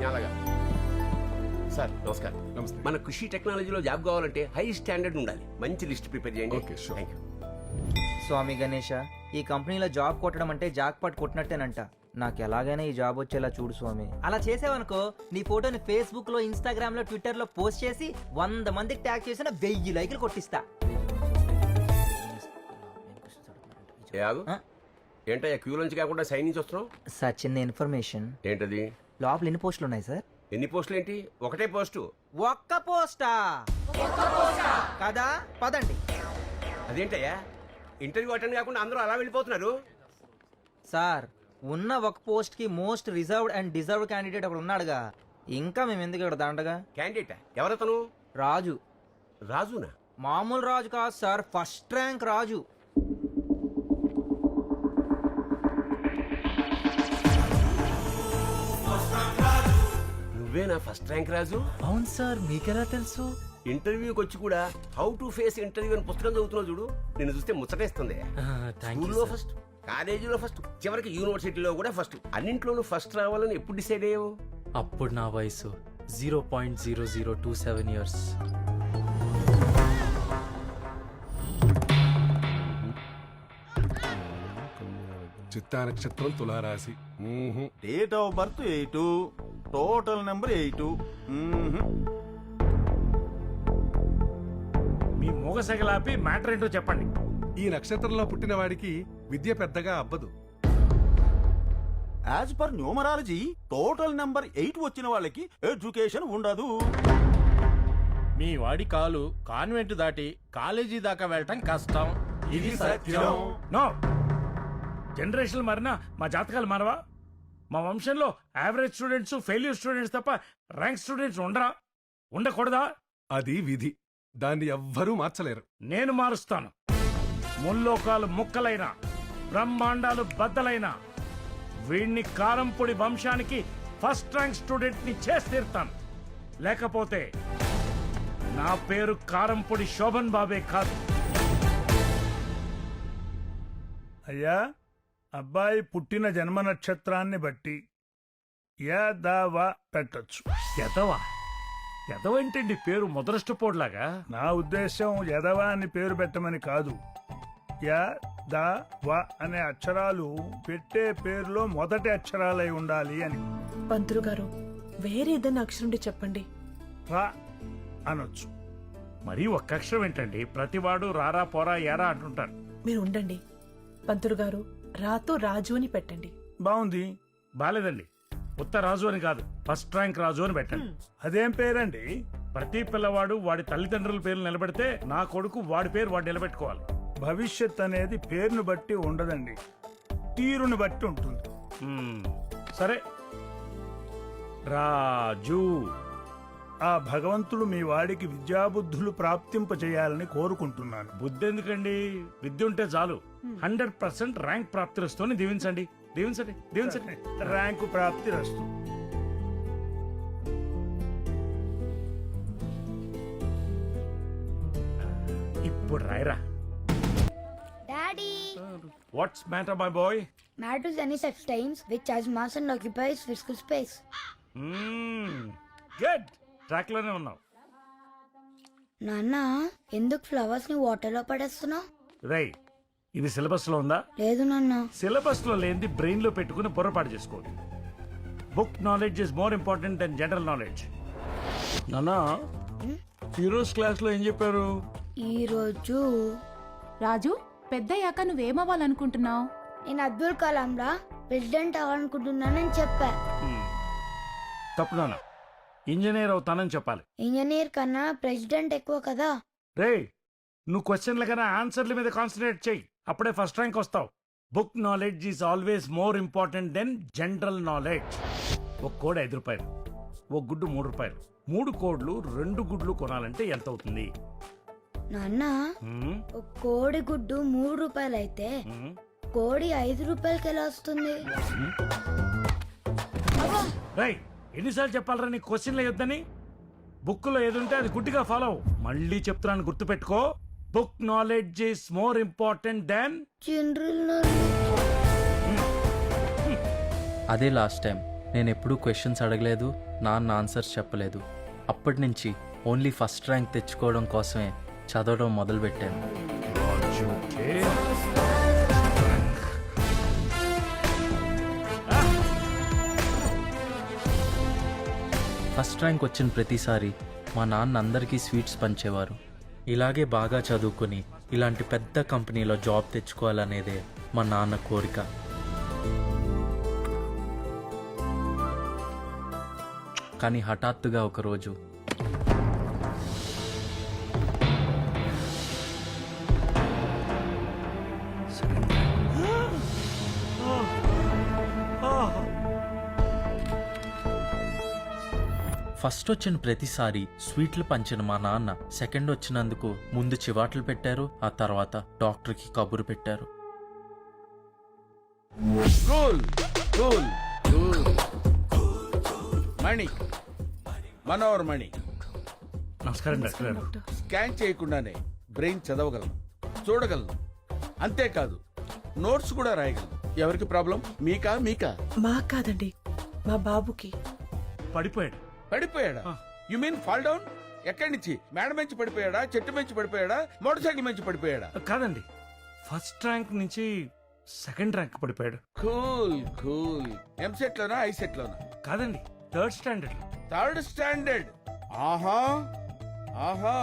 అలాగా సార్ నమస్కారం. నమస్తే. మన కృషి టెక్నాలజీలో జాబ్ కావాలంటే హై స్టాండర్డ్ ఉండాలి. మంచి లిస్ట్ ప్రిపేర్ చేయండి. Okay, sure. Thank you. Swami Ganesha, ఈ కంపెనీలో జాబ్ కొట్టడం అంటే జాక్పాట్ కొట్టినట్టేనంట. నాకు ఎలాగైనా ఈ జాబ్ వచ్చేలా చూడు స్వామి. అలా చేసావనుకో నీ ఫోటోని ఫేస్బుక్ లో, ఇన్స్టాగ్రామ్ లో, ట్విట్టర్ లో పోస్ట్ చేసి 100 మందికి ట్యాగ్ చేసిన 1000 లైకులు కొట్టిస్తా. ఏ ఆగు. ఏంటయ్యా క్యూ నుంచి కాకుండా సైన్ నుంచి వస్తున్నావు? సార్ చిన్న ఇన్ఫర్మేషన్. ఏంటది? లోపల ఎన్ని పోస్టులు ఉన్నాయి సార్? ఎన్ని పోస్టులు ఏంటి? ఒకటే పోస్టు. ఒక్క పోస్టా కదా? పదండి. అదేంటయ్యా ఇంటర్వ్యూ అటెండ్ కాకుండా అందరూ అలా వెళ్ళిపోతున్నారు? సార్ ఉన్న ఒక పోస్ట్ కి most reserved and deserved candidate ఒకడు ఉన్నాడుగా, ఇంకా మేము ఎందుకు ఇక్కడ దండగా? క్యాండిడేటా? ఎవరతను? రాజు. రాజునా? మామూలు రాజు కాదు సార్, ఫస్ట్ ర్యాంక్ రాజు. నువ్వేనా ఫస్ట్ ర్యాంక్ రాజు? అవును సార్, మీకెలా తెలుసు? ఇంటర్వ్యూకి వచ్చి కూడా హౌ టు ఫేస్ ఇంటర్వ్యూ అని పుస్తకం చదువుతున్నావు చూడు, నిన్ను చూస్తే ముచ్చటేస్తుంది. స్కూల్లో ఫస్ట్, కాలేజీలో ఫస్ట్, చివరికి యూనివర్సిటీలో కూడా ఫస్ట్. అన్నింట్లోనూ ఫస్ట్ రావాలని ఎప్పుడు డిసైడ్ అయ్యావు? అప్పుడు నా వయసు 0.0027 years. చిత్తా నక్షత్రం తులారాశి. Date of birth 8, total number 8. మీ మూగసగలాపి మ్యాటర్ ఏంటో చెప్పండి. ఈ నక్షత్రంలో పుట్టిన వాడికి విద్య పెద్దగా అబ్బదు. As per numerology total number 8 వచ్చిన వాళ్ళకి ఎడ్యుకేషన్ ఉండదు. మీ వాడి కాలు కాన్వెంట్ దాటి కాలేజీ దాకా వెళ్ళటం కష్టం. ఇది సత్యం. నో, జనరేషన్ మారినా మా జాతకాలు మారవా? మా వంశంలో యావరేజ్ స్టూడెంట్స్, ఫెయిల్యూర్ స్టూడెంట్స్ తప్ప ర్యాంక్ స్టూడెంట్స్ ఉండరా? ఉండకూడదా? అది విధి, దాన్ని ఎవ్వరూ మార్చలేరు. నేను మారుస్తాను. ముల్లోకాలు ముక్కలైన, బ్రహ్మాండాలు బద్దలైన వీణ్ణి కారంపొడి వంశానికి ఫస్ట్ ర్యాంక్ స్టూడెంట్ ని చేసి తీరుతాను. లేకపోతే నా పేరు కారంపొడి శోభన్ బాబే కాదు. అయ్యా, అబ్బాయి పుట్టిన జన్మ నక్షత్రాన్ని బట్టి యదవ పెట్టొచ్చు. ఎదవా? ఎదవేంటండి పేరు ముదరష్టపోడ్లాగా? నా ఉద్దేశం యదవ అని పేరు పెట్టమని కాదు. య ద వ అనే అక్షరాలు పెట్టే పేరులో మొదటి అక్షరాలై ఉండాలి అని. పంతులు గారు, వేరే ఏదైనా అక్షరం చెప్పండి. ర అనొచ్చు. మరీ ఒక్క అక్షరం ఏంటండి? ప్రతివాడు రారా పోరా ఏరా అంటుంటారు. మీరు ఉండండి. పంతులు గారు, రాతో రాజు అని పెట్టండి. బాగుంది. బాలేదండి. ఉత్త రాజు అని కాదు, ఫస్ట్ ర్యాంక్ రాజు అని పెట్టండి. అదేం పేరండి? ప్రతి పిల్లవాడు వాడి తల్లిదండ్రుల పేర్లు నిలబెడితే నా కొడుకు వాడి పేరు వాడు నిలబెట్టుకోవాలి. భవిష్యత్ అనేది పేరును బట్టి ఉండదండి, తీరుని బట్టి ఉంటుంది. సరే, రాజు. ఆ భగవంతుడు మీ వాడికి విద్యాబుద్ధులు ప్రాప్తింపచేయాలని కోరుకుంటున్నాను. బుద్ధి ఎందుకండి? విద్య ఉంటే చాలు. 100% ర్యాంక్ ప్రాప్తిరస్తోని దీవించండి. దీవించండి, దీవించండి. ర్యాంకు ప్రాప్తి రస్తు. ఇప్పుడు రాయరా. Daddy, what's matter my boy? matter is any substance which has mass and occupies physical space. Good, track లోనే ఉన్నావు. నాన్న, ఎందుకు ఫ్లవర్స్ ని వాటర్ లో పడేస్తున్నావు? రేయ్, ఇది సిలబస్ లో ఉందా? లేదు నాన్న. సిలబస్ లో లేనిది బ్రెయిన్ లో పెట్టుకుని పొరపాటు చేసుకోండి. Book knowledge is more important then general knowledge. నానా, ఈరోజు క్లాస్ లో ఏం చెప్పారు? ఈ రోజు రాజు, పెద్దయ్యాక నువ్వేమవ్వాలనుకుంటున్నావు? నేను అబ్దుల్ కలాం లా ప్రెసిడెంట్ అవ్వాలనుకుంటున్నానని చెప్పా. తప్పు నాన్న, ఇంజనీర్ అవుతానని చెప్పాలి. ఇంజనీర్ కన్నా ప్రెసిడెంట్ ఎక్కువ కదా. రేయ్, నువ్వు క్వశ్చన్ల కన్నా ఆన్సర్ల మీద కాన్సన్ట్రేట్ చెయ్యి, అప్పుడే ఫస్ట్ ర్యాంక్ వస్తావు. Book knowledge is always more important then general knowledge. ఒక కోడి 5 రూపాయలు, ఒక గుడ్డు 3 రూపాయలు. 3 కోడ్లు 2 గుడ్లు కొనాలంటే ఎంత అవుతుంది? నాన్న, ఒక కోడి గుడ్డు 3 రూపాయలు అయితే కోడి 5 రూపాయలకి ఎలా వస్తుంది? రేయ్, ఎన్నిసార్లు చెప్పాలరా నీ క్వశ్చన్లు వద్దని? బుక్లో ఏదుంటే అది గుడ్డిగా ఫాలో అవ్వు. మళ్ళీ చెప్తున్నాను, గుర్తుపెట్టుకో. Book knowledge is more important than general knowledge. అదే లాస్ట్ టైం నేను ఎప్పుడూ క్వశ్చన్స్ అడగలేదు, నాన్న ఆన్సర్స్ చెప్పలేదు. అప్పటి నుంచి ఓన్లీ ఫస్ట్ ర్యాంక్ తెచ్చుకోవడం కోసమే చదవడం మొదలుపెట్టాను. ఫస్ట్ ర్యాంక్ వచ్చిన ప్రతిసారి మా నాన్న అందరికీ స్వీట్స్ పంచేవారు. ఇలాగే బాగా చదువుకొని ఇలాంటి పెద్ద కంపెనీలో జాబ్ తెచ్చుకోవాలనేదే మా నాన్న కోరిక. కానీ హఠాత్తుగా ఒకరోజు ఫస్ట్ వచ్చిన ప్రతిసారి స్వీట్లు పంచిన మా నాన్న సెకండ్ వచ్చినందుకు ముందు చివాట్లు పెట్టారు, ఆ తర్వాత డాక్టర్కి కబురు పెట్టారు. Cool cool cool. Mani, Manohar Mani. నమస్కారం డాక్టర్ గారు. స్కాన్ చేయకుండానే బ్రెయిన్ చదవగలను, చూడగలను. అంతేకాదు నోట్స్ కూడా రాయగలను. ఎవరికి ప్రాబ్లం? మీకా? మా కాదండి, మా బాబుకి. పడిపోయాడు. పడిపోయాడా? You mean fall down? ఎక్కడి నుంచి? మేడ నుంచి పడిపోయాడా, చెట్టు నుంచి పడిపోయాడా, మోటార్ సైకిల్ నుంచి పడిపోయాడా? కాదండి, ఫస్ట్ ర్యాంక్ నుంచి సెకండ్ ర్యాంక్ పడిపోయాడు. Cool cool. ఎంసెట్ లోనా, ఐసెట్ లోనా? కాదండి, థర్డ్ స్టాండర్డ్. Third standard. ఆహా ఆహా.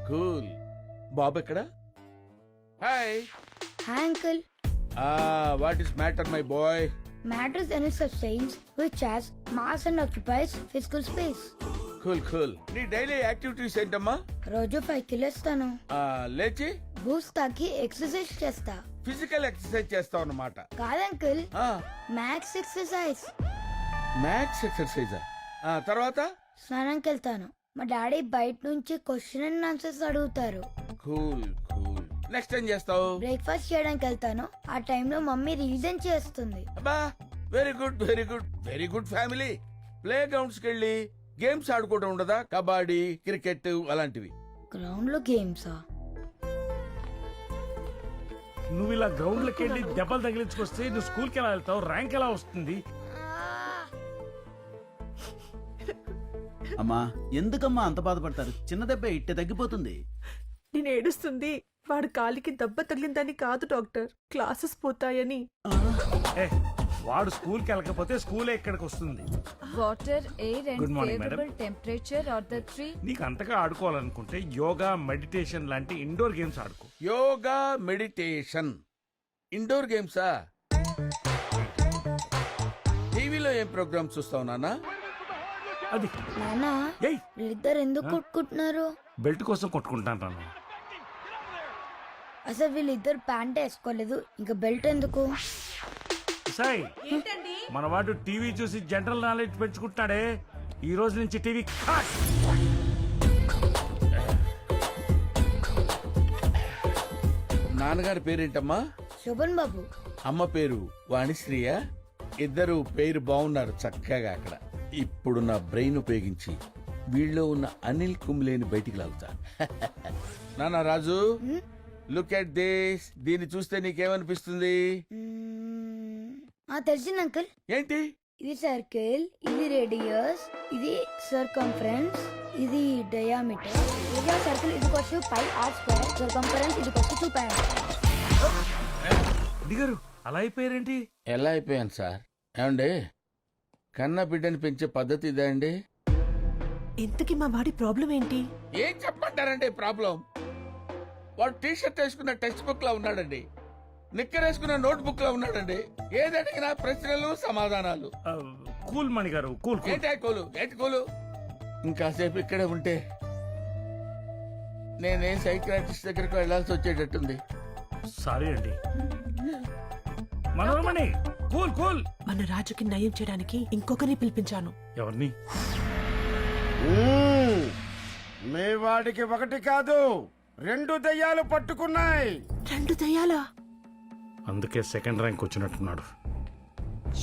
కూల్. బాబు ఎక్కడ? Hi. Hi uncle. What is matter my boy? Matters any substance which has mass and occupies physical space. Cool cool. నీ daily activities ఏంటమ్మా? రోజు 5 కిలోస్తాను. లేచి బూస్ట్ తాకి ఎక్సర్సైజ్ చేస్తా. ఫిజికల్ ఎక్సర్సైజ్ చేస్తావు అన్నమాట. కాదు uncle, maths exercise. Maths exercise. తర్వాత స్నానంకి వెళ్తాను. మా డాడీ బయట నుంచి క్వశ్చన్ అండ్ ఆన్సర్స్ అడుగుతారు. Cool cool. నెక్స్ట్ ఏం చేస్తావు? బ్రేక్ఫాస్ట్ చేయడానికి వెళ్తాను. ఆ టైంలో మమ్మీ రీజన్ చేస్తుంది. అబ్బా, very good very good very good family. Play grounds కి వెళ్ళి గేమ్స్ ఆడుకోవడం ఉండదా? కబడ్డీ, క్రికెట్ అలాంటివి. గ్రౌండ్ లో గేమ్సా? నువ్వు ఇలా గ్రౌండ్ లోకి వెళ్ళి దెబ్బలు తగిలించుకొస్తే నువ్వు స్కూల్కి ఎలా వెళ్తావు? ర్యాంక్ ఎలా వస్తుంది? అమ్మా, ఎందుకమ్మా అంత బాధపడతారు? చిన్న దెబ్బ ఇట్టే తగ్గిపోతుంది. నేను ఏడుస్తుంది వాడు కాలికి దెబ్బ తగిలిందని కాదు డాక్టర్, క్లాసెస్ పోతాయని. వాడు స్కూల్కి వెళ్ళకపోతే స్కూలే ఇక్కడికి వస్తుంది. Water, air Good and morning, favourable temperature are the three. నీకు అంతగా ఆడుకోవాలనుకుంటే యోగా, మెడిటేషన్ లాంటి ఇండోర్ గేమ్స్ ఆడుకో. యోగా, మెడిటేషన్, ఇండోర్ గేమ్సా? టీవీలో ఏం ప్రోగ్రామ్స్ చూస్తావు నాన్న? అది నానా, ఏయ్ వీళ్ళిద్దరు ఎందుకు కొట్టుకుంటున్నారు? బెల్ట్ కోసం కొట్టుకుంటాను రాను. అసలు వీళ్ళిద్దరు ప్యాంట్ వేసుకోలేదు, ఇంకా బెల్ట్ ఎందుకు? సాయి, మన వాడు టీవీ చూసి జనరల్ నాలెడ్జ్ పెంచుకుంటున్నాడే, ఈ రోజు నుంచి టీవీ కట్. నాన్నగారి పేరేంటమ్మా? శోభన్ బాబు. అమ్మ పేరు వాణిశ్రీయా? ఇద్దరు పేరు బాగున్నారు చక్కగా. అక్కడ ఇప్పుడు నా బ్రెయిన్ ఉపయోగించి వీళ్ళలో ఉన్న అనిల్ కుంబ్లేని బయటికి లాగుతా. నాన్న రాజు, లుక్ ఎట్ దిస్. దీన్ని చూస్తే నీకేమనిపిస్తుంది? తెలిసింది అంకుల్. ఏంటి? ఇది సర్కిల్, ఇది రేడియస్, ఇది సర్కంఫరెన్స్, ఇది డయామీటర్. ఏరియా సర్కిల్ ఇది వచ్చి పై ఆర్ స్క్వేర్, సర్కంఫరెన్స్ ఇది వచ్చి 2 π. దిగారు అలా అయిపోయారేంటి? ఎలా అయిపోయాను సార్? ఏమండి, కన్న బిడ్డని పెంచే పద్ధతి ఇదే అండి? ఇంతకీ మా వాడి ప్రాబ్లం ఏంటి? ఏం చెప్పంటారండి ప్రాబ్లం? వాడు టీ షర్ట్ వేసుకున్న టెక్స్ట్ బుక్ లా ఉన్నాడండి, నిక్కర్ వేసుకున్న నోట్ బుక్ లా ఉన్నాడండి. ఏదడిగినా ప్రశ్నలు సమాధానాలు. కూల్ మణి గారు, కూల్. ఏంటి కూలు? ఇంకాసేపు ఇక్కడే ఉంటే నేనే సైకియాట్రిస్ట్ దగ్గరకు వెళ్లాల్సి వచ్చేటట్టుంది. సారీ అండి. మనోరమణి, కూల్ కూల్. మన రాజుకి నయం చేయడానికి ఇంకొకరిని పిలిపించాను. ఎవరిని? మీ వాడికి 1 కాదు 2 దయ్యాలు పట్టుకున్నాయి. 2 దయ్యాలా? అందుకే సెకండ్ ర్యాంక్ వచ్చినట్టున్నాడు.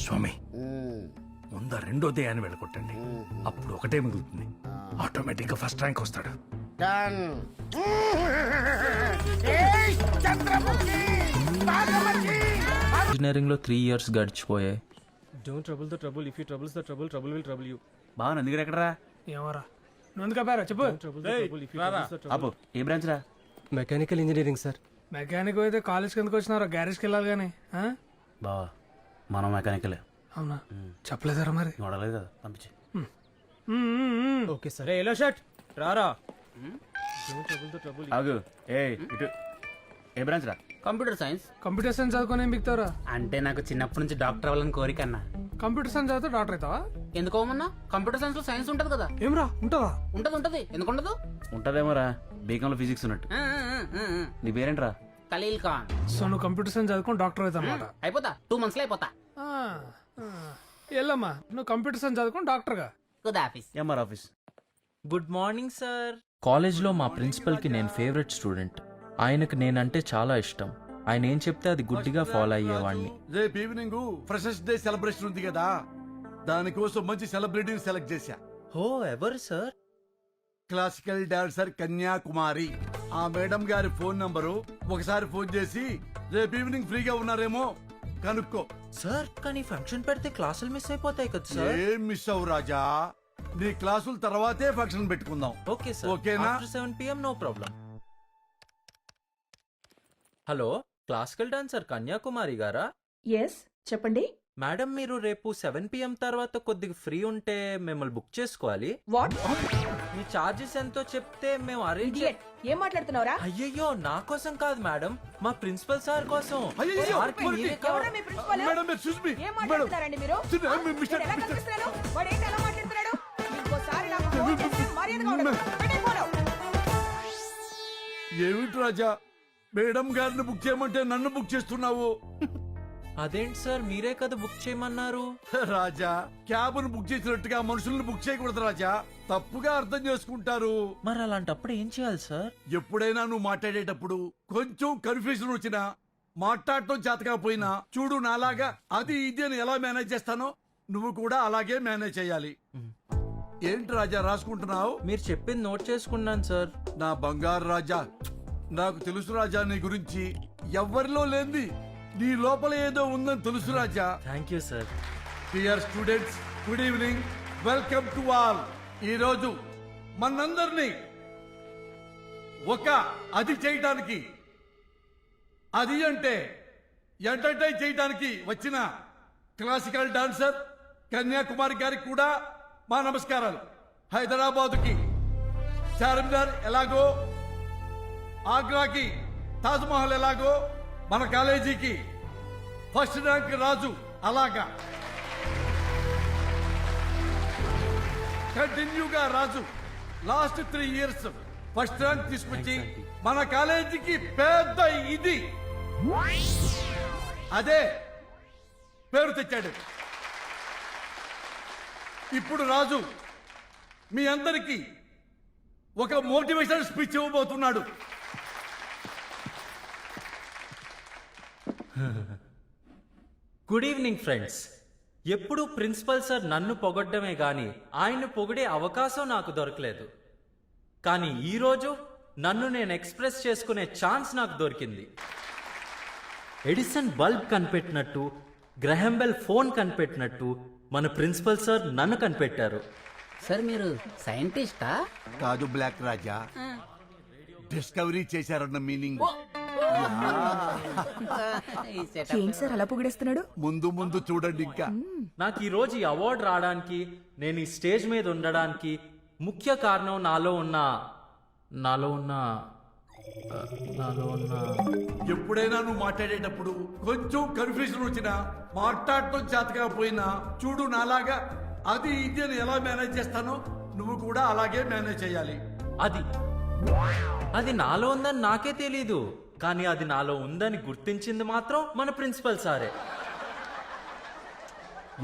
స్వామి, ముందు రెండో దయ్యాన్ని వెళ్ళగొట్టండి, అప్పుడు ఒకటే మిగులుతుంది. ఆటోమేటిక్ గా ఫస్ట్ ర్యాంక్ వస్తాడు. ఇంజనీరింగ్లో 3 years గడిచిపోయాయి. Don't trouble the trouble if you troubles the trouble trouble will trouble you. బాగా నందిగారు ఎక్కడరా? ఏమోరా నువ్వు ఎందుకు ఆపారా చెప్పు. అబ్బో ఏ బ్రాంచ్ రా? Mechanical engineering sir. మెకానిక్ అయితే కాలేజ్కి ఎందుకు వచ్చినారా? గ్యారేజ్కి వెళ్ళాలి కానీ. బావా మనం మెకానికలే. అవునా చెప్పలేదారా మరి? చూడలేదు కదా, పంపించి. Okay sir. ఎల్లో షర్ట్ రారా. ఆగు. ఏ ఇటు. ఏ బ్రాంచ్ రా? Computer science. కంప్యూటర్ సైన్స్ చదువుకొని ఏం బిగుతావురా? అంటే నాకు చిన్నప్పటి నుంచి డాక్టర్ అవ్వాలని కోరిక అన్న. కంప్యూటర్ సైన్స్ చదివితే డాక్టర్ అవుతావా? ఎందుకోమన్నా, కంప్యూటర్ సైన్స్ లో సైన్స్ ఉంటది కదా. ఏమ్రా ఉంటుందా? ఉంటది ఎందుకు ఉండదు? ఉంటదేమో రా, బీకామ్ లో ఫిజిక్స్ ఉన్నట్టు. నీ పేరేంట్రా? ఖలీల్ ఖాన్. సో నువ్వు కంప్యూటర్ సైన్స్ చదువుకొని డాక్టర్ అవుతా అన్నమాట. అయిపోతా 2 months లో అయిపోతా. వెళ్ళమ్మా నువ్వు కంప్యూటర్ సైన్స్ చదువుకొని డాక్టర్గా. Good office. MR office. Good morning sir. కాలేజ్లో మా ప్రిన్సిపల్కి నేను ఫేవరెట్ స్టూడెంట్. ఆయనకు నేనంటే చాలా ఇష్టం. ఆయన ఏం చెప్తే అది గుడ్డిగా ఫాలో అయ్యేవాడిని. రేపు ఈవినింగ్ ఫ్రెషర్స్ డే సెలబ్రేషన్ ఉంది కదా, దానికోసం మంచి సెలబ్రిటీని సెలెక్ట్ చేశా. ఓ ఎవరు సార్? Classical dancer Kanyakumari. ఆ మేడం గారి ఫోన్ నంబరు ఒకసారి ఫోన్ చేసి రేపు ఈవినింగ్ ఫ్రీగా ఉన్నారేమో కనుక్కో. సార్ కానీ ఫంక్షన్ పెడితే క్లాసులు మిస్ అయిపోతాయి కదా సార్. ఏం మిస్ అవ్వు రాజా, నీ క్లాసుల తర్వాతే ఫంక్షన్ పెట్టుకుందాం. Okay sir. ఓకేనా? 7 PM no problem. Hello, classical dancer Kanyakumari గారా? ఎస్ చెప్పండి. మేడం మీరు రేపు 7 PM తర్వాత కొద్దిగా ఫ్రీ ఉంటే మిమ్మల్ని బుక్ చేసుకోవాలి. వాట్? మీ చార్జెస్ ఎంతో చెప్తే మేము అరేంజ్. ఏం మాట్లాడుతున్నావురా? అయ్యయ్యో నా కోసం కాదు మేడం, మా ప్రిన్సిపల్ సార్ కోసం. అయ్యయ్యో, సార్కి మీరే కావాలి. Madam, excuse me. ఏం మాట్లాడుతున్నారండి మీరు? మిస్టర్ ఎలా కనిపిస్తున్నాను? వాడు ఏంటి అలా మాట్లాడుతున్నాడు? ఇంకోసారి నాకు ఫోన్ చేస్తే మర్యాదగా ఉండదు. పెట్టే ఫోను. ఏమిటి రాజా, మేడం గారిని బుక్ చేయమంటే నన్ను బుక్ చేస్తున్నావు? అదేంటి సార్, మీరే కదా బుక్ చేయమన్నారు. రాజా, క్యాబ్ను బుక్ చేసినట్టుగా మనుషుల్ని బుక్ చేయకూడదు రాజా, తప్పుగా అర్థం చేసుకుంటారు. మరి అలాంటప్పుడు ఏం చేయాలి సార్? ఎప్పుడైనా నువ్వు మాట్లాడేటప్పుడు కొంచెం కన్ఫ్యూజన్ వచ్చినా, మాట్లాడటం చేతకపోయినా, చూడు నాలాగా అది ఇది అని ఎలా మేనేజ్ చేస్తానో నువ్వు కూడా అలాగే మేనేజ్ చేయాలి. ఏంటి రాజా రాసుకుంటున్నావు? మీరు చెప్పింది నోట్ చేసుకున్నాను సార్. నా బంగారు రాజా, నాకు తెలుసు రాజా నీ గురించి. ఎవ్వరిలో లేంది నీ లోపల ఏదో ఉందని తెలుసు Raja. Thank you sir. Dear students, good evening, welcome to all. ఈ రోజు మనందరినీ ఒక అది చేయటానికి, అది అంటే ఎంటర్టైన్ చేయడానికి వచ్చిన క్లాసికల్ డాన్సర్ కన్యాకుమారి గారికి కూడా మా నమస్కారాలు. హైదరాబాదుకి చార్మినార్ ఎలాగో, ఆగ్రాకి తాజ్మహల్ ఎలాగో, మన కాలేజీకి ఫస్ట్ ర్యాంక్ రాజు అలాగా కంటిన్యూగా రాజు లాస్ట్ 3 years ఫస్ట్ ర్యాంక్ తీసుకొచ్చి మన కాలేజీకి పెద్ద ఇది అదే పేరు తెచ్చాడు. ఇప్పుడు రాజు మీ అందరికీ ఒక మోటివేషన్ స్పీచ్ ఇవ్వబోతున్నాడు. Good evening friends. ఎప్పుడు ప్రిన్సిపల్ సార్ నన్ను పొగడ్డమే గాని ఆయన్ని పొగిడే అవకాశం నాకు దొరకలేదు. కానీ ఈరోజు నన్ను నేను ఎక్స్ప్రెస్ చేసుకునే ఛాన్స్ నాకు దొరికింది. Edison bulb కనిపెట్టినట్టు, Graham Bell phone కనిపెట్టినట్టు మన ప్రిన్సిపల్ సార్ నన్ను కనిపెట్టారు. సార్ మీరు సైంటిస్టా? కాదు బ్లాక్ రాజా, డిస్కవరీ చేశారన్న మీనింగ్. ఏంటి సార్ అలా పొగిడేస్తున్నాడు? ముందు ముందు చూడండి. ఇంకా నాకు ఈ రోజు ఈ అవార్డు రావడానికి, నేను ఈ స్టేజ్ మీద ఉండడానికి ముఖ్య కారణం నాలో ఉన్న ఎప్పుడైనా నువ్వు మాట్లాడేటప్పుడు కొంచెం కన్ఫ్యూజన్ వచ్చినా, మాట్లాడటం చేతకపోయినా, చూడు నాలాగా అది ఇది అని ఎలా మేనేజ్ చేస్తానో నువ్వు కూడా అలాగే మేనేజ్ చేయాలి. అది నాలో ఉందని నాకే తెలీదు, కానీ అది నాలో ఉందని గుర్తించింది మాత్రం మన ప్రిన్సిపల్ సారే.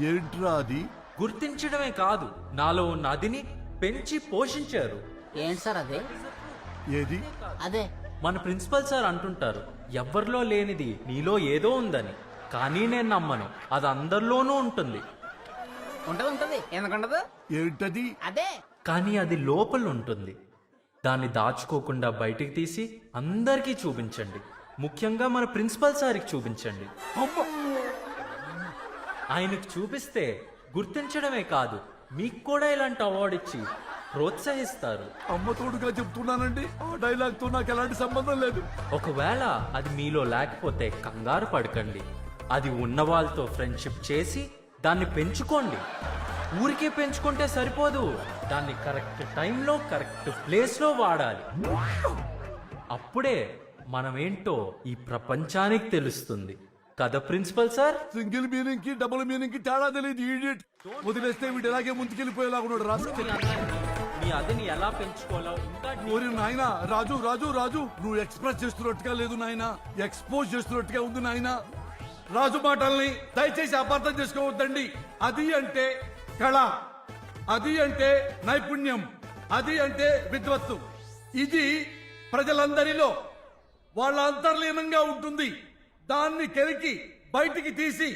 ఏంట్రా అది? గుర్తించడమే కాదు, నాలో ఉన్న అదిని పెంచి పోషించారు. ఏంటి సార్ అదే? ఏది? అదే మన ప్రిన్సిపల్ సార్ అంటుంటారు, ఎవ్వరిలో లేనిది నీలో ఏదో ఉందని. కానీ నేను నమ్మను, అది అందరిలోనూ ఉంటుంది. ఉంటది ఎందుకుంటదు? ఏంటది? అదే. కానీ అది లోపల ఉంటుంది. దాన్ని దాచుకోకుండా బయటికి తీసి అందరికీ చూపించండి. ముఖ్యంగా మన ప్రిన్సిపల్ సార్కి చూపించండి. ఆయనకు చూపిస్తే గుర్తించడమే కాదు మీకు కూడా ఇలాంటి అవార్డు ఇచ్చి ప్రోత్సహిస్తారు. అమ్మ తోడుగా చెప్తున్నానండి, ఆ డైలాగ్ తో నాకు ఎలాంటి సంబంధం లేదు. ఒకవేళ అది మీలో లేకపోతే కంగారు పడకండి. అది ఉన్న వాళ్ళతో ఫ్రెండ్షిప్ చేసి దాన్ని పెంచుకోండి. ఊరికే పెంచుకుంటే సరిపోదు, దాన్ని కరెక్ట్ టైంలో కరెక్ట్ ప్లేస్లో వాడాలి. అప్పుడే మనమేంటో ఈ ప్రపంచానికి తెలుస్తుంది కదా ప్రిన్సిపల్ సార్. సింగిల్ మీనింగ్ కి డబుల్ మీనింగ్ కి తేడా తెలియదు ఈడియట్. వదిలేస్తే వీడు ఎలాగే ముందుకెళ్ళిపోయేలా ఉన్నాడు రాజు. మీ అదిని ఎలా పెంచుకోవాలో ఇంకా ఓరి నాయనా, రాజు రాజు రాజు, నువ్వు ఎక్స్ప్రెస్ చేస్తున్నట్టుగా లేదు నాయనా, ఎక్స్పోజ్ చేస్తున్నట్టుగా ఉంది నాయనా. రాజు మాటల్ని దయచేసి అపార్థం చేసుకోవద్దండి. అది అంటే కళ, అది అంటే నైపుణ్యం, అది అంటే విద్వత్తు. ఇది ప్రజలందరిలో వాళ్ళ అంతర్లీనంగా ఉంటుంది. దాన్ని కెరికి బయటికి తీసి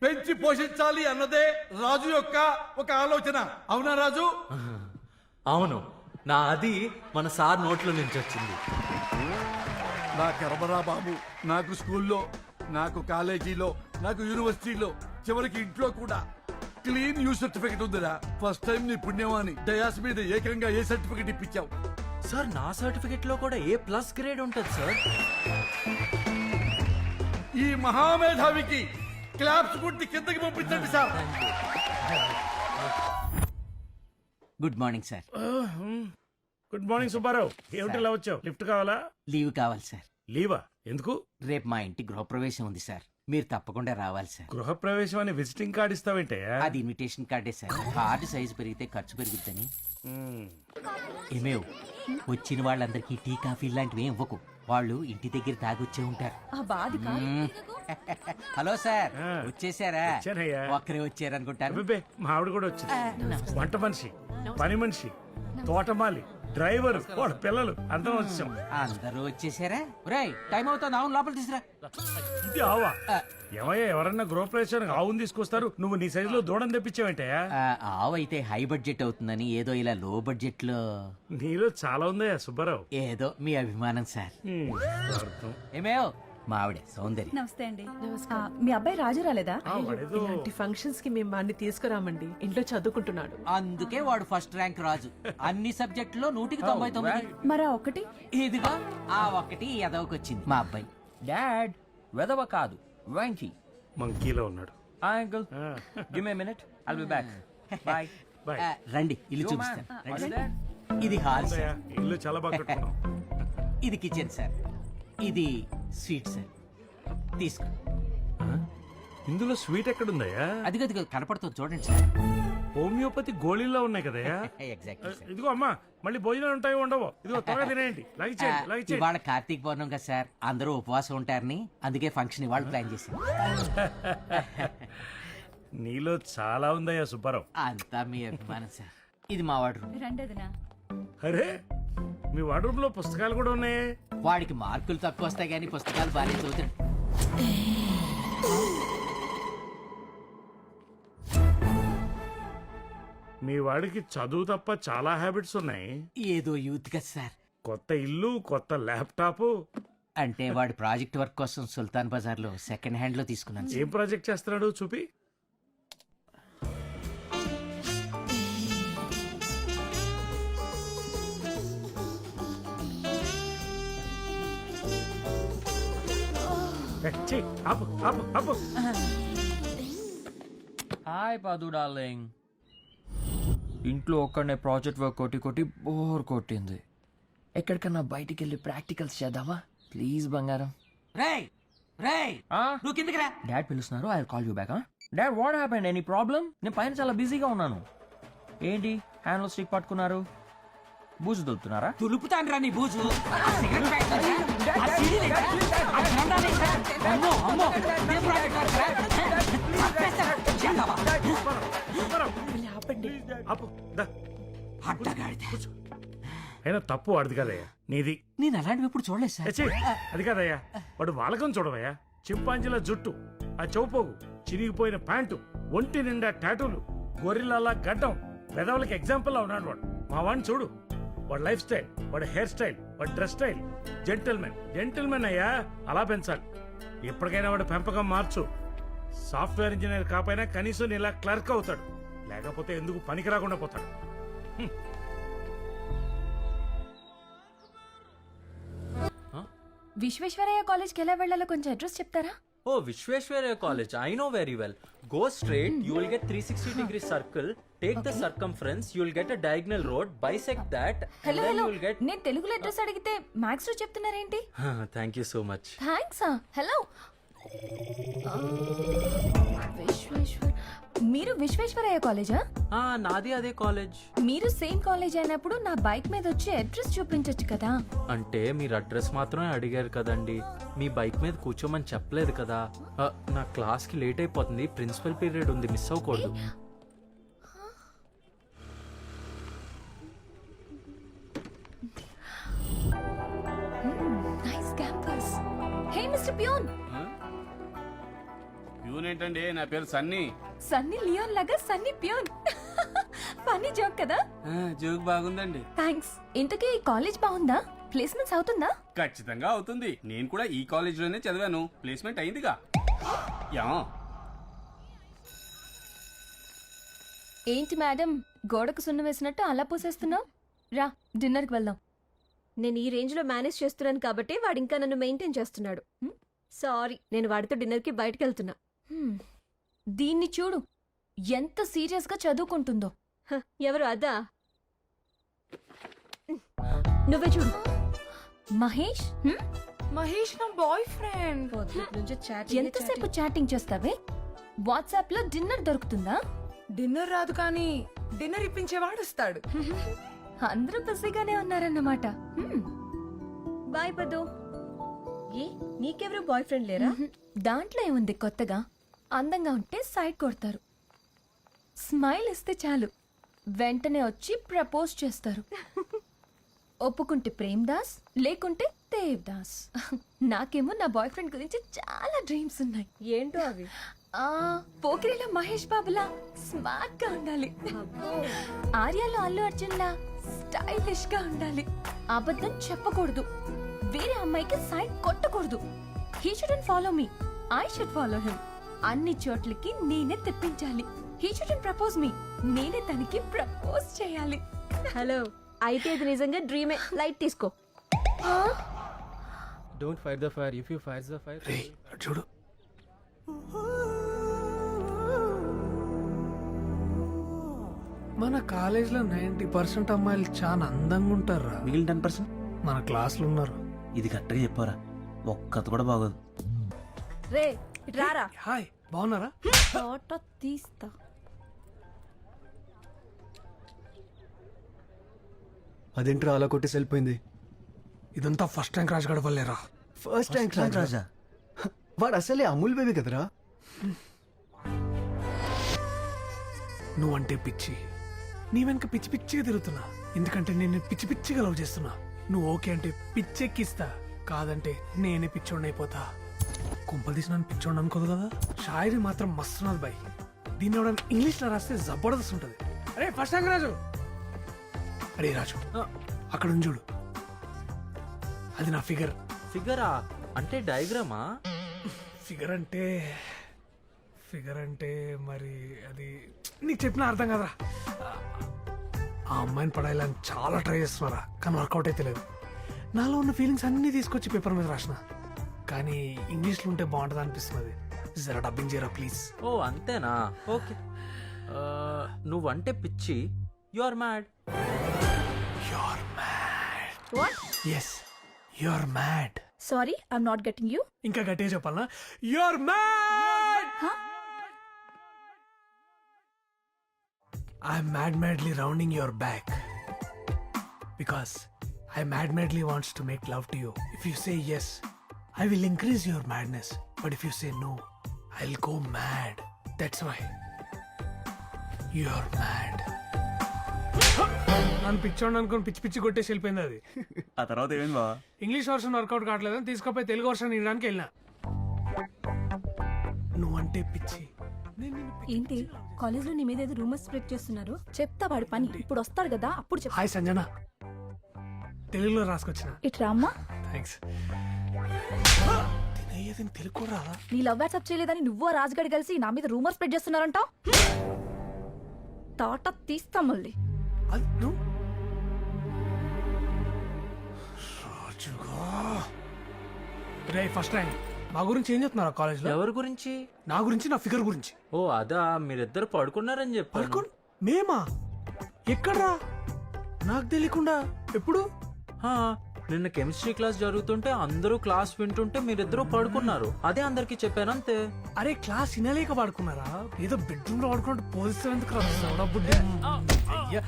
పెంచి పోషించాలి అన్నదే రాజు యొక్క ఒక ఆలోచన. అవునా రాజు? అవును, నా అది మన సార్ నోట్లో నుంచి వచ్చింది. నా కర్మరా బాబు, నాకు స్కూల్లో, నాకు కాలేజీలో, నాకు యూనివర్సిటీలో, చివరికి ఇంట్లో కూడా క్లీన్ యూ సర్టిఫికెట్ ఉందిరా. ఫస్ట్ టైం నీ పుణ్యమాని డయాస్ మీద ఏకంగా ఏ సర్టిఫికెట్ ఇప్పించావు సార్? నా సర్టిఫికెట్ లో కూడా A+ గ్రేడ్ ఉంటుంది సార్. ఈ మహామేధావికి క్లాప్స్ కొట్టి కిందకి పంపించండి sir. Good morning sir. Good morning Subbarao. ఏమిటి ఇలా వచ్చావు? లిఫ్ట్ కావాలా? లీవ్ కావాలి సార్. లీవా? ఎందుకు? రేపు మా ఇంటి గృహప్రవేశం ఉంది సార్, మీరు తప్పకుండా రావాలి సార్. గృహప్రవేశం అని విజిటింగ్ కార్డ్ ఇస్తావేంటే? అది ఇన్విటేషన్ కార్డే సార్. కార్డు సైజు పెరిగితే ఖర్చు పెరుగుద్దని. ఏమేవ్, వచ్చిన వాళ్ళందరికీ టీ కాఫీ లాంటివి ఏం ఇవ్వకు, వాళ్ళు ఇంటి దగ్గర తాగొచ్చే ఉంటారు. హలో సార్, వచ్చేసారా? వచ్చానయ్యా. ఒక్కరే వచ్చారనుకుంటారు. అబ్బబ్బే, మా ఆవిడ కూడా వచ్చింది. వంట మనిషి, పని మనిషి, తోటమాలి, డ్రైవర్, వాళ్ళ పిల్లలు అందరం వచ్చాం. అందరూ వచ్చేసారా? ఒరేయ్, టైం అవుతుంది, అవును లోపల తీసురా. ఇది ఆవా? ఏమయ్యా, ఎవరన్నా గృహప్రవేశానికి ఆవును తీసుకొస్తారు, నువ్వు నీ సైజులో దూడం తెప్పించావేంటయ్యా? ఆవు అయితే హై బడ్జెట్ అవుతుందని ఏదో ఇలా లో బడ్జెట్ లో. నీలో చాలా ఉందయ్యా సుబ్బారావు. ఏదో మీ అభిమానం సార్. ఏమేవ్, మా ఆవిడ సౌందర్య. నమస్తే అండి. మీ అబ్బాయి రాజు రాలేదా? ఇలాంటి ఫంక్షన్స్ కి మేము వాడిని తీసుకురామండి, ఇంట్లో చదువుకుంటున్నాడు. అందుకే వాడు ఫస్ట్ ర్యాంక్ రాజు. అన్ని సబ్జెక్టులో 199. మరా ఒకటి ఇదిగో ఆ ఒక్కటి ఎదవకొచ్చింది మా అబ్బాయి. డాడ్ వెదవ కాదు, వెంకీ మంకీలో ఉన్నాడు. Uncle give me minute, I'll be back. By. రండి, ఇల్లు చూపిస్తాను. రండి. ఇది హాల్ అయ్యా, సార్. ఇల్లు చాలా బాగా కట్టుకున్నాం. ఇది కిచెన్ సార్. ఇది స్వీట్ సార్, తీసుకో. ఇందులో స్వీట్ ఎక్కడుందయ్యా? అదిగో కనపడుతుంది చూడండి సార్. హోమియోపతి గోళీల్లో ఉన్నాయి కదయ్యా? Exactly sir. ఇదిగో అమ్మా, మళ్ళీ భోజనాలు ఉంటాయో ఉండవో? ఇదిగో త్వరగా తినేయండి. లగిచేయండి. ఇవాళ కార్తీక పౌర్ణం కదా సార్, అందరూ ఉపవాసం ఉంటారని అందుకే ఫంక్షన్ ఇవాళ ప్లాన్ చేశాం. నీలో చాలా ఉందయ్యా సుబ్బారావు. అంతా మీ అభిమానం సార్. ఇది మా వాడు రూమ్. రెండేదినా? అరే, మీ వార్డ్రోబ్ లో పుస్తకాలు కూడా ఉన్నాయి. వాడికి మార్కులు తక్కువ వస్తాయి కానీ పుస్తకాలు బాగానే చదువుతాడు. మీ వాడికి చదువు తప్ప చాలా హ్యాబిట్స్ ఉన్నాయి. ఏదో యూత్ కదా సార్. కొత్త ఇల్లు, కొత్త ల్యాప్టాప్. అంటే వాడి ప్రాజెక్ట్ వర్క్ కోసం సుల్తాన్ బజార్ లో సెకండ్ హ్యాండ్ లో తీసుకున్నాను సార్. ఏం ప్రాజెక్ట్ చేస్తున్నాడు చూపి. హాయ్ పాదు డార్లింగ్. ఇంట్లో ఒక్కడనే ప్రాజెక్ట్ వర్క్ కొట్టి బోర్ కొట్టింది. ఎక్కడికన్నా బయటికి వెళ్ళి ప్రాక్టికల్స్ చేద్దామా ప్లీజ్ బంగారం? రేయ్ రేయ్, నువ్వు కిందకి రా. డాడ్ పిలుస్తున్నారు, I call you back. Dad what happened? Any problem? నేను పైన చాలా బిజీగా ఉన్నాను. ఏంటి హ్యాండ్లో స్టిక్ పట్టుకున్నారు? బూజు దులుపుతున్నారా? తులుపుతాను రా నీ బూజు. సిగరెట్ ప్యాకెట్ రా. ఆ సీడీ లేదా? ఆ జెండా లేదా? అమ్మో అమ్మో, ఇదే ప్రాజెక్ట్ వర్క్ రా. చంపేస్తా. జెండావా? ఆపండి. అడ్డగాడిద. అయినా తప్పు వాడిది కదయ్యా, నీది. నేను అలాంటివి ఎప్పుడు చూడలేదు సార్. ఛీ, అది కాదయ్యా, వాడు వాలకం చూడవయ్యా. చింపాంజీల జుట్టు, ఆ చౌపోగు, చిరిగిపోయిన ప్యాంటు, ఒంటి నిండా టాటూలు, గొరిల్లాలా గడ్డం, పెదవులకి ఎగ్జాంపుల్ లా ఉన్నాడు వాడు. మా వాడిని చూడు, వాడి లైఫ్ స్టైల్, వాడి హెయిర్ స్టైల్, వాడి డ్రెస్ స్టైల్. జెంటిల్మెన్ అయ్యా, అలా పెంచాలి. ఎప్పటికైనా వాడి పెంపకం మార్చు. సాఫ్ట్వేర్ ఇంజనీర్ కాకపోయినా కనీసం ఇలా క్లర్క్ అవుతాడు, లేకపోతే ఎందుకు పనికి రాకుండా పోతాడు. విశ్వేశ్వరయ్య కాలేజ్కి ఎలా వెళ్ళాలో కొంచెం అడ్రస్ చెప్తారా? Oh Visvesvaraya college, I know very well. Go straight, you will get 360 degree circle. Take the circumference, you will get a diagonal road. Bisect that, and hello then hello, you will get. నేను తెలుగులో address అడిగితే maths లో చెప్తున్నారేంటి? Thank you so much. Thanks. Hello, Vishweshwar, మీరు విశ్వేశ్వరయ్య కాలేజా? నాది అదే college. మీరు సేమ్ కాలేజ్ అయినప్పుడు నా బైక్ మీద వచ్చి అడ్రస్ చూపించొచ్చు కదా. అంటే మీరు అడ్రస్ మాత్రమే అడిగారు కదండి, మీ బైక్ మీద కూర్చోమని చెప్పలేదు కదా. నా క్లాస్ కి లేట్ అయిపోతుంది, ప్రిన్సిపల్ పీరియడ్ ఉంది, మిస్ అవ్వకూడదు. Nice campus. Hey mister peon. Peon ఏంటండి, నా పేరు సన్నీ. సన్నీ లియోన్ లాగా సన్నీ పియోన్. ఫన్నీ జోక్ కదా. జోక్ బాగుందండి. థ్యాంక్స్. ఇంతకీ ఈ కాలేజ్ బాగుందా? ప్లేస్మెంట్స్ అవుతుందా? ఖచ్చితంగా అవుతుంది, నేను కూడా ఈ కాలేజ్ లోనే చదివాను, ప్లేస్మెంట్ అయిందిగా. యా. ఏంటి మేడం, గోడకు సున్నం వేసినట్టు అలా పూసేస్తున్నావు? రా, డిన్నర్కి వెళ్దాం. నేను ఈ రేంజ్ లో మేనేజ్ చేస్తున్నాను కాబట్టి వాడు ఇంకా నన్ను మెయింటైన్ చేస్తున్నాడు. సారీ, నేను వాడితో డిన్నర్ కి బయటకు వెళ్తున్నా. దీన్ని చూడు, ఎంత సీరియస్ గా చదువుకుంటుందో. ఎవరు అదా? నువ్వే చూడు. మహేష్. మహేష్ నా బాయ్ ఫ్రెండ్. ఎంతసేపు చాటింగ్ చేస్తావే? వాట్సాప్ లో డిన్నర్ దొరుకుతుందా? డిన్నర్ రాదు కానీ డిన్నర్ ఇప్పించేవాడు వస్తాడు. అందరూ బిజీగానే ఉన్నారన్నమాట. బాయ్ పదు. ఏ, నీకెవరు బాయ్ ఫ్రెండ్ లేరా? దాంట్లో ఏముంది కొత్తగా? అందంగా ఉంటే సైడ్ కొడతారు, స్మైల్ ఇస్తే చాలు వెంటనే వచ్చి ప్రపోజ్ చేస్తారు. ఒప్పుకుంటే ప్రేమ్ దాస్, లేకుంటే దేవ్ దాస్. నాకేమో నా బాయ్ ఫ్రెండ్ గురించి చాలా డ్రీమ్స్ ఉన్నాయి. ఏంటో అవి? పోకిరిలో మహేష్ బాబులా స్మార్ట్ గా ఉండాలి, ఆర్యాలో అల్లు అర్జున్ లా స్టైలిష్ గా ఉండాలి, అబద్ధం చెప్పకూడదు, వేరే అమ్మాయికి సైడ్ కొట్టకూడదు. He shouldn't follow me, I should follow him. అన్ని చోట్లకి నేనే తెప్పించాలి. హీ షుడెంట్ ప్రపోజ్ మీ, నేనే తనకి ప్రపోజ్ చేయాలి. హలో, అయితే ఇది నిజంగా డ్రీమే, లైట్ తీసుకో. Don't fight the fire. If you fight the fire. రే చూడు, మన కాలేజీలో 90% అమ్మాయిలు చాలా అందంగా ఉంటారా. మిగిలిన 10% మన క్లాస్లో ఉన్నారు. ఇది కరెక్ట్గా చెప్పారా, ఒక్కత కూడా బాగోదు. రే రారా. హాయ్, బాగున్నారా? ఫోటో తీస్తా. అదేంట్రా అలా కొట్టేసి వెళ్ళిపోయింది? ఇదంతా ఫస్ట్ ర్యాంక్ రాజు గడవలేరా. ఫస్ట్ ర్యాంక్ రాజా? వాడు అసలే అమూల్ బేబీ కదరా. నువ్వంటే పిచ్చి, నీ వెనక పిచ్చి పిచ్చిగా తిరుగుతున్నా, ఎందుకంటే నేను పిచ్చి పిచ్చిగా లవ్ చేస్తున్నా. నువ్వు ఓకే అంటే పిచ్చెక్కిస్తా, కాదంటే నేనే పిచ్చోడిని అయిపోతా. కుంపలు తీసి నన్ను పిచ్చోడిని అనుకోదు కదా. షాయరీ మాత్రం మస్తున్నది బాయ్, దీన్ని ఎవడన్నా ఇంగ్లీష్లో రాస్తే జబర్దస్త్ ఉంటుంది. అరే ఫస్ట్ ర్యాంక్ రాజు. అరే రాజు, అక్కడ ఉంది చూడు, అది నా ఫిగర్. ఫిగరా అంటే డయాగ్రామా? ఫిగర్ అంటే మరి అది నీకు చెప్పిన అర్థం కదరా. ఆ అమ్మాయిని పడాలని చాలా ట్రై చేస్తున్నారా, కానీ వర్కౌట్ అయితే లేదు. నాలో ఉన్న ఫీలింగ్స్ అన్నీ తీసుకొచ్చి పేపర్ మీద రాసిన, కానీ ఇంగ్లీష్లో ఉంటే బాగుంటుంది అనిపిస్తున్నది. జరా డబ్బింగ్ చేయరా ప్లీజ్. ఓ అంతేనా, ఓకే. నువ్వంటే పిచ్చి, you are mad. What? Yes, you are mad. Sorry, I'm not getting you. ఇంకా గట్టిగా చెప్పాలనా? You are mad. I'm madly rounding your back because I madly wants to make love to you. If you say yes, I will increase your madness. But if you say no, I'll go mad. That's why you're mad. నన్ను పిచ్చోండి అనుకుని పిచ్చి పిచ్చి కొట్టేసి వెళ్ళిపోయింది అది. ఆ తర్వాత ఏమైంది బావా? ఇంగ్లీష్ వర్షన్ వర్కౌట్ కావట్లేదని తీసుకుపోయి తెలుగు వర్షన్ ఇవ్వడానికి వెళ్ళినా. నువ్వంటే పిచ్చి. ఏంటి కాలేజ్ లో నీ మీద ఏదో రూమర్స్ స్ప్రెడ్ చేస్తున్నారు? చెప్తా వాడి పని. ఇప్పుడు వస్తాడు కదా, అప్పుడు చెప్తా. హాయ్ సంజన, తెలుగులో రాసుకొచ్చిన. ఇట్రా అమ్మా. థ్యాంక్స్. ఏదని తెలుగు రాదా? నీ లవ్ వాట్సాప్ చేయలేదని నువ్వు ఆ రాజుగాడి కలిసి నా మీద రూమర్ స్ప్రెడ్ చేస్తున్నారంట. తాట తీస్తా మళ్ళీ. అది నువ్వు రాజుగా రే ఫస్ట్ ర్యాంక్ మా గురించి ఏం చెప్తున్నారు కాలేజ్లో? ఎవరి గురించి? నా గురించి, నా ఫిగర్ గురించి. ఓ అదా, మీరిద్దరు పడుకున్నారని చెప్పాను. పడుకోండి. మేమా? ఎక్కడ్రా? నాకు తెలియకుండా ఎప్పుడు? హా, నిన్న కెమిస్ట్రీ క్లాస్ జరుగుతుంటే అందరూ క్లాస్ వింటుంటే మీరిద్దరూ పడుకున్నారు. అదే అందరికి చెప్పాను అంతే. అరే క్లాస్ వినలేక పడుకున్నారా? ఏదో బెడ్రూమ్ లో పడుకున్నట్టు పోలిస్తే ఎందుకు అయ్యా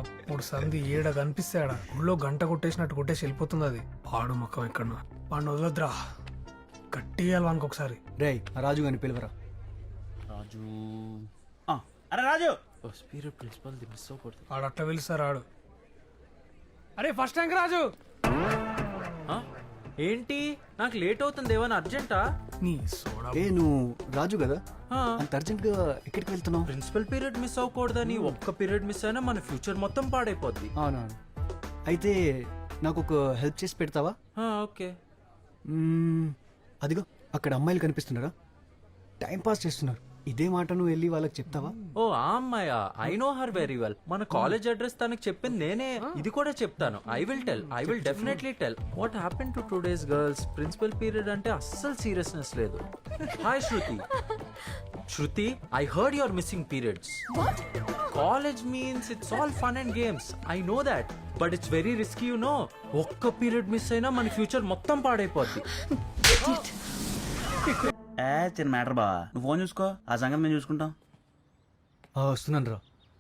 అప్పుడు సంధి ఏడ కనిపిస్తాడా ఊళ్ళో గంట కొట్టేసినట్టు కొట్టేసి వెళ్ళిపోతుంది. అది పాడు మొక్కం ఎక్కడ వాడిని వదలద్రా, కట్టియాలి వానికి ఒకసారి. రే రాజు గాని పిలువరా. రాజు అరే రాజు, స్పీడ్ ప్రిన్సిపల్ మిస్ అవ్వకూడదు. వాడు అట్లా పిలుస్తారు ఆడు. అరే ఫస్ట్ ర్యాంక్ రాజు. ఆ? ఏంటి నాకు లేట్ అవుతుంది, ఏమైనా అర్జెంటా? నీ సోడా ఏ నువ్వు రాజు కదా, ఆ, అంత అర్జెంట్ గా ఎక్కడికి వెళ్తున్నావు? ప్రిన్సిపల్ పీరియడ్ మిస్ అవ్వకూడదని ఒక్క పీరియడ్ మిస్ అయినా మన ఫ్యూచర్ మొత్తం పాడైపోద్ది. అవునా, అయితే నాకు ఒక హెల్ప్ చేసి పెడతావా? ఆ, ఓకే. అదిగో అక్కడ అమ్మాయిలు కనిపిస్తున్నారా, టైం పాస్ చేస్తున్నారు. ఇదే మాట నువ్వు వెళ్ళి వాళ్ళకి చెప్తావా? ఓ ఆ అమ్మాయా, I know her very well. మన కాలేజ్ అడ్రస్ తనకు చెప్పింది నేనే. ఇది కూడా చెప్తాను. I will definitely tell. What happen to today's girls? Principal period అంటే అస్సలు సీరియస్నెస్ లేదు. Hi Shruti. Shruti, I heard your missing periods. College means it's all fun and games. I know that, but it's very risky you know. ఒక్క period miss అయినా మన future మొత్తం పాడైపోద్ది. చిన్న matter బా, నువ్వు ఫోన్ చూసుకో, ఆ సంగతి మేము చూసుకుంటాం. వస్తున్నాను రా.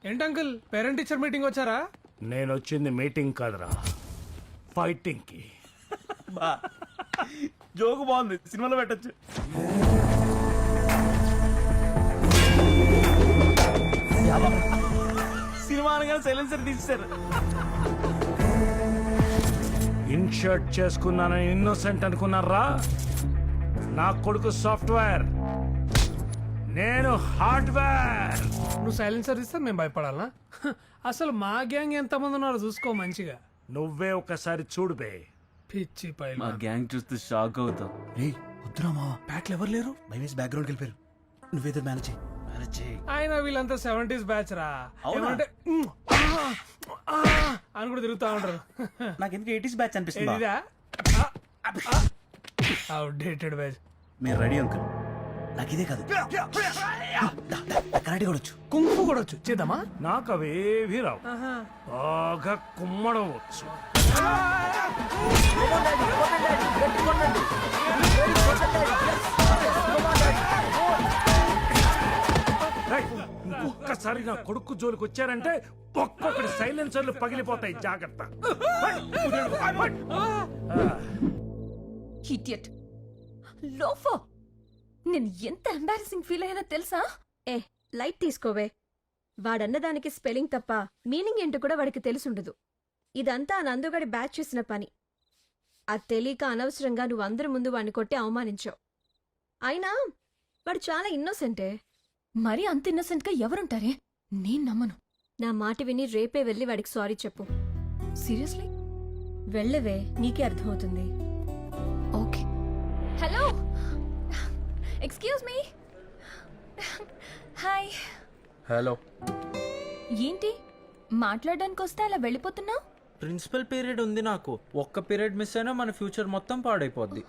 ఏంటి అంకుల్ పేరెంట్ టీచర్ మీటింగ్ వచ్చారా? నేను వచ్చింది మీటింగ్ కాదురా, ఫైటింగ్ కి. బా జోకు బాగుంది, సినిమాలో పెట్టచ్చు. సినిమా అనగానే సైలెన్సర్ తీసేశారు. ఇన్షర్ట్ చేసుకున్నానని ఇన్నోసెంట్ అనుకున్నారా? నా కొడుకు సాఫ్ట్వేర్, నేను హార్డ్వేర్. నువ్వు సైలెన్సర్ ఇస్తే మేము భయపడాలా? అసలు మా గ్యాంగ్ ఎంతమంది ఉన్నారో చూసుకో మంచిగా. నువ్వే ఒకసారి చూడు బే. పిచ్చి పైన మా గ్యాంగ్ చూస్తే షాక్ అవుతావు. రే వద్దురా మా, బ్యాక్లు ఎవరు లేరు. భయమేసి బ్యాక్గ్రౌండ్కి వెళ్ళిపోయారు. నువ్వేదో మేనేజ్ చేయి. ఆయన వీళ్ళంతా 70s బ్యాచ్ రా. అవునా? ఏమంటే అని కూడా తిరుగుతా ఉంటారు. నాకు ఎందుకు 80s బ్యాచ్ అనిపిస్తుంది. ఇదా అవుట్డేటెడ్ బ్యాచ్. మీరు రెడీ అంకుల్? నాకు ఇదే కాదు, కరాటే కూడా వచ్చు, కుంఫు కూడా వచ్చు. చేద్దామా? నాకు అవేవి రావు, బాగా కుమ్మడవచ్చు. ఒక్కసారి నా కొడుకు జోలికి వచ్చారంటే ఒక్కొక్కటి సైలెన్సర్లు పగిలిపోతాయి, జాగ్రత్త. ఇడియట్ లోఫో, నేను ఎంత ఎంబారసింగ్ ఫీల్ అయ్యానో తెలుసా? ఏ లైట్ తీసుకోవే. వాడన్న దానికి స్పెల్లింగ్ తప్ప మీనింగ్ ఏంటో కూడా వాడికి తెలిసుండదు. ఇదంతా నందుగడి బ్యాచ్ చేసిన పని. అది తెలియక అనవసరంగా నువ్వు అందరి ముందు వాడిని కొట్టి అవమానించావు. అయినా వాడు చాలా ఇన్నోసెంటే. మరి అంత ఇన్నోసెంట్ గా ఎవరుంటారే? నేను నమ్మను. నా మాట విని రేపే వెళ్ళి వాడికి సారీ చెప్పు. సీరియస్లీ? వెళ్ళవే, నీకే అర్థమవుతుంది. Okay. Hello, excuse me. Hi. Hello. ఏంటి మాట్లాడడానికి వస్తే అలా వెళ్ళిపోతున్నావు? ప్రిన్సిపల్ పీరియడ్ ఉంది నాకు. ఒక్క పీరియడ్ మిస్ అయినా మన ఫ్యూచర్ మొత్తం పాడైపోద్ది.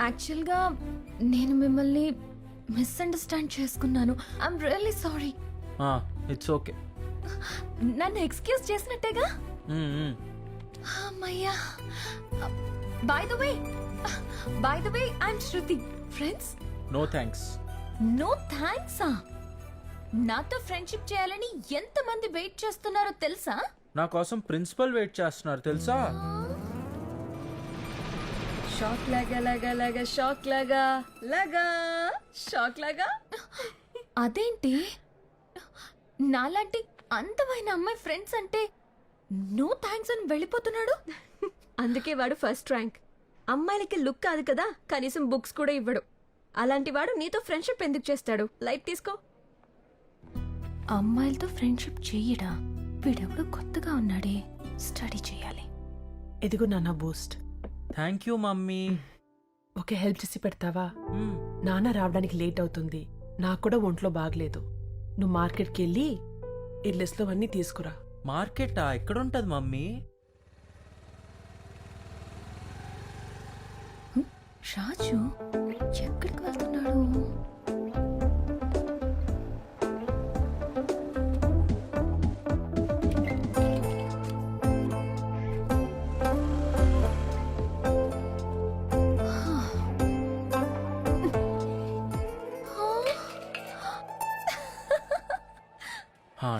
యాక్చువల్గా నేను మిమ్మల్ని మిస్అండర్స్టాండ్ చేసుకున్నాను. I'm really sorry. It's okay. నన్ను ఎక్స్క్యూజ్ చేసినట్టేగా? అమ్మయ్యా. By the way I'm Shruti. Friends? No thanks. No థ్యాంక్సా? నాతో ఫ్రెండ్షిప్ చేయాలని ఎంతమంది వెయిట్ చేస్తున్నారో తెలుసా? నా కోసం ప్రిన్సిపల్ వెయిట్ చేస్తున్నారు తెలుసా? షాక్ లాగా లాగా లాగా షాక్ లాగా లాగా షాక్ లాగా. అదేంటి నాలాంటి అందమైన అమ్మాయి ఫ్రెండ్స్ అంటే నో థ్యాంక్స్ అని వెళ్ళిపోతున్నాడు? అందుకే వాడు ఫస్ట్ ర్యాంక్. అమ్మాయిలకి లుక్ కాదు కదా, కనీసం బుక్స్ కూడా ఇవ్వడు. అలాంటి వాడు నీతో ఫ్రెండ్షిప్ ఎందుకు చేస్తాడు? లైట్ తీసుకో. అమ్మాయిలతో ఫ్రెండ్షిప్ చెయ్యడా? వీడెవడో కొత్తగా ఉన్నాడే, స్టడీ చేయాలి. ఎదిగో నాన్న Boost. Thank you mummy. Okay, help చేసి పెడతావా? మ్మ్. నాన్న రావడానికి లేట్ అవుతుంది. నాకు కూడా ఒంట్లో బాగలేదు. నువ్వు మార్కెట్కి వెళ్ళి ఈ లిస్ట్లో అన్నీ తీసుకురా. మార్కెటా? ఎక్కడుంటది మమ్మీ? రాజు ఎక్కడికి వెళ్తున్నాడు?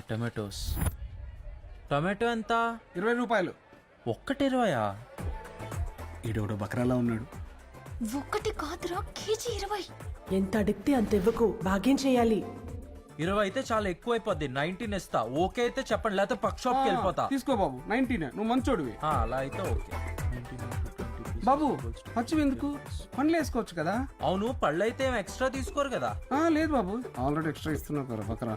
టమాటోస్. టమాటో ఎంత? 20 రూపాయలు. ఒక్కటి 20? ఈడోడు బకరాలా ఉన్నాడు. ఒక్కటి కాదురా, కేజీ 20. ఎంత అడిగితే అంత ఇవ్వకు, భాగ్యం చేయాలి. 20 అయితే చాలా ఎక్కువైపోద్ది. 19 ఇస్తా. ఓకే అయితే చెప్పండి, లేకపోతే పక్ షాప్కి వెళ్ళిపోతా. తీసుకో బాబు, 19. నువ్వు మంచోడివి. అలా అయితే ఓకే. బాబు పచ్చివి ఎందుకు, పండ్లు వేసుకోవచ్చు కదా. అవును, పళ్ళు అయితే ఏం ఎక్స్ట్రా తీసుకోరు కదా. లేదు బాబు, ఆల్రెడీ ఎక్స్ట్రా ఇస్తున్నావు కదా బకరా.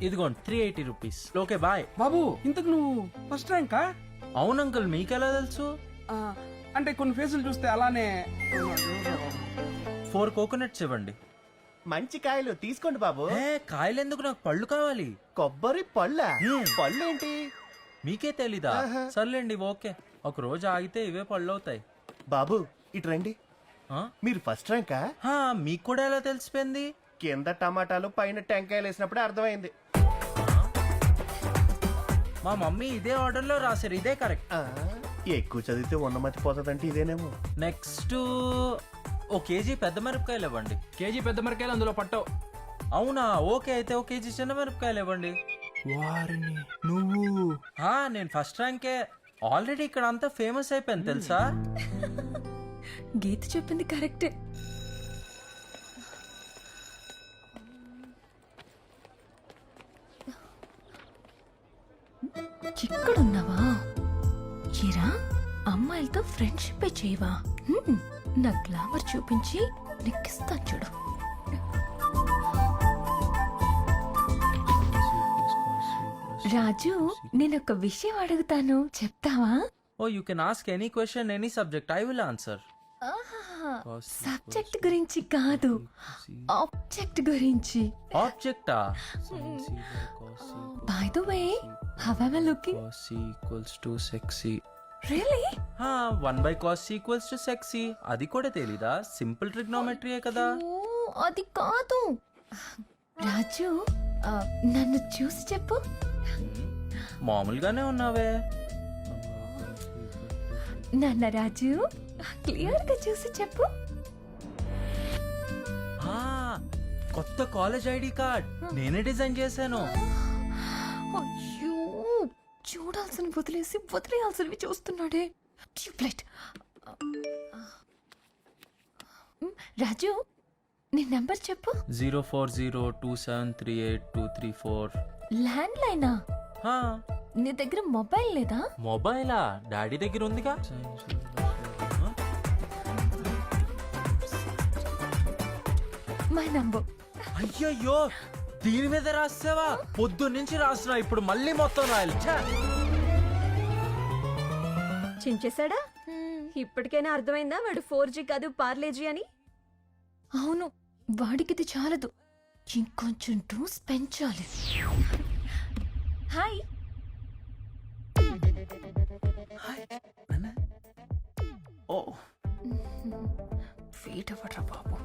ఇదిగోండి 380 రూపీస్. Okay bye. బాబు ఇంతకు నువ్వు ఫస్ట్ ర్యాంకా? అవును అంకుల్, మీకెలా తెలుసు? అంటే కొన్ని ఫేసులు చూస్తే అలానే. 4 కోకోనట్స్ ఇవ్వండి. మంచి కాయలు తీసుకోండి బాబు. కాయలు ఎందుకు, నాకు పళ్ళు కావాలి. కొబ్బరి పళ్ళ? పళ్ళు ఏంటి? మీకే తెలీదా? సర్లేండి ఓకే. ఒక రోజు ఆగితే ఇవే పళ్ళు అవుతాయి. బాబు ఇటు రండి. మీరు ఫస్ట్ ర్యాంకా? మీకు కూడా ఎలా తెలిసిపోయింది? కింద టమాటాలు పైన టెంకాయలు వేసినప్పుడే అర్థమైంది. మా మమ్మీ ఇదే ఆర్డర్ లో రాశారు, ఇదే కరెక్ట్. ఎక్కువ చదివితే ఉన్నమతి పోతుందంటే ఇదేనేమో. నెక్స్ట్ ఓ కేజీ పెద్ద మిరపకాయలు ఇవ్వండి. కేజీ పెద్ద మిరకాయలు అందులో పట్టవు. అవునా? ఓకే అయితే ఓ కేజీ చిన్న మిరపకాయలు ఇవ్వండి. వారిని నువ్వు. నేను ఫస్ట్ ర్యాంకే. ఆల్రెడీ ఇక్కడ అంతా ఫేమస్ అయిపోయింది తెలుసా. గీత చెప్పింది కరెక్టే. ఇక్కడున్నావా? ఏరా, అమ్మాయిలతో ఫ్రెండ్షిప్ చేయవా? నా గ్లామర్ చూపించి నెక్కిస్తా చూడు. రాజు, నేను ఒక విషయం అడుగుతాను, చెప్తావా? Oh you can ask any question, any subject, I will answer. Subject గురించి కాదు, ఆబ్జెక్ట్ గురించి. ఆబ్జెక్టా? By the way, how am I looking? cos equals to sexy. Really? 1/cos equals to sexy. అది కూడా తెలీదా? సింపుల్ ట్రిగ్నోమెట్రీయే కదా. అది కాదు. రాజు, నన్ను చూసి చెప్పు. మామూలుగానే ఉన్నావే. నాన్న రాజు, క్లియర్ గా చూసి చెప్పు. కొత్త కాలేజ్ ఐడి కార్డ్ నేనే డిజైన్ చేశాను. అయ్యో, చూడాల్సిన వదిలేసి వదిలేయాల్సినవి చూస్తున్నాడే. ట్యూబ్లైట్. రాజు, నీ నెంబర్ చెప్పు. 0402738234. ల్యాండ్ లైనా? నీ దగ్గర మొబైల్ లేదా? మొబైలా? డాడీ దగ్గర ఉందిగా. My number. అయ్యయ్యో, దీని మీద రాసావా? పొద్దున్నుంచి రాస్తున్నా, ఇప్పుడు మళ్ళీ మొత్తం రాయాలి. చించేశాడా? ఇప్పటికైనా అర్థమైందా వాడు 4G కాదు పార్లేజీ అని? అవును, వాడికి ఇది చాలదు, ఇంకొంచెం డోస్ పెంచాలి. హాయ్. ఓ వెయిట్ అవ్వట్రా బాబు.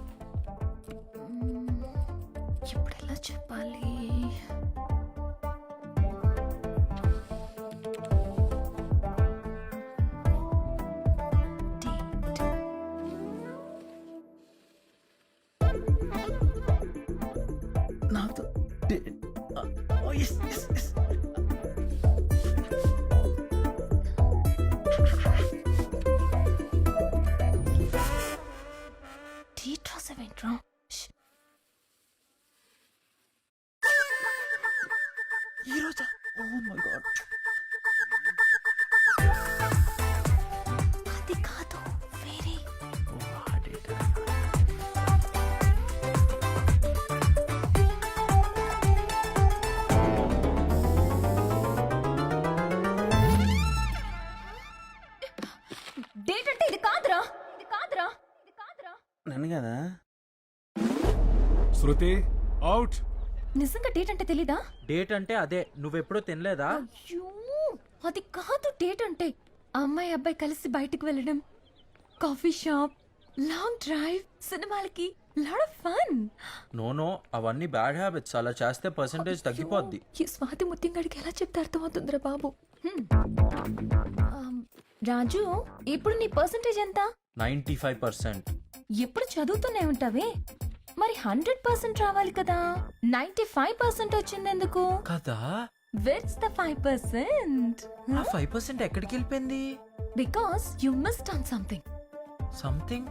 ఇప్పుడు ఎలా చెప్పాలి? నాతో డేట్ రాసావేంట్రా? ఈరోజా? Oh my god. అది కాదు, వేరే. శృతి అవుట్. నిజంగా డేట్ అంటే తెలీదా? డేట్ అంటే అదే, నువ్వెప్పుడూ తినలేదా? అయ్యో, అది కాదు డేట్ అంటే. అమ్మాయి అబ్బాయి కలిసి బయటికి వెళ్ళడం, కాఫీ షాప్, లాంగ్ డ్రైవ్, సినిమాలకి, లాట్ ఆఫ్ ఫన్. నో అవన్నీ బ్యాడ్ హ్యాబిట్స్. అలా చేస్తే పర్సంటేజ్ తగ్గిపోద్ది. ఈ స్వాతి ముత్యంగాడికి ఎలా చెప్తే అర్థమవుతుందిరా బాబు. రాజు, ఇప్పుడు నీ పర్సంటేజ్ ఎంత? 95%. ఎప్పుడు చదువుతూనే ఉంటావే, మరి 100% రావాలి కదా. 95% వచ్చిందెందుకు? కదా, విట్స్ ద 5%? ఆ 5% ఎక్కడికి వెళ్ళిపోయింది? Because you missed on something. Something.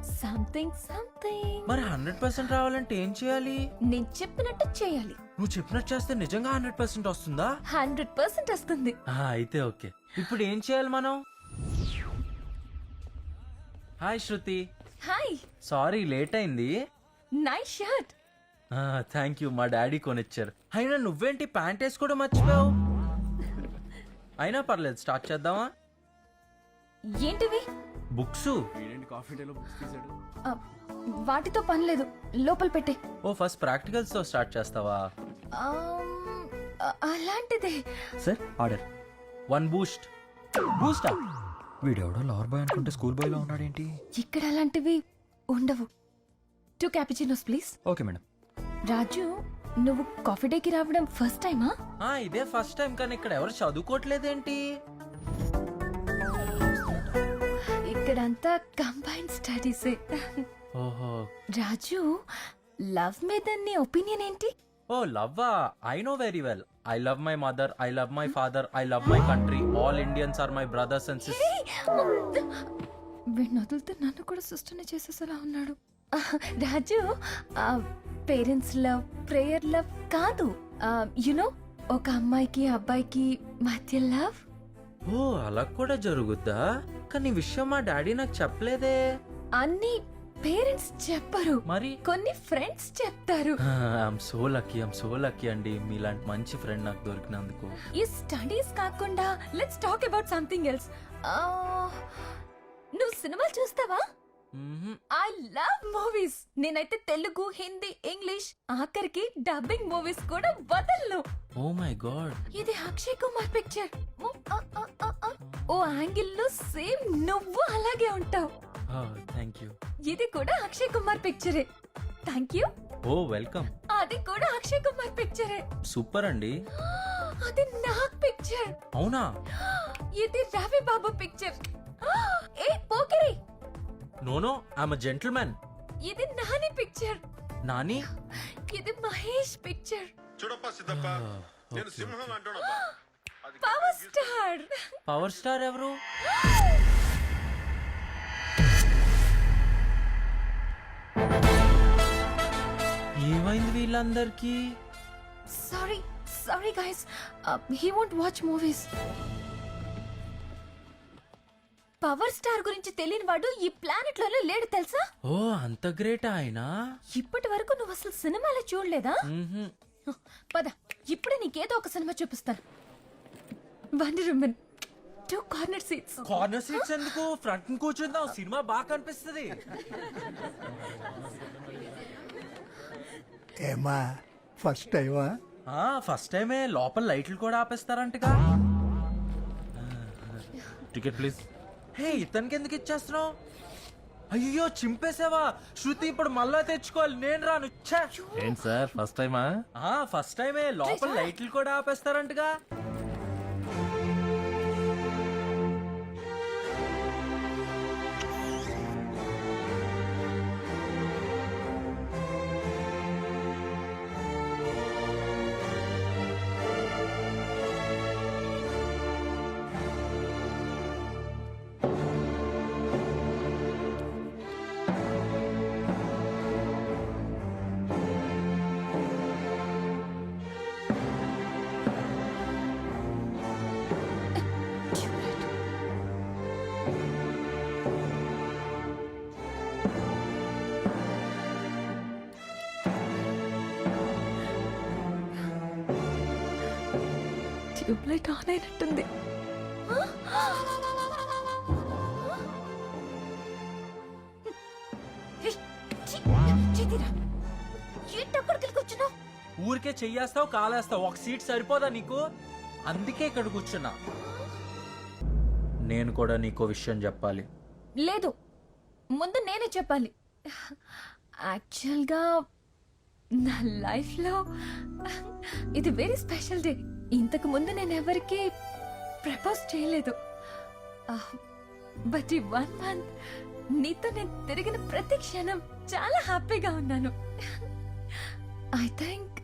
మరి 100% రావాలంటే ఏం చేయాలి? నేను చెప్పినట్టు చేయాలి. నువ్వు చెప్పినట్టు చేస్తే నిజంగా 100% వస్తుందా? 100% వస్తుంది. అయితే ఓకే. ఇప్పుడు ఏం చేయాలి మనం? హాయ్ శృతి. హాయ్. సారీ లేట్ అయింది. Nice shirt. థ్యాంక్ యూ, మా డాడీ కొనిచ్చారు. అయినా నువ్వేంటి ప్యాంట్ వేసుకోవడం మర్చిపోయావు? అయినా పర్లేదు, స్టార్ట్ చేద్దామా? ఏంటివి? బుక్స్. కాఫీ డేలో బుక్స్ తీసాడు. వాటితో పని లేదు, లోపల పెట్టే. ఓ, ఫస్ట్ ప్రాక్టికల్స్ తో స్టార్ట్ చేస్తావా? అలాంటిదే. Sir order. 1 బూస్ట్. బూస్టా? వీడెవడో లవర్ బాయ్ అనుకుంటే స్కూల్ బాయ్ లో ఉన్నాడేంటి? ఇక్కడ అలాంటివి ఉండవు. 2 cappuccinos please. Okay madam. Raju, నువ్వు కాఫీ డేకి రావడం ఫస్ట్ టైమా? ఇదే ఫస్ట్ టైం. కానీ ఇక్కడ ఎవరు చదువుకోవట్లేదేంటి? ఇక్కడంతా కంబైన్ స్టడీసే. ఓహో. రాజు, లవ్ మీద నీ ఒపీనియన్ ఏంటి? ఓ, లవ్వా? I know very well. I love my mother, I love my father, I love my country. All Indians are my brothers and sisters. వీడిని వదిలితే నన్ను కూడా సిస్టర్ని చేసేసేలా ఉన్నాడు. Raju, parents love, prayer love కాదు. యునో, ఒక అమ్మాయికి అబ్బాయికి మధ్య లవ్. ఓ, అలా కూడా జరుగుద్దా? కానీ ఈ విషయం మా డాడీ నాకు చెప్పలేదే. అన్ని పేరెంట్స్ చెప్పరు, మరి కొన్ని ఫ్రెండ్స్ చెప్తారు. ఐఎమ్ సో లక్కీ అండి, మీలాంటి మంచి ఫ్రెండ్ నాకు దొరికినందుకు. ఈ స్టడీస్ కాకుండా let's talk about something else. నువ్వు సినిమాలు చూస్తావా? I love movies. నేనైతే తెలుగు, హిందీ, ఇంగ్లీష్, ఆఖరికి డబ్బింగ్ మూవీస్ కూడా వదలను. Oh my god. ఇది Akshay Kumar picture. Oh angle లో సేమ్ నువ్వు అలాగే ఉంటావు. Thank you. ఇది కూడా అక్షయ్ కుమార్ పిక్చరే. Thank you. Oh, welcome. అది కూడా అక్షయ్ కుమార్ పిక్చరే. సూపర్ అండి. అది నాగ్ పిక్చర్. అవునా? ఇది రవి బాబు పిక్చర్. ఏ Pokiri. No I'm a gentleman. ఇది నాని పిక్చర్. నాని? ఇది మహేష్ పిక్చర్. చూడప్ప సిద్ధప్ప, నేను సింహం అంటున్నా. Power star. పవర్ స్టార్ ఎవరు? ఏమైంది వీళ్ళందరికీ? Sorry guys, he won't watch movies. Power star గురించి తెలియని వాడు ఈ ప్లానెట్ లోనే లేడు తెలుసా? ఓ, అంత గ్రేట్ ఆయన. ఇప్పటి వరకు నువ్వు అసలు సినిమాలే చూడలేదా? పద, ఇప్పుడే నీకేదో ఒక సినిమా చూపిస్తాను. Wonder women. 2 corner seats. Corner seats ఎందుకు? ఫ్రంట్ కూర్చుందాం, సినిమా బాగా కనిపిస్తుంది. ఏమా ఫస్ట్ టైమా? ఫస్ట్ టైమే. లోపల లైట్లు కూడా ఆపేస్తారంటగా. Ticket please. హే, ఇతనికి ఎందుకు ఇచ్చేస్తున్నావు? అయ్యో, చింపేసావా? శృతి, ఇప్పుడు మళ్ళా తెచ్చుకోవాలి. నేను రాను. ఏంటి సార్ ఫస్ట్ టైమా? ఫస్ట్ టైమే. లోపల లైట్లు కూడా ఆపేస్తారంటగా. ట్యూబ్లైట్ ఆన్ అయినట్టుంది. ఏంటక్కడికి ఊరికే చెయ్యేస్తావు కాలేస్తావు, ఒక సీట్ సరిపోదా నీకు? అందుకే ఇక్కడ కూర్చున్నా. నేను కూడా నీకో విషయం చెప్పాలి. లేదు, ముందు నేనే చెప్పాలి. యాక్చువల్గా నా లైఫ్లో ఇది వెరీ స్పెషల్ డే. ఇంతకు ముందు నేను ఎవరికి ప్రపోజ్ చేయలేదు. బట్ ఈ 1 month నీతో నేను తిరిగిన ప్రతి క్షణం చాలా హ్యాపీగా ఉన్నాను. I think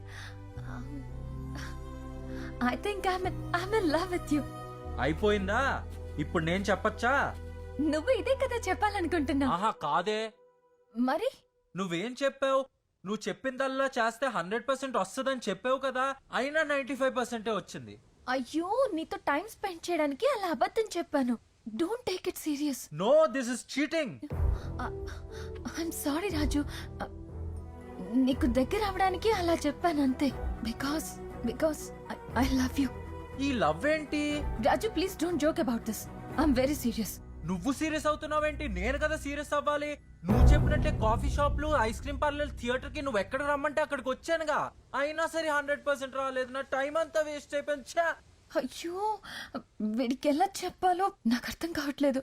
I'm in love with you. అయిపోయిందా? ఇప్పుడు నేను చెప్పచ్చా? నువ్వు ఇదే కదా చెప్పాలనుకుంటున్నా. ఆహా కాదే. మరి నువ్వేం చెప్పావు? నువ్వు చెప్పిందల్లా చేస్తే 100% వస్తుందని చెప్పావు కదా, అయినా 95% వచ్చింది. అయ్యో, నీతో టైం స్పెండ్ చేయడానికి అలా అబద్ధం చెప్పాను. Don't take it serious. No, this is cheating. I'm sorry Raju. నీకు దగ్గర అవడానికి అలా చెప్పాను అంతే. Because I love you. ఈ లవ్ ఏంటి? Raju, please don't joke about this. I'm very serious. నువ్వు సీరియస్ అవుతున్నావేంటి? నేను కదా సీరియస్ అవ్వాలి. నువ్వు చెప్పినట్టే కాఫీ షాప్లు, ఐస్ క్రీమ్ పార్లర్, థియేటర్ కి నువ్వు ఎక్కడ రమ్మంటే అక్కడికి వచ్చానుగా. అయినా సరే 100% రాలేదు. నా టైం అంతా వేస్ట్ అయిపోయింది. ఛా! అయ్యో, వీడికి ఎలా చెప్పాలో నాకు అర్థం కావట్లేదు.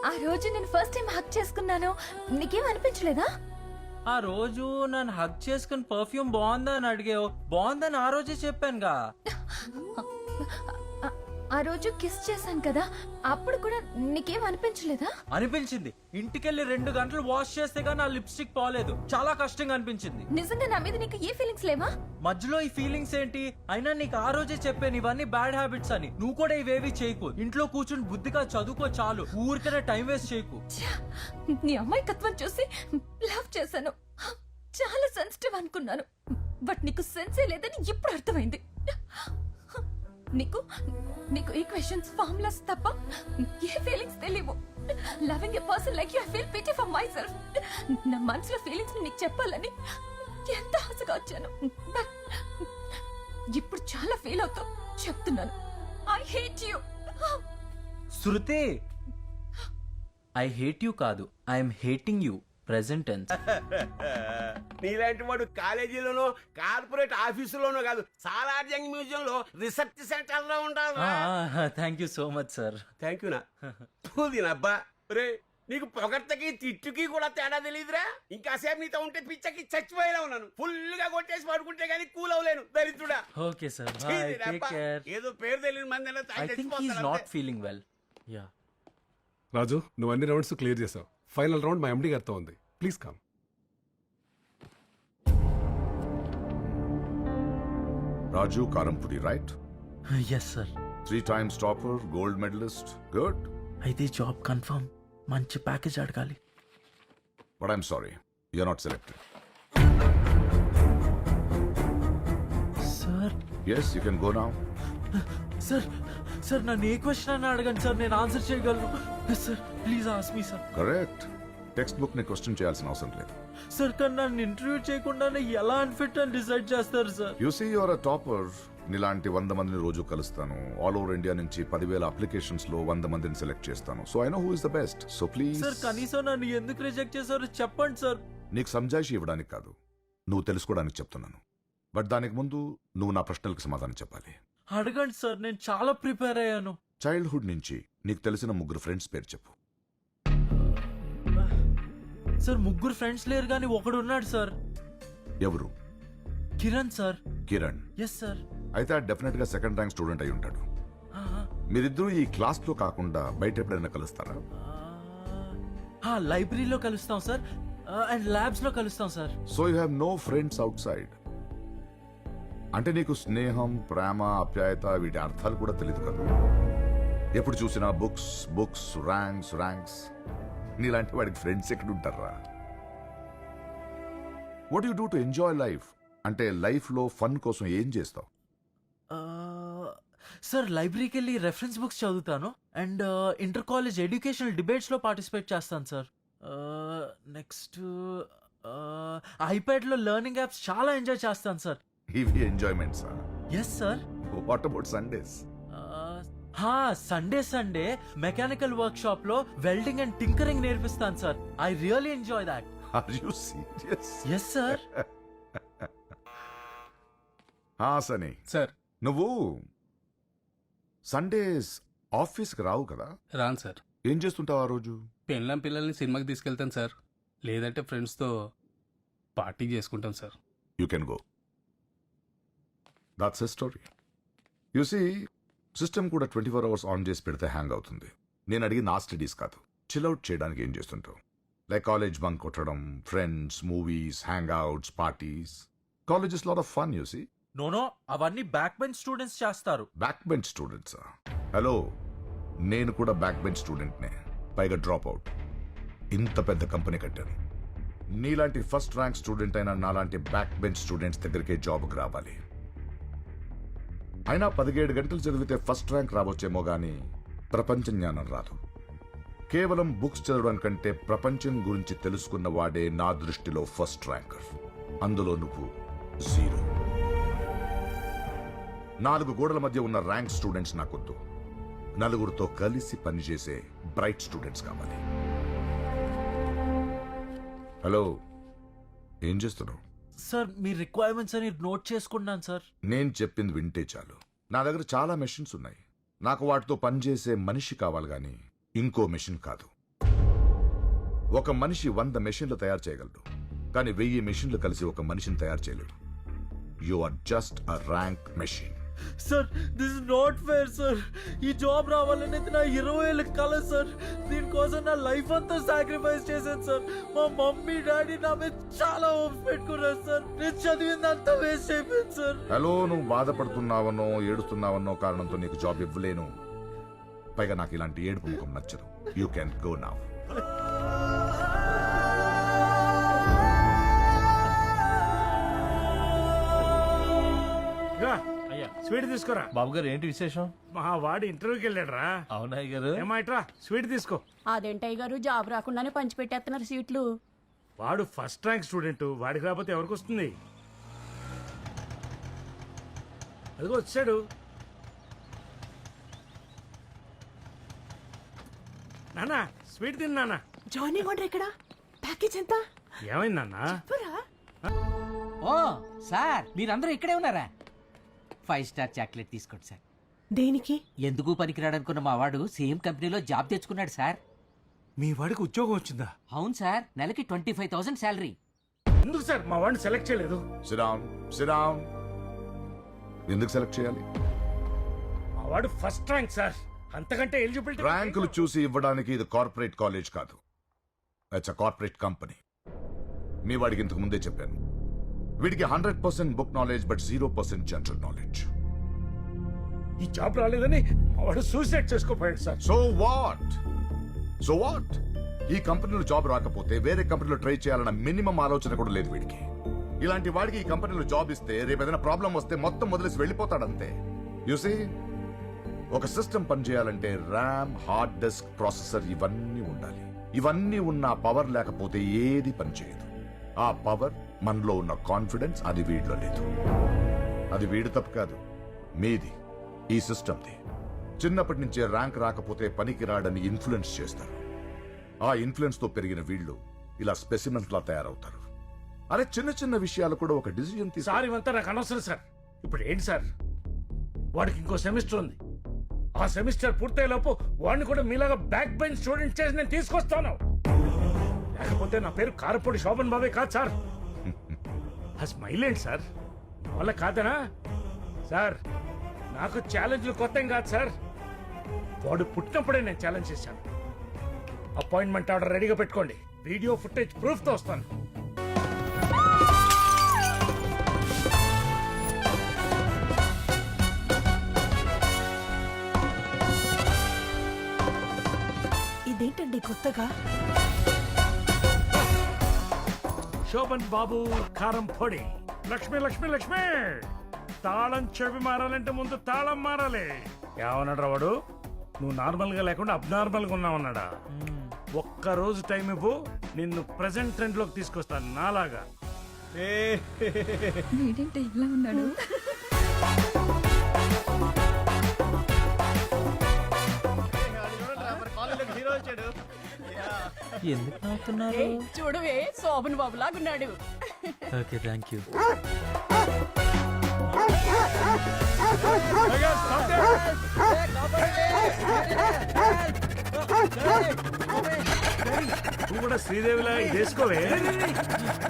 ఆ రోజు నేను ఫస్ట్ టైం హక్ చేసుకున్నాను. నీకేం అనిపించలేదా? ఆ రోజు నన్ను హగ్ చేసుకుని పర్ఫ్యూమ్ బాగుందా అని అడిగావు. బాగుందని ఆ రోజే చెప్పానుగా. ఆ రోజు కిస్ చేశాను కదా, అప్పుడు కూడా నీకేం అనిపించలేదా? అనిపించింది. ఇంటికెళ్ళి 2 గంటలు వాష్ చేస్తే గానీ నా లిప్స్టిక్ పోలేదు. చాలా కష్టంగా అనిపించింది. నిజంగా నా మీద నీకు ఏ ఫీలింగ్స్ లేవా? మధ్యలో ఈ ఫీలింగ్స్ ఏంటి? అయినా నీకు ఆ రోజే చెప్పాను ఇవన్నీ బ్యాడ్ హ్యాబిట్స్ అని. నువ్వు కూడా ఇవేవి చేయకు. ఇంట్లో కూర్చుని బుద్ధిగా చదువుకో చాలు. ఊరికనే టైం వేస్ట్ చేయకు. నీ అమ్మాయికత్వం చూసి లవ్ చేశాను. చాలా సెన్సిటివ్ అనుకున్నాను. బట్ నీకు సెన్సే లేదని ఇప్పుడు అర్థమైంది. నీకు ఈక్వేషన్స్, ఫార్ములాస్ తప్ప ఏ ఫీలింగ్స్ తెలియవు. Loving a person like you, I feel pity for my self. నా మనసులో ఫీలింగ్స్ నీకు చెప్పాలని ఎంత ఆశగా వచ్చాను. బట్ ఇప్పుడు చాలా ఫీల్ అవుతూ చెప్తున్నాను. I hate you. Shruti, I hate you కాదు, I'm hating you. Present tense. నీలాంటి వాడు కాలేజీలోనో కార్పొరేట్ ఆఫీసులోనో కాదు, సాలార్జంగ్ మ్యూజియం లో రీసెర్చ్ సెంటర్ లో ఉంటారు. Thank you so much sir. Thank you నా దీనబ్బా. రే, నీకు పొగడ్తకి తిట్టుకి కూడా తేడా తెలియదురా. ఇంకాసేపు నీతో ఉంటే పిచ్చకి చచ్చిపోయేలా ఉన్నాను. ఫుల్ గా కొట్టేసి పడుకుంటే గానీ కూల్ అవ్వలేను దరిద్రుడా. Okay sir, bye, take care. ఏదో పేరు తెలియని మంది I think he is not feeling well. Yeah. Raju, నువ్వు అన్ని రౌండ్స్ క్లియర్ చేసావు. ఫైనల్ రౌండ్ మా ఎండి గారితో ఉంది. Please come. Raju Karampudi, right? Yes, sir. 3 times topper, gold medalist. Good. అయితే జాబ్ కన్ఫర్మ్. మంచి ప్యాకేజ్ అడగాలి. But I'm sorry, you're not selected. Sir. Yes, you can go now. Sir నన్ను ఏ question అని అడగండి sir, నేను answer చేయగలను. Sir please ask me sir. Correct. Text book ని question చేయాల్సిన అవసరం లేదు. సార్ కానీ నన్ను ఇంటర్వ్యూ చేయకుండానే ఎలా అన్ఫిట్ అని డిసైడ్ చేస్తారు sir? You see your a topper. నీలాంటి 100 మందిని రోజు కలుస్తాను. ఆల్ ఓవర్ ఇండియా నుంచి 10,000 అప్లికేషన్స్ లో 100 మందిని సెలెక్ట్ చేస్తాను. So I know who is the best. So please. Sir కనీసం నన్ను ఎందుకు రిజెక్ట్ చేశారో చెప్పండి సార్. నీకు సంజాయిషి ఇవ్వడానికి కాదు, నువ్వు తెలుసుకోవడానికి చెప్తున్నాను. బట్ దానికి ముందు నువ్వు నా ప్రశ్నలకు సమాధానం చెప్పాలి. అడగండి సార్, నేను చాలా ప్రిపేర్ అయ్యాను. చైల్డ్హుడ్ నుంచి నీకు తెలిసిన 3 ఫ్రెండ్స్ పేరు చెప్పు. సార్ 3 ఫ్రెండ్స్ లేరు కానీ ఒకడు ఉన్నాడు సార్. ఎవరు? Kiran sir. Kiran? Yes sir. అయితే డెఫినెట్ గా 2nd ర్యాంక్ స్టూడెంట్ అయి ఉంటాడు. మీరిద్దరూ ఈ క్లాస్ లో కాకుండా బయట ఎప్పుడైనా కలుస్తారా? లైబ్రరీలో కలుస్తాం సార్, అండ్ ల్యాబ్స్ లో కలుస్తాం sir. So you have no friends outside. అంటే నీకు స్నేహం, ప్రేమ, ఆప్యాయత వీటి అర్థాలు కూడా తెలియదు కదా. ఎప్పుడు చూసినా బుక్స్ బుక్స్, ర్యాంక్స్ ర్యాంక్స్. నీలాంటి వాడికి ఫ్రెండ్స్ ఎక్కడ ఉంటారా? What you do to enjoy life? అంటే లైఫ్ లో ఫన్ కోసం ఏం చేస్తావు? సార్ లైబ్రరీకి వెళ్ళి రెఫరెన్స్ బుక్స్ చదువుతాను, and inter college educational debates లో పార్టిసిపేట్ చేస్తాను సార్. నెక్స్ట్ ఐప్యాడ్ లో లెర్నింగ్ యాప్స్ చాలా ఎంజాయ్ చేస్తాను సార్. ఇవి enjoyments? Yes sir. What about Sundays? Sunday mechanical workshop లో వెల్డింగ్ అండ్ టింకరింగ్ నేర్పిస్తాను sir. I really enjoy that. Are you serious? Yes sir. సని sir నువ్వు Sundays ఆఫీస్కి రావు కదా? రాను సార్. ఏం చేస్తుంటావు ఆ రోజు? పెళ్ళం పిల్లల్ని సినిమాకి తీసుకెళ్తాను సార్, లేదంటే ఫ్రెండ్స్తో పార్టీ చేసుకుంటాం sir. You can go. That's a story. You see, system కూడా 24 hours ఆన్ చేసి పెడితే హ్యాంగ్ అవుతుంది. నేను అడిగి నా స్టడీస్ కాదు, చిల్అవుట్ చేయడానికి ఏం చేస్తుంటావు? లైక్ కాలేజ్ బంక్ కొట్టడం, friends, movies, hangouts, parties. College is lot of fun. You see. No no, అవన్నీ బ్యాక్ బెంచ్ స్టూడెంట్స్ చేస్తారు. బ్యాక్ బెంచ్ స్టూడెంట్సా? హలో, నేను కూడా బ్యాక్ బెంచ్ స్టూడెంట్నే, పైగా డ్రాప్ అవుట్. ఇంత పెద్ద కంపెనీ కట్టాను. నీలాంటి ఫస్ట్ ర్యాంక్ స్టూడెంట్ అయినా నాలాంటి బ్యాక్ బెంచ్ స్టూడెంట్స్ దగ్గరికే జాబ్కి రావాలి. అయినా 17 గంటలు చదివితే ఫస్ట్ ర్యాంక్ రావచ్చేమో గానీ ప్రపంచ జ్ఞానం రాదు. కేవలం బుక్స్ చదవడం కంటే ప్రపంచం గురించి తెలుసుకున్న వాడే నా దృష్టిలో ఫస్ట్ ర్యాంకర్. అందులో నువ్వు 0. 4 గోడల మధ్య ఉన్న ర్యాంక్ స్టూడెంట్స్ నాకొద్దు. నలుగురితో కలిసి పనిచేసే బ్రైట్ స్టూడెంట్స్ కావాలి. హలో, ఏం చేస్తున్నావు? సార్, మీ రిక్వైర్మెంట్స్ అని నోట్ చేసుకున్నాను సార్. నేను చెప్పింది వింటే చాలు. నా దగ్గర చాలా మెషిన్స్ ఉన్నాయి. నాకు వాటితో పనిచేసే మనిషి కావాలి గాని ఇంకో మెషిన్ కాదు. ఒక మనిషి 100 మెషిన్లు తయారు చేయగలడు, కానీ 1000 మెషిన్లు కలిసి ఒక మనిషిని తయారు చేయలేడు. You are just a rank machine. Sir, this is not fair sir. ఈ జాబ్ రావాలనేది నా 20 ఏళ్ళ కల సార్. దీనికోసం నా లైఫ్ అంతా సాక్రిఫైస్ చేశాను సార్. మా మమ్మీ డాడీ నా మీద చాలా హోప్స్ పెట్టుకున్నారు సార్. నేను చదివిందంతా వేస్ట్ అయిపోయింది సార్. హలో, నువ్వు బాధపడుతున్నావనో ఏడుస్తున్నావనో కారణంతో నీకు జాబ్ ఇవ్వలేను. పైగా నాకు ఇలాంటి ఏడుపు ముఖం నచ్చదు. You can go now. Sweet తీసుకురా. బాబు గారు, ఏంటి విశేషం? మా వాడు ఇంటర్వ్యూకి వెళ్ళాడు రా. అవునాయి గారు. ఏమాయిట్రా, స్వీట్ తీసుకో. అదేంటయ్య గారు, జాబ్ రాకుండానే పంచి పెట్టేస్తున్నారు సీట్లు. వాడు ఫస్ట్ ర్యాంక్ స్టూడెంట్, వాడికి రాకపోతే ఎవరికి వస్తుంది? అదిగో వచ్చాడు. నానా, స్వీట్ తిన్నా నాన్న. జాయినింగ్ ఆర్డర్ ఎక్కడ? ప్యాకేజ్ ఎంత? ఏమైంది నాన్న? ఓ సార్, మీరందరూ ఇక్కడే ఉన్నారా? 5 స్టార్ చాక్లెట్ తీసుకోండి సార్. దేనికి? ఎందుకు పనికిరాడనుకున్న మా వాడు సేమ్ కంపెనీలో జాబ్ తెచ్చుకున్నాడు సార్. మీ వాడికి ఉద్యోగం వచ్చిందా? అవును సార్, నెలకి 25,000 శాలరీ. ఎందుకు సార్ మా వాడిని సెలెక్ట్ చేయలేదు? Sit down, sit down. ఎందుకు సెలెక్ట్ చేయాలి? మా వాడు ఫస్ట్ ర్యాంక్ సార్, అంతకంటే ఎలిజిబిలిటీ. ర్యాంకులు చూసి ఇవ్వడానికి ఇది కార్పొరేట్ కాలేజ్ కాదు. It's a corporate company. మీ వాడికి ఇంతకు ముందే చెప్పాను, వీడికి 100% book knowledge but 0% general knowledge. ఈ జాబ్ రాలేదని మా వాడు సూసైడ్ చేసుకోపోయాడు సార్. So what? ఈ కంపెనీలో జాబ్ రాకపోతే వేరే కంపెనీలో ట్రై చేయాలన్న మినిమం ఆలోచన కూడా లేదు వీడికి. ఇలాంటి వాడికి ఈ కంపెనీలో జాబ్ ఇస్తే రేపు ఏదైనా ప్రాబ్లం వస్తే మొత్తం వదిలేసి వెళ్ళిపోతాడంతే. యూసీ, ఒక సిస్టమ్ పనిచేయాలంటే ర్యామ్, హార్డ్ డిస్క్, ప్రాసెసర్ ఇవన్నీ ఉండాలి. ఇవన్నీ ఉన్న పవర్ లేకపోతే ఏది పనిచేయదు. ఆ పవర్ మనలో ఉన్న కాన్ఫిడెన్స్ అది వీడిలో లేదు. అది వీడి తప్పు కాదు, మీది, ఈ సిస్టమ్ది. చిన్నప్పటి నుంచే ర్యాంక్ రాకపోతే పనికి రాడని ఇన్ఫ్లుయెన్స్ చేస్తారు. ఆ ఇన్ఫ్లుయెన్స్ తో పెరిగిన వీళ్ళు ఇలా స్పెసిమెన్స్ లా తయారవుతారు. అరే, చిన్న చిన్న విషయాలు కూడా ఒక డిసిజన్ సార్ ఇవంతా నాకు అనవసరం సార్. ఇప్పుడు ఏంటి సార్, వాడికి ఇంకో సెమిస్టర్ ఉంది. ఆ సెమిస్టర్ పూర్తయ్యేలోపు వాడిని కూడా మీలాగా బ్యాక్ బెంచ్ స్టూడెంట్ చేసి నేను తీసుకొస్తాను. లేకపోతే నా పేరు కారపొడి శోభన్ బాబే కాదు సార్. ఆ స్మైల్ ఏంటి సార్, నా వల్ల కాదనా సార్? నాకు ఛాలెంజ్లు కొత్త ఏం కాదు సార్. వాడు పుట్టినప్పుడే నేను ఛాలెంజ్ చేశాను. అపాయింట్మెంట్ ఆర్డర్ రెడీగా పెట్టుకోండి. వీడియో ఫుటేజ్ ప్రూఫ్ తో వస్తాను. ఇదేంటండి కొత్తగా? శోభన్ బాబు కారం పొడి. లక్ష్మి లక్ష్మి లక్ష్మి, తాళం చెవి మారాలంటే ముందు తాళం మారాలి. ఏమన్నాడు వాడు? నువ్వు నార్మల్ గా లేకుండా అబ్నార్మల్ గా ఉన్నావన్నాడా? ఒక్క రోజు టైం ఇవ్వు, నిన్ను ప్రెసెంట్ ట్రెండ్ లోకి తీసుకొస్తాను నాలాగా. ఏంటంటే ఇలా ఉన్నాడు? ఎందుకు నవ్వుతున్నారు? చూడవే, శోభన్ బాబు లాగున్నాడు. Okay, thank you. నువ్వు కూడా శ్రీదేవిలా చేసుకోవే.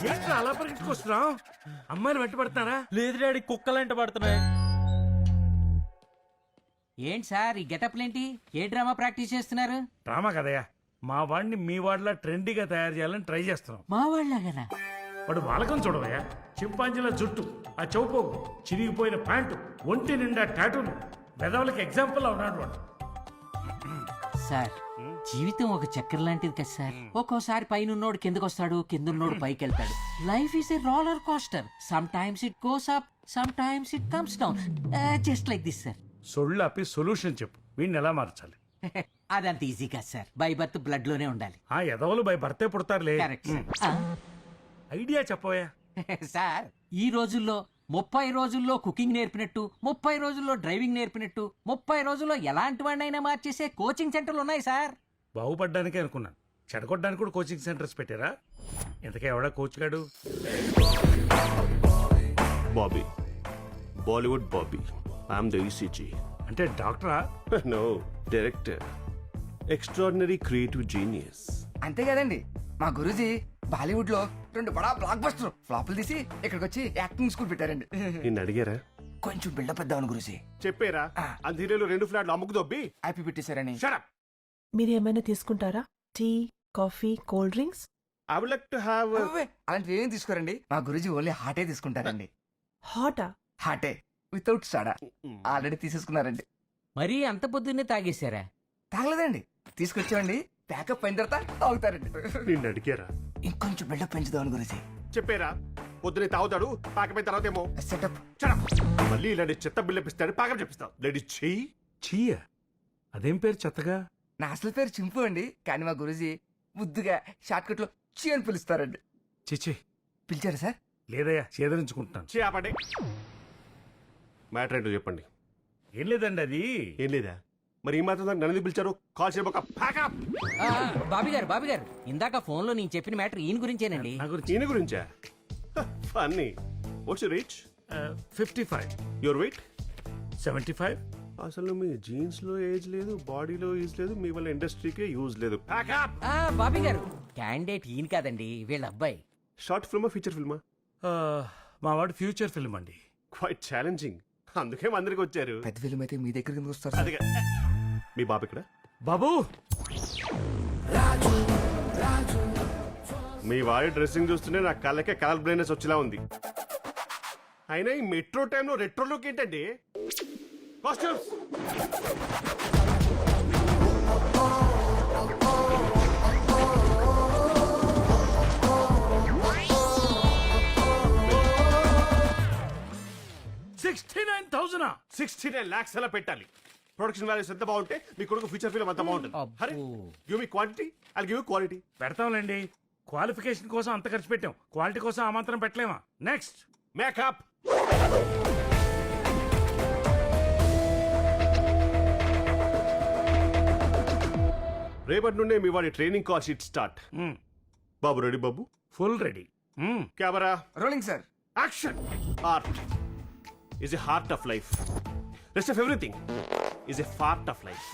ఏంట్రా అలా పరిగెట్టుకొస్తున్నావు? అమ్మాయిని వెంట పడుతున్నారా? లేదు డాడీ, కుక్కలంట పడుతున్నాయి. ఏంటి సార్ ఈ గెటప్లేంటి? ఏ డ్రామా ప్రాక్టీస్ చేస్తున్నారు? డ్రామా కదయ్యా, మా వాడిని మీ వాడిలా ట్రెండీగా తయారు చేయాలని ట్రై చేస్తున్నాం. మా వాళ్ళగానా? వాడు వాలకం చూడవయ్యా, చింపాంజీల జుట్టు, ఆ చౌపోగు, చిరిగిపోయిన ప్యాంటు, ఒంటి నిండా టాటూలు, పెదవులకి ఎగ్జాంపుల్ ఉన్నాడు వాడు. సార్ జీవితం ఒక చక్కెర లాంటిది కదా సార్. ఒక్కోసారి పైన ఉన్నోడు కిందకు వస్తాడు, కింద ఉన్నోడు పైకి వెళ్తాడు. Life is a roller coaster. Sometimes it goes up, sometimes it comes down, just like this sir. సొళ్ళు ఆపి సొల్యూషన్ చెప్పు, వీడిని ఎలా మార్చాలి? అదంత ఈజీ కాదు సార్. బై బర్త్ బ్లడ్ లోనే ఉండాలి. ఆ ఎదవలు బై భర్తే పుడతారులే. Correct sir. ఐడియా చెప్పవయ్యా. సార్ ఈ రోజుల్లో 30 రోజుల్లో కుకింగ్ నేర్పినట్టు, 30 రోజుల్లో డ్రైవింగ్ నేర్పినట్టు, 30 రోజుల్లో ఎలాంటి వాడినైనా మార్చేసే కోచింగ్ సెంటర్లు ఉన్నాయి సార్. బాగుపడ్డానికే అనుకున్నాను, చెడగొట్టడానికి కూడా కోచింగ్ సెంటర్స్ పెట్టారా? ఇంతకే ఎవడా కోచ్ గాడు? Bobby, Bollywood Bobby. I'm the ECG. అంటే డాక్టరా? No, director. Extraordinary creative genius. అంతే కదండి, మా గురూజీ బాలీవుడ్ లో 2 బడా బ్లాక్ బస్టర్ ఫ్లాపులు తీసి ఇక్కడికి వచ్చి యాక్టింగ్ స్కూల్ పెట్టారండి. నిన్ను అడిగారా? కొంచెం బిల్డప్ ఇద్దామని గురూజీ. చెప్పారా? అంధీరేలో 2 ఫ్లాట్లు అమ్ముకు దొబ్బి హ్యాపీ పెట్టేశారని. మీరు ఏమైనా తీసుకుంటారా? Tea, coffee, cold drinks? I would like to have. అలాంటివి ఏం తీసుకోరండి, మా గురూజీ ఓన్లీ హాటే తీసుకుంటారండి. హాటా? హాటే వితౌట్ సోడా. ఆల్రెడీ తీసేసుకున్నారండి. మరీ అంత పొద్దున్నే తాగేశారా? తాగలేదండి, తీసుకొచ్చామండి. ప్యాకప్ అయిన తర్వాత తాగుతారండి. నిన్ను అడిగారా? ఇంకొంచెం బిల్డప్ పెంచుదామని గురూజీ. చెప్పారా? పొద్దునే తాగుతాడు, పాకపోయిన తర్వాత ఏమో సెటప్. మళ్ళీ ఇలాంటి చెత్త బిల్లు పాకం చెప్పిస్తావు. లేడీ చెయ్యి. చీయ? అదేం పేరు చెత్తగా? నా అసలు పేరు చింపు అండి, కానీ మా గురూజీ ముద్దుగా షార్ట్ కట్ లో చీ అని పిలుస్తారండి. చిచి. పిలిచారా సార్? లేదయ్యా, చేదరించుకుంటున్నాను. ఆపండి. మ్యాటర్ ఏంటో చెప్పండి. ఏం లేదండి, అది ఏం లేదా? మరి ఈ మాత్రం దానికి నన్ను పిలిచారు? Call చేయబోక pack up. బాబీ గారు ఇందాక ఫోన్ లో నేను చెప్పిన మ్యాటర్ ఈయన గురించేనండి. నా గురించి. ఈయన గురించా? Funny. What's your age? 55. Your weight? 75. అసలు మీ జీన్స్ లో ఏజ్ లేదు, బాడీలో ఏజ్ లేదు, మీ వల్ల ఇండస్ట్రీకే యూజ్ లేదు. ప్యాకప్. బాబీ గారు క్యాండిడేట్ ఈయన కాదండి, వీళ్ళ అబ్బాయి. షార్ట్ ఫిల్మా, ఫీచర్ ఫిల్మా? మా వాడు ఫ్యూచర్ ఫిల్మ్ అండి. Quite challenging. అందుకే అందరికి వచ్చారు. పెద్ద ఫిల్మ్ అయితే మీ దగ్గర కిందకి వస్తారు. అదిగా. మీ బాబు ఇక్కడ? బాబు, మీ వాడి డ్రెస్సింగ్ చూస్తుంటే నా కళ్ళకే కలర్ బ్లైండ్నెస్ వచ్చేలా ఉంది. అయినా ఈ మెట్రో టైంలో రెట్రో లుక్ ఏంటండి? కాస్ట్యూమ్స్. $69 lakhs అలా పెట్టాలి. ప్రొడక్షన్ వాల్యూస్ ఎంత బాగుంటే మీ కొడుకు ఫ్యూచర్ ఫిల్మ్ అంత బాగుంటుంది. Hari, give me quantity, I'll give you quality. పెడతాంలేండి. క్వాలిఫికేషన్ కోసం అంత ఖర్చు పెట్టాం, క్వాలిటీ కోసం ఆ మాత్రం పెట్టలేమా? Next makeup. రేపటి నుండే మీ వాడి training call sheet start. Babu ready? Babu full ready. Camera rolling sir. Action. Art is a heart of life. Rest of everything is a part of life.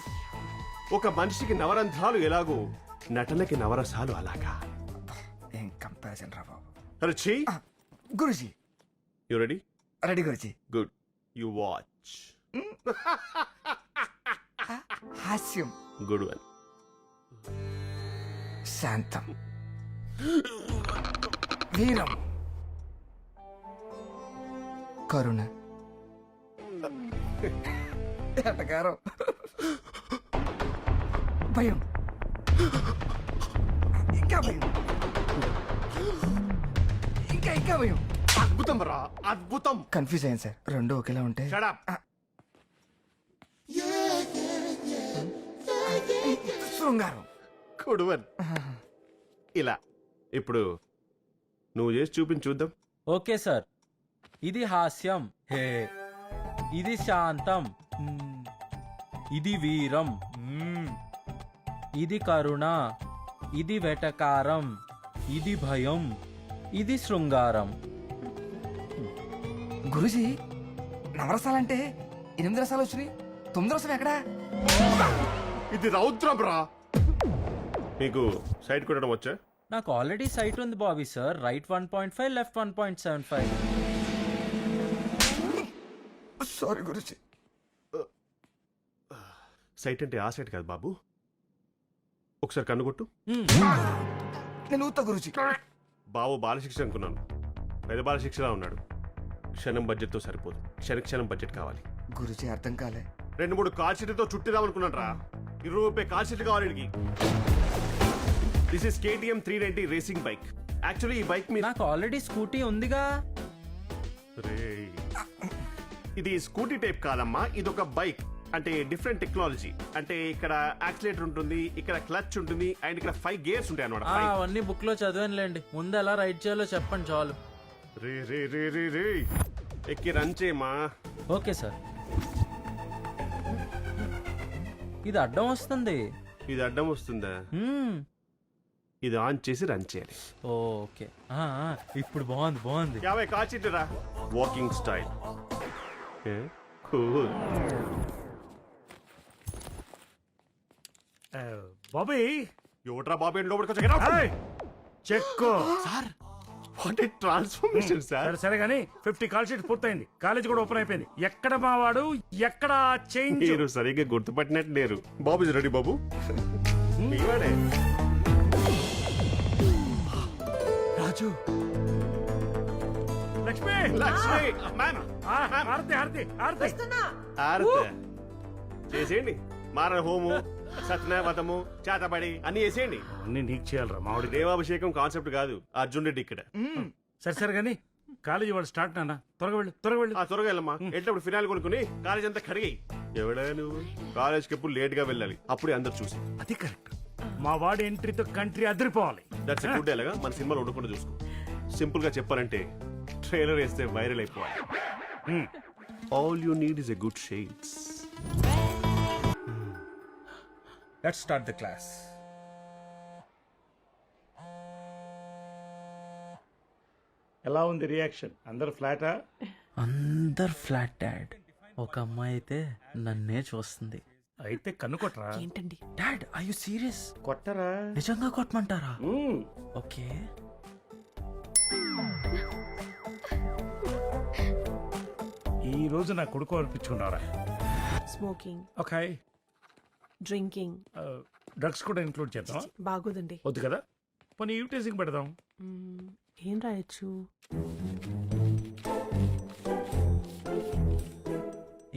ఒక మనిషికి నవరంధ్రాలు ఎలాగో నటనకి నవరసాలు అలాగా. ఏం కంపారిజన్ రా బాబు. రుచి. Guruji you ready? Ready Guruji. Good. You watch. హాస్యం. Good one. శాంతం. వీరం. కరుణ. ఎటకారం. భయం. ఇంకా భయం. ఇంకా భయం. అద్భుతం రా, అద్భుతం. కన్ఫ్యూజ్ అయ్యాను సార్, రెండు ఒకేలా ఉంటే. Shut up. శృంగారం. Good one. ఇలా ఇప్పుడు నువ్వు చేసి చూపించి చూద్దాం. Okay sir. ఇది హాస్యం. హే. ఇది శాంతం. ఇది వీరం. ఇది కరుణ. ఇది వెటకారం. ఇది భయం. ఇది శృంగారం. గురుజీ నవరసాలంటే 8 రసాలు వచ్చినాయి 9 రసం ఎక్కడా? ఇది రౌద్రం రా. మీకు సైడ్ కొట్టడం వచ్చా? నాకు ఆల్రెడీ సైట్ ఉంది Bobby sir. Right 1.5, left 1.75. Sorry Guruji. Sight అంటే ఆ సైట్ కాదు బాబు. ఒకసారి కన్నుకొట్టు. నేను ఊత గురుజీ. బాబు బాలశిక్ష అనుకున్నాను. పెద్ద బాలశిక్షలా ఉన్నాడు. క్షణం బడ్జెట్తో సరిపోదు. క్షణం బడ్జెట్ కావాలి. గురుజీ అర్థం కాలే. 2-3 కాల్ షీట్లతో చుట్టిదాం అనుకున్నాను రా. 20 రూపాయ కాల్ షీట్లు కావాలి వీడికి. This is KTM 390 racing bike. Actually ఈ బైక్ మీద నాకు ఆల్రెడీ స్కూటీ ఉందిగా. ఇది స్కూటీ టైప్ కాదమ్మా, ఇది ఒక బైక్. అంటే డిఫరెంట్ టెక్నాలజీ. అంటే ఇక్కడ యాక్సిలేటర్ ఉంటుంది, ఇక్కడ క్లచ్ ఉంటుంది, అండ్ ఇక్కడ 5 గేర్స్ ఉంటాయి అన్నమాట. అవన్నీ బుక్ లో చదివానులేండి. ముందు ఎలా రైడ్ చేయాలో చెప్పండి చాలు. రే ఎక్కి రన్ చేయమా. Okay sir. ఇది అడ్డం వస్తుంది. ఇది అడ్డం వస్తుందా? ఇది ఆన్ చేసి రన్ చేయాలి. ఓకే ఇప్పుడు బాగుంది. 50 కాల్ షీట్లు రా. Walking style. కూల్. బాబీ ఎవట్రా బాబీ లోపలికి వచ్చా? Cheque sir what a transformation sir. సరే కానీ 50 కాల్ షీట్ పూర్తయింది. కాలేజ్ కూడా ఓపెన్ అయిపోయింది. ఎక్కడ మావాడు, ఎక్కడ చేంజ్? మీరు సరిగ్గా గుర్తుపట్టినట్టు లేరు. Babu is ready Babu. మీవాడే రాజు. లక్ష్మి మ్యామ్. ఆర్తి చేసేయండి. మారణ హోము, సత్యనావతము, చేతబడి అన్ని చేసేయండి. అన్ని నీకు చేయాలరా మామిడి. దేవాభిషేకం కాన్సెప్ట్ కాదు. అర్జున్ రెడ్డి ఇక్కడ. సరే కానీ కాలేజీ వాడు స్టార్ట్ నాన్న. త్వరగా వెళ్ళు. త్వరగా వెళ్ళమ్మా. ఎట్లప్పుడు ఫినాయిల్ కొనుక్కుని కాలేజ్ అంతా కడిగాయి. ఎవడా నువ్వు? కాలేజ్కి ఎప్పుడు లేట్ గా వెళ్ళాలి. అప్పుడే అందరు చూసి. అది కరెక్ట్. మా వాడి ఎంట్రీతో కంట్రీ అదిరిపోవాలి. దట్స్ గుడ్ ఎలాగా మన సినిమాలో ఉండకుండా చూసుకో. సింపుల్ గా చెప్పాలంటే ట్రైలర్ వేస్తే వైరల్ అయిపోవాలి. All you need is a good shades. Let's start the class. ఎలా ఉంది రియాక్షన్? అందరు ఫ్లాటా? అందరు ఫ్లాట్ డాడ్. ఒక అమ్మాయి అయితే నన్నే చూస్తుంది. అయితే కన్నుకొట్టరా. ఏంటండి డాడ్ ఐ యు సీరియస్? కొట్టరా. నిజంగా కొట్టమంటారా? ఓకే. ఈ రోజు నా కొడుకు అనిపించుకున్నారా? Smoking, okay. డ్రింకింగ్, డ్రగ్స్ కూడా ఇంక్లూడ్ చేద్దాం. బాగోదండి. వద్దు కదా. పోనీ యూటేజింగ్ పెడదాం. ఏం రాయొచ్చు?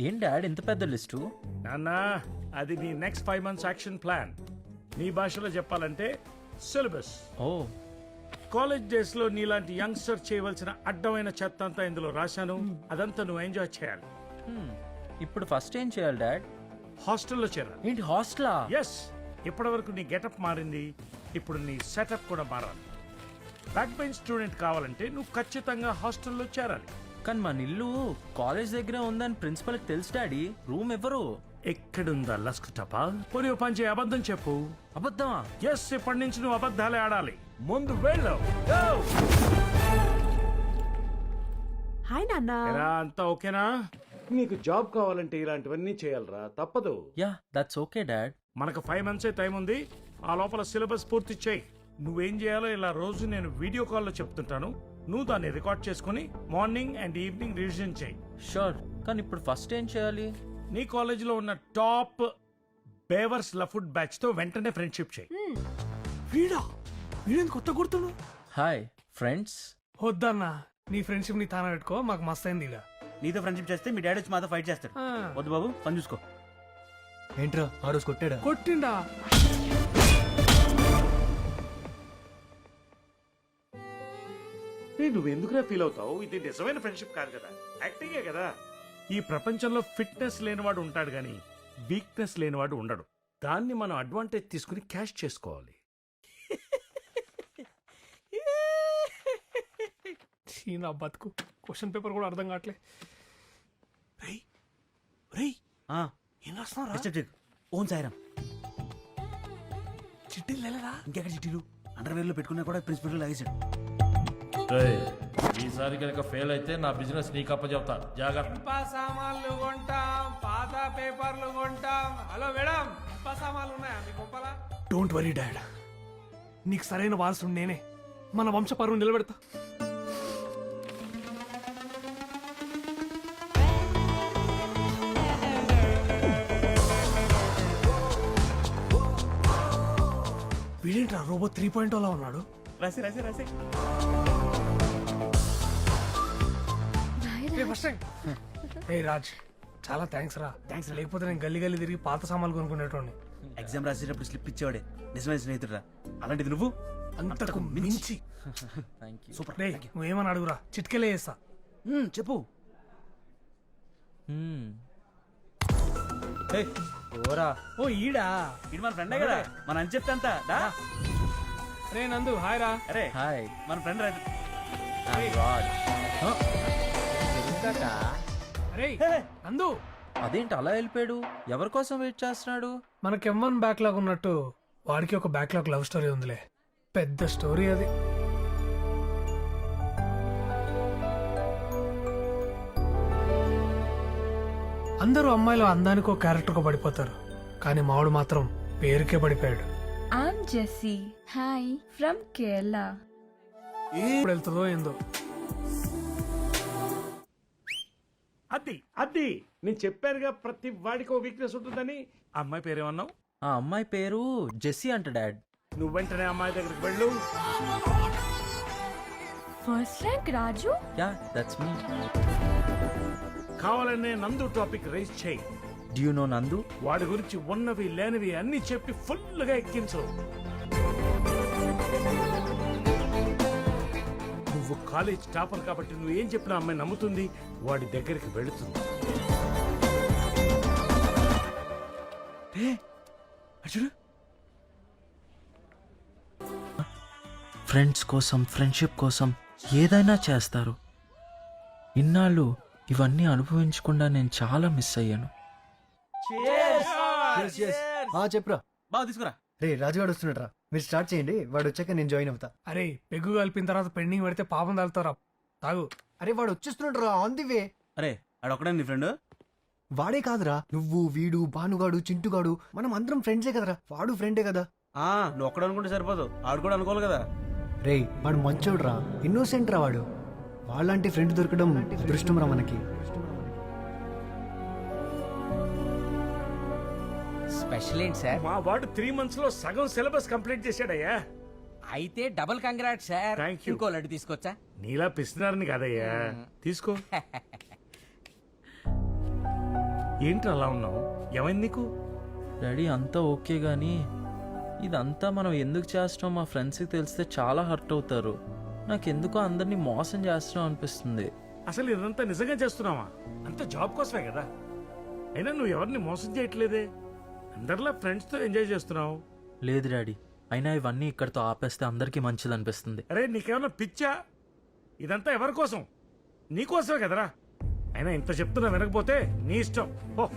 ఏం డాడ్ ఇంత పెద్ద లిస్టు? నాన్న అది నీ నెక్స్ట్ 5 months యాక్షన్ ప్లాన్. నీ భాషలో చెప్పాలంటే సిలబస్. ఓ. కాలేజ్ డేస్ లో నీలాంటి యంగ్స్టర్ చేయవలసిన అడ్డమైన చెత్త అంతా ఇందులో రాశాను. అదంతా నువ్వు ఎంజాయ్ చేయాలి. ఇప్పుడు ఫస్ట్ ఏం చేయాలి డాడ్? హాస్టల్లో చేరాలి. ఏంటి హాస్టలా? ఎస్. ఇప్పటి వరకు నీ గెటప్ మారింది, ఇప్పుడు నీ సెటప్ కూడా మారాలి. బ్యాక్ బెంచ్ స్టూడెంట్ కావాలంటే నువ్వు ఖచ్చితంగా హాస్టల్లో చేరాలి. కానీ మన ఇల్లు కాలేజ్ దగ్గరే ఉందని ప్రిన్సిపల్కి తెలుసు డాడీ. రూమ్ ఎవరు? ఎక్కడుందా లస్క్ టపా? పోనీ పంచే అబద్ధం చెప్పు. అబద్ధమా? ఎస్. ఇప్పటి నుంచి నువ్వు అబద్ధాలే ఆడాలి. ముందు వెళ్ళు. హాయ్ నాన్న. అంతా ఓకేనా? నీకు జాబ్ కావాలంటే ఇలాంటివన్నీ చేయాలరా, తప్పదు. Yeah that's okay dad. మనకు 5 months టైం ఉంది. ఆ లోపల సిలబస్ పూర్తి చేయి. నువ్వేం చేయాలో ఇలా రోజు నేను వీడియో కాల్లో చెప్తుంటాను. నువ్వు దాన్ని రికార్డ్ చేసుకుని మార్నింగ్ అండ్ ఈవినింగ్ రివిజన్ చేయి. షూర్. కానీ ఇప్పుడు ఫస్ట్ ఏం చేయాలి? నీ కాలేజీలో ఉన్న టాప్ బేవర్స్ లఫుడ్ బ్యాచ్ తో వెంటనే ఫ్రెండ్షిప్ చేయి. వీడేం కొత్త గుర్తుడు? Hi friends. వద్దన్నా, నీ ఫ్రెండ్షిప్ ని తాన పెట్టుకో. మాకు మస్త్ అయింది ఇలా. నీతో ఫ్రెండ్షిప్ చేస్తే మీ డాడీ వచ్చి మాతో ఫైట్ చేస్తాడు. వద్దు బాబు, పని చూసుకో. ఏంట్రా ఆ రోజు కొట్టాడా? కొట్టిండా? నువ్వు ఎందుకురా ఫీల్ అవుతావు? ఇది నిజమైన ఫ్రెండ్షిప్ కాదు కదా, యాక్టింగే కదా. ఈ ప్రపంచంలో ఫిట్నెస్ లేనివాడు ఉంటాడు కానీ వీక్నెస్ లేనివాడు ఉండడు. దాన్ని మనం అడ్వాంటేజ్ తీసుకుని క్యాష్ చేసుకోవాలి. నా బతుకు. క్వశ్చన్ పేపర్ కూడా అర్థం కావట్లే. ఏం రాస్తున్నారా? ఓన్ సాయిరామ్. చిట్టీలు లేరా? ఇంకెక్కడ చిట్టీలు? అండర్వేర్ లో పెట్టుకున్నా కూడా ప్రిన్సిపల్ లాగేశాడు. ఈసారి కనుక ఫెయిల్ అయితే నా బిజినెస్ నీకు అప్పచెప్తా జాగ్రత్త. సామాన్లు కొంటాం, పాత పేపర్లు కొంటాం. హలో మేడం, సామాన్లు ఉన్నాయా మీ గొప్పలా? డోంట్ వరీ డాడ్, నీకు సరైన వారసుడు నేనే. మన వంశపరువు నిలబెడతా. వీడేంట్రా రోబో 3.0 లా ఉన్నాడు? రాసి రాసి రాసి ఏ రాజ్, చాలా థ్యాంక్స్ రా. థ్యాంక్స్, లేకపోతే నేను గల్లీ గల్లీ తిరిగి పాత సామాన్లు కొనుక్కునేటోని. ఎగ్జామ్ రాసేటప్పుడు స్లిప్ ఇచ్చేవాడే నిజమైన స్నేహితుడురా. అలాంటిది నువ్వు అంతకు మించి. సూపర్. రేయ్, నువ్వేమని అడుగురా, చిట్కెలే చేస్తా. చెప్పు. ఓరా ఓ ఈడా, ఇది మన ఫ్రెండే కదా, మన అని చెప్తే అంతా దా. రే నందు, హాయ్ రా. అరే హాయ్, మన ఫ్రెండ్ రైతు. రాజ్. రే నందు, అదేంటి అలా వెళ్ళిపోయాడు? ఎవరి కోసం వెయిట్ చేస్తున్నాడు? మనకి M1 బ్యాక్లాగ్ ఉన్నట్టు వాడికి ఒక బ్యాక్లాగ్ లవ్ స్టోరీ ఉందిలే. పెద్ద స్టోరీ అది. అందరూ అమ్మాయిలు అందానికి ఒక క్యారెక్టర్ పడిపోతారు, కానీ మావాడు మాత్రం పేరుకే పడిపోయాడు. I'm Jessie, hi from Kerala. ఎప్పుడు వెళ్తుందో ఏందో. అది నేను చెప్పానుగా, ప్రతి వాడికి ఓ వీక్నెస్ ఉంటుందని. అమ్మాయి పేరేమన్నావు? ఆ అమ్మాయి పేరు జెస్సీ అంట డాడ్. నువ్వు వెంటనే అమ్మాయి దగ్గరికి వెళ్ళు. First rank Raju. Yeah, that's me. కావాలనే నందు టాపిక్ రైజ్ చేయి. డు యు నో నందు? వాడి గురించి ఉన్నవి లేనివి అన్ని చెప్పి ఫుల్ గా ఎక్కించు. నువ్వు కాలేజ్ టాపర్ కాబట్టి నువ్వు ఏం చెప్పినా అమ్మాయి నమ్ముతుంది, వాడి దగ్గరికి వెళుతుంది. ఫ్రెండ్స్ కోసం, ఫ్రెండ్షిప్ కోసం ఏదైనా చేస్తారు. ఇన్నాళ్ళు ఇవన్నీ అనుభవించకుండా నేను చాలా మిస్ అయ్యాను. చెప్పురా. బాగా తీసుకురా. రే రాజుగాడు వస్తున్నట్రా, మీరు స్టార్ట్ చేయండి, వాడు వచ్చాక నేను జాయిన్ అవుతా. అరే, పెగ్గు కలిపిన తర్వాత పెండింగ్ పెడితే పాపం తగులుతారా. తాగు. అరే వాడు వచ్చేస్తున్నట్రా, ఆన్ ది వే. అరే ఆడొక్కడే నీ ఫ్రెండ్? వాడే కాదురా, నువ్వు, వీడు, భానుగాడు, చింటుగాడు, మనం అందరం ఫ్రెండ్సే కదరా. వాడు ఫ్రెండే కదా. నువ్వు ఒక్కడు అనుకుంటే సరిపోదు, ఆడు కూడా అనుకోవాలి కదా. రే వాడు మంచోడ్రా, ఇన్నోసెంట్ రా వాడు. వాళ్ళంటి ఫ్రెండ్ దొరకడం అదృష్టం రా మనకి. స్పెషల్ ఏంటి సార్? మా వాడు 3 months లో సగం సిలబస్ కంప్లీట్ చేశాడయ్యా. అయితే double congrat sir. Thank you. ఇంకో లడ్డు తీసుకొచ్చా? నీలా పిస్తున్నారని కాదయ్యా, తీసుకో. ఏంటి అలా ఉన్నావు? ఏమైంది నీకు? డాడీ అంతా ఓకే గానీ ఇదంతా మనం ఎందుకు చేస్తున్నాం మా ఫ్రెండ్స్కి తెలిస్తే చాలా హర్ట్ అవుతారు. నాకెందుకో అందరినీ మోసం చేస్తున్నాం అనిపిస్తుంది. అసలు ఇదంతా నిజంగా చేస్తున్నావా? అంత జాబ్ కోసమే కదా. అయినా నువ్వు ఎవరిని మోసం చేయట్లేదే, అందరిలా ఫ్రెండ్స్ తో ఎంజాయ్ చేస్తున్నావు. లేదు డాడీ, అయినా ఇవన్నీ ఇక్కడితో ఆపేస్తే అందరికీ మంచిది అనిపిస్తుంది. అరే నీకేమన్నా పిచ్చా? ఇదంతా ఎవరి కోసం? నీకోసమే కదరా. అయినా ఇంత చెప్తున్నా వినకపోతే నీ ఇష్టం. ఓ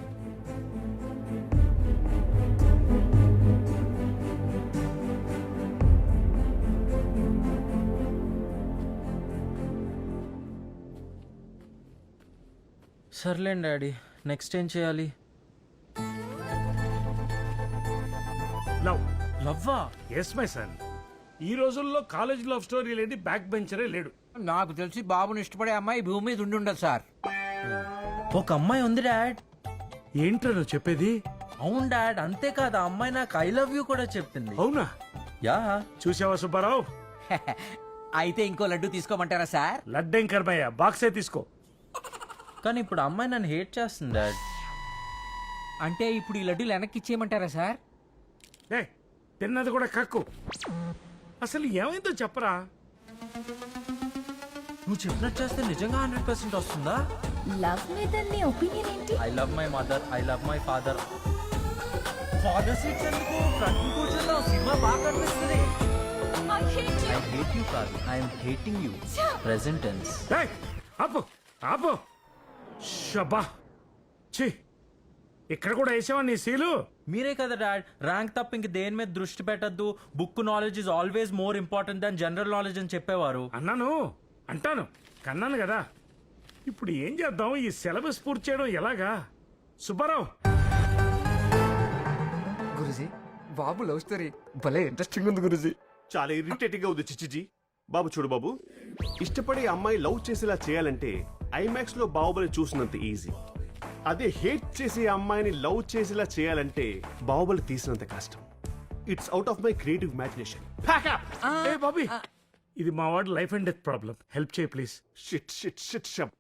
సర్లేండి డాడీ, నెక్స్ట్ ఏం చేయాలి? లవ్. లవ్వా? Yes my son. ఈ రోజుల్లో కాలేజ్ లవ్ స్టోరీ లేని బ్యాక్ బెంచరే లేడు. నాకు తెలిసి బాబుని ఇష్టపడే అమ్మాయి భూమి మీద ఉండి ఉండదు సార్. ఒక అమ్మాయి ఉంది డాడ్. ఏంట్రా నువ్వు చెప్పేది? అవును డాడ్, అంతేకాదు ఆ అమ్మాయి నాకు ఐ లవ్ యూ కూడా చెప్పింది. అవునా? యా. చూసావా సుబ్బారావు? అయితే ఇంకో లడ్డు తీసుకోమంటారా సార్? లడ్డేం కర్మయ్య, బాక్సే తీసుకో. కానీ ఇప్పుడు అమ్మాయి నన్ను హేట్ చేస్తుంది డాడ్. అంటే ఇప్పుడు ఈ లడ్డూలు వెనక్కి ఇచ్చేయమంటారా సార్? తిన్నది కూడా కక్కు. అసలు ఏమైందో చెప్పరా. నువ్వు చెప్పినట్టు చేస్తే నిజంగా 100% వస్తుందా? లవ్ మీద నీ ఒపీనియన్ ఏంటి? I love my mother, I love my father. Father seats ఎందుకు? ఫ్రంట్ కూర్చుందాం, సినిమా బాగా కనిపిస్తుంది. I hate you. I hate you కాదు, I'm hating you. Present tense. ఆపు ఆపు. షబా ఛీ, ఇక్కడ కూడా వేసావా నీ సీలు? మీరే కదా డాడ్ ర్యాంక్ తప్ప ఇంక దేని మీద దృష్టి పెట్టద్దు, book knowledge is always more important than general knowledge అని చెప్పేవారు. అన్నాను, అంటాను. కన్నాను కదా. ఇప్పుడు ఏం చేద్దాం? ఈ సిలబస్ పూర్తి చేయడం ఎలాగా? సుబ్బారావు, గురుజీ బాబు లవ్ స్టోరీ భలే ఇంట్రెస్టింగ్ ఉంది గురుజీ. చాలా ఇరిటేటింగ్ గా ఉంది చిచ్చిజీ. బాబు చూడు బాబు, ఇష్టపడే అమ్మాయి లవ్ చేసేలా చేయాలంటే ఐమాక్స్ లో బాహుబలి చూసినంత ఈజీ. అదే హేట్ చేసే అమ్మాయిని లవ్ చేసేలా చేయాలంటే బాహుబలి తీసినంత కష్టం. It's out of my creative imagination. ఏ బాబీ, ఇది మా వాడు life and death problem. Help చేయి ప్లీజ్. షిట్ షిట్ షిట్ షప్.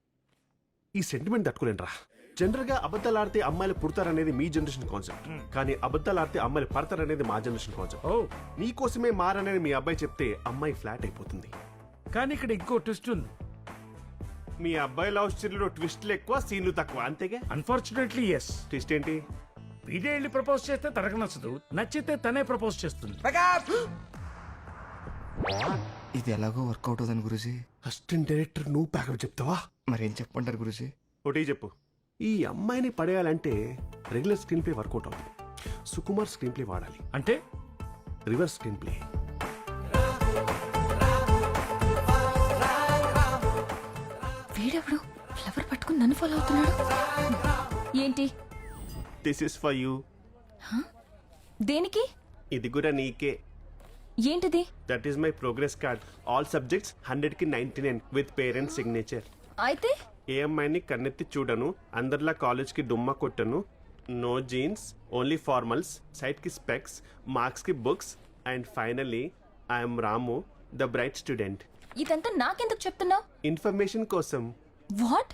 ఈ సెంటిమెంట్ తట్టుకోలేంట్రా. జనరల్ గా అబద్ధాలు ఆడితే అమ్మాయిలు పుడతారనేది మీ జనరేషన్ కాన్సెప్ట్, కానీ అబద్ధాలు ఆడితే అమ్మాయిలు పడతారనేది మా జనరేషన్ కాన్సెప్ట్. నీకోసమే మారనేది మీ అబ్బాయి చెప్తే అమ్మాయి ఫ్లాట్ అయిపోతుంది. కానీ ఇక్కడ ఇంకో ట్విస్ట్ ఉంది. మీ అబ్బాయి లవ్ స్టోరీలో ట్విస్ట్లు ఎక్కువ, సీన్లు తక్కువ, అంతేగా? Unfortunately yes. ట్విస్ట్ ఏంటి? వీడే వెళ్ళి ప్రపోజ్ చేస్తే తనకు నచ్చదు, నచ్చితే తనే ప్రపోజ్ చేస్తుంది. ఇది ఎలాగో వర్కౌట్ అవుతుంది గురుజీ. అసిస్టెంట్ డైరెక్టర్ నువ్వు ప్యాకప్ చెప్తావా? మరేం చెప్పంటారు గురుజీ? ఒకటి చెప్పు. ఈ అమ్మాయిని పడేయాలంటే రెగ్యులర్ స్క్రీన్ ప్లే వర్కౌట్ అవుతుంది. సుకుమార్ స్క్రీన్ ప్లే వాడాలి. అంటే రివర్స్ స్క్రీన్ ప్లే. వీడెవడు ఫ్లవర్ పట్టుకుని నన్ను ఫాలో అవుతున్నాడు? ఏంటి? This is for you. దేనికి? ఇది కూడా నీకే. ఏంటిది? That is my progress card. All subjects 100కి 99 విత్ పేరెంట్స్ సిగ్నేచర్. అయితే ఏ అమ్మాయిని కన్నెత్తి చూడను, అందరిలా కాలేజ్కి డుమ్మా కొట్టను, నో జీన్స్, ఓన్లీ ఫార్మల్స్, సైట్కి స్పెక్స్, మార్క్స్కి books, and finally I'm Ramu, the bright student. ఇదంతా నాకెందుకు చెప్తున్నావు? ఇన్ఫర్మేషన్ కోసం. What?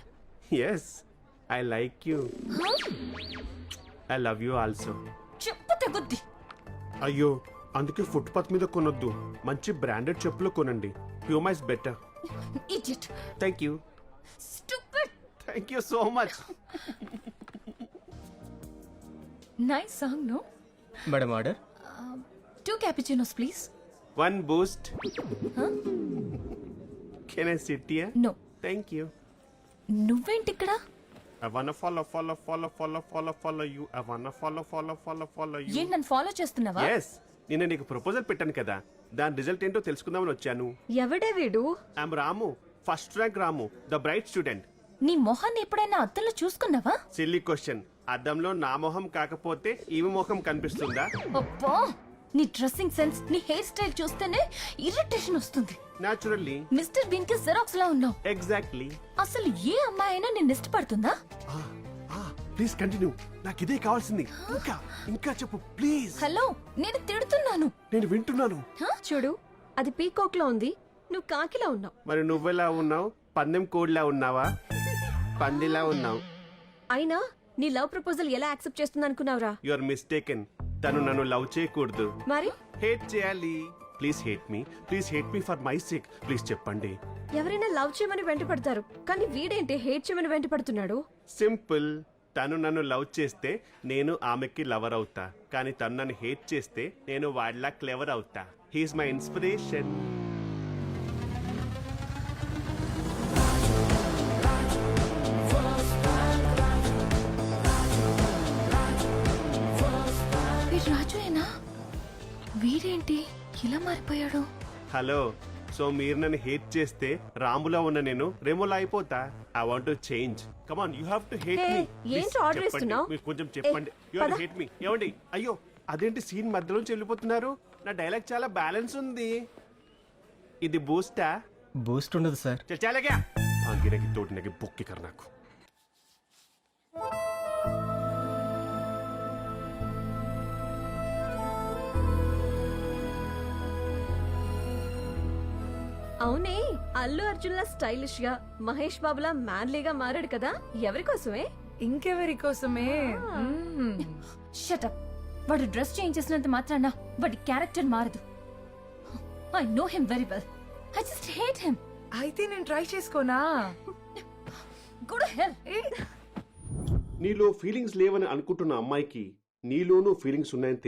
Yes, I like you. I love you also. చెప్పు తెగుద్ది. అయ్యో, అందుకే ఫుట్పాత్ మీద కొనొద్దు, మంచి బ్రాండెడ్ చెప్పులు కొనండి. Huma is better. Idiot. Thank you. Stupid. Thank you so much. Nice song, no? Madam order. 2 cappuccinos please. 1 boost. Can I sit here? No. Thank you. నువ్వేంటి ఇక్కడ? I wanna follow you. I wanna follow you. ఏంటి నన్ను follow చేస్తున్నావా? Yes. నిన్న నీకు proposal పెట్టాను కదా, దాని రిజల్ట్ ఏంటో తెలుసుకుందామని వచ్చాను. ఎవడే వీడు? I'm Ramu, first rank Ramu, the bright student. నీ మొహాన్ని ఎప్పుడైనా అద్దంలో చూసుకున్నావా? Silly question. అద్దంలో నా మొహం కాకపోతే ఈమె మొహం కనిపిస్తుందా? అబ్బా, నీ డ్రెస్సింగ్ సెన్స్, నీ హెయిర్ స్టైల్ చూస్తేనే ఇరిటేషన్ వస్తుంది. Naturally. మిస్టర్ బీన్ కి జెరాక్స్ లా ఉన్నావు. Exactly. అసలు ఏ అమ్మాయి అయినా నిన్ను ఇష్టపడుతుందా? ప్లీజ్ కంటిన్యూ, నాకు ఇదే కావాల్సింది. ఇంకా చెప్పు ప్లీజ్. హలో, నేను తిడుతున్నాను. నేను వింటున్నాను. చూడు, అది పీకాక్ లో ఉంది, నువ్వు కాకిలా ఉన్నావు. మరి నువ్వెలా ఉన్నావు? పందెం కోడ్లా ఉన్నావా? పందిలా ఉన్నావు. అయినా నీ లవ్ ప్రపోజల్ ఎలా యాక్సెప్ట్ చేస్తుంది అనుకున్నావురా? You are mistaken. తను నన్ను లవ్ చేయకూడదు, మరి హేట్ చేయాలి. Please hate me for my sake. Please చెప్పండి. ఎవరైనా లవ్ చేయమని వెంట పడతారు, కానీ వీడేంటి హేట్ చేయమని వెంట పడుతున్నాడు? సింపుల్. తను నన్ను లవ్ చేస్తే నేను ఆమెకి లవర్ అవుతా, కానీ తను నన్ను హేట్ చేస్తే నేను వాడిలా క్లెవర్ అవుతా. He's my inspiration. రాజుయేనా? వీడేంటి ఇలా మారిపోయాడు? హలో, సో మీరు నన్ను హేట్ చేస్తే రాములా ఉన్న నేను రెమోలా అయిపోతా. I want to change. Come on, you have to hate me. ఏంటి ఆర్డర్ ఇస్తున్నావు? మీరు కొంచెం చెప్పండి. You have to hate me. ఏమండి? అయ్యో, అదేంటి సీన్ మధ్యలోంచి వెళ్ళిపోతున్నారు? నా డైలాగ్ చాలా బ్యాలెన్స్ ఉంది. ఇది బూస్టా? బూస్ట్ ఉండదు సార్. చాలా క్యా గిరకి తోడినకి బొక్కి కర్ నాకు. అవునే, అల్లు అర్జున్ లా స్టైలిష్ గా, మహేష్ బాబులా మ్యాన్లీగా మారాడు కదా, ఎవరి కోసమే? ఇంకెవరి కోసమే? Shut up. వాడు డ్రెస్ చేంజ్ చేసినంత మాత్రాన వాడి క్యారెక్టర్ మారదు. I know him very well. I just hate him. అయితే నేను ట్రై చేసుకోనా? గుడ్ హెల్. నీలో ఫీలింగ్స్ లేవని అనుకుంటున్న అమ్మాయికి నీలోనూ ఫీలింగ్స్ ఉన్నాయని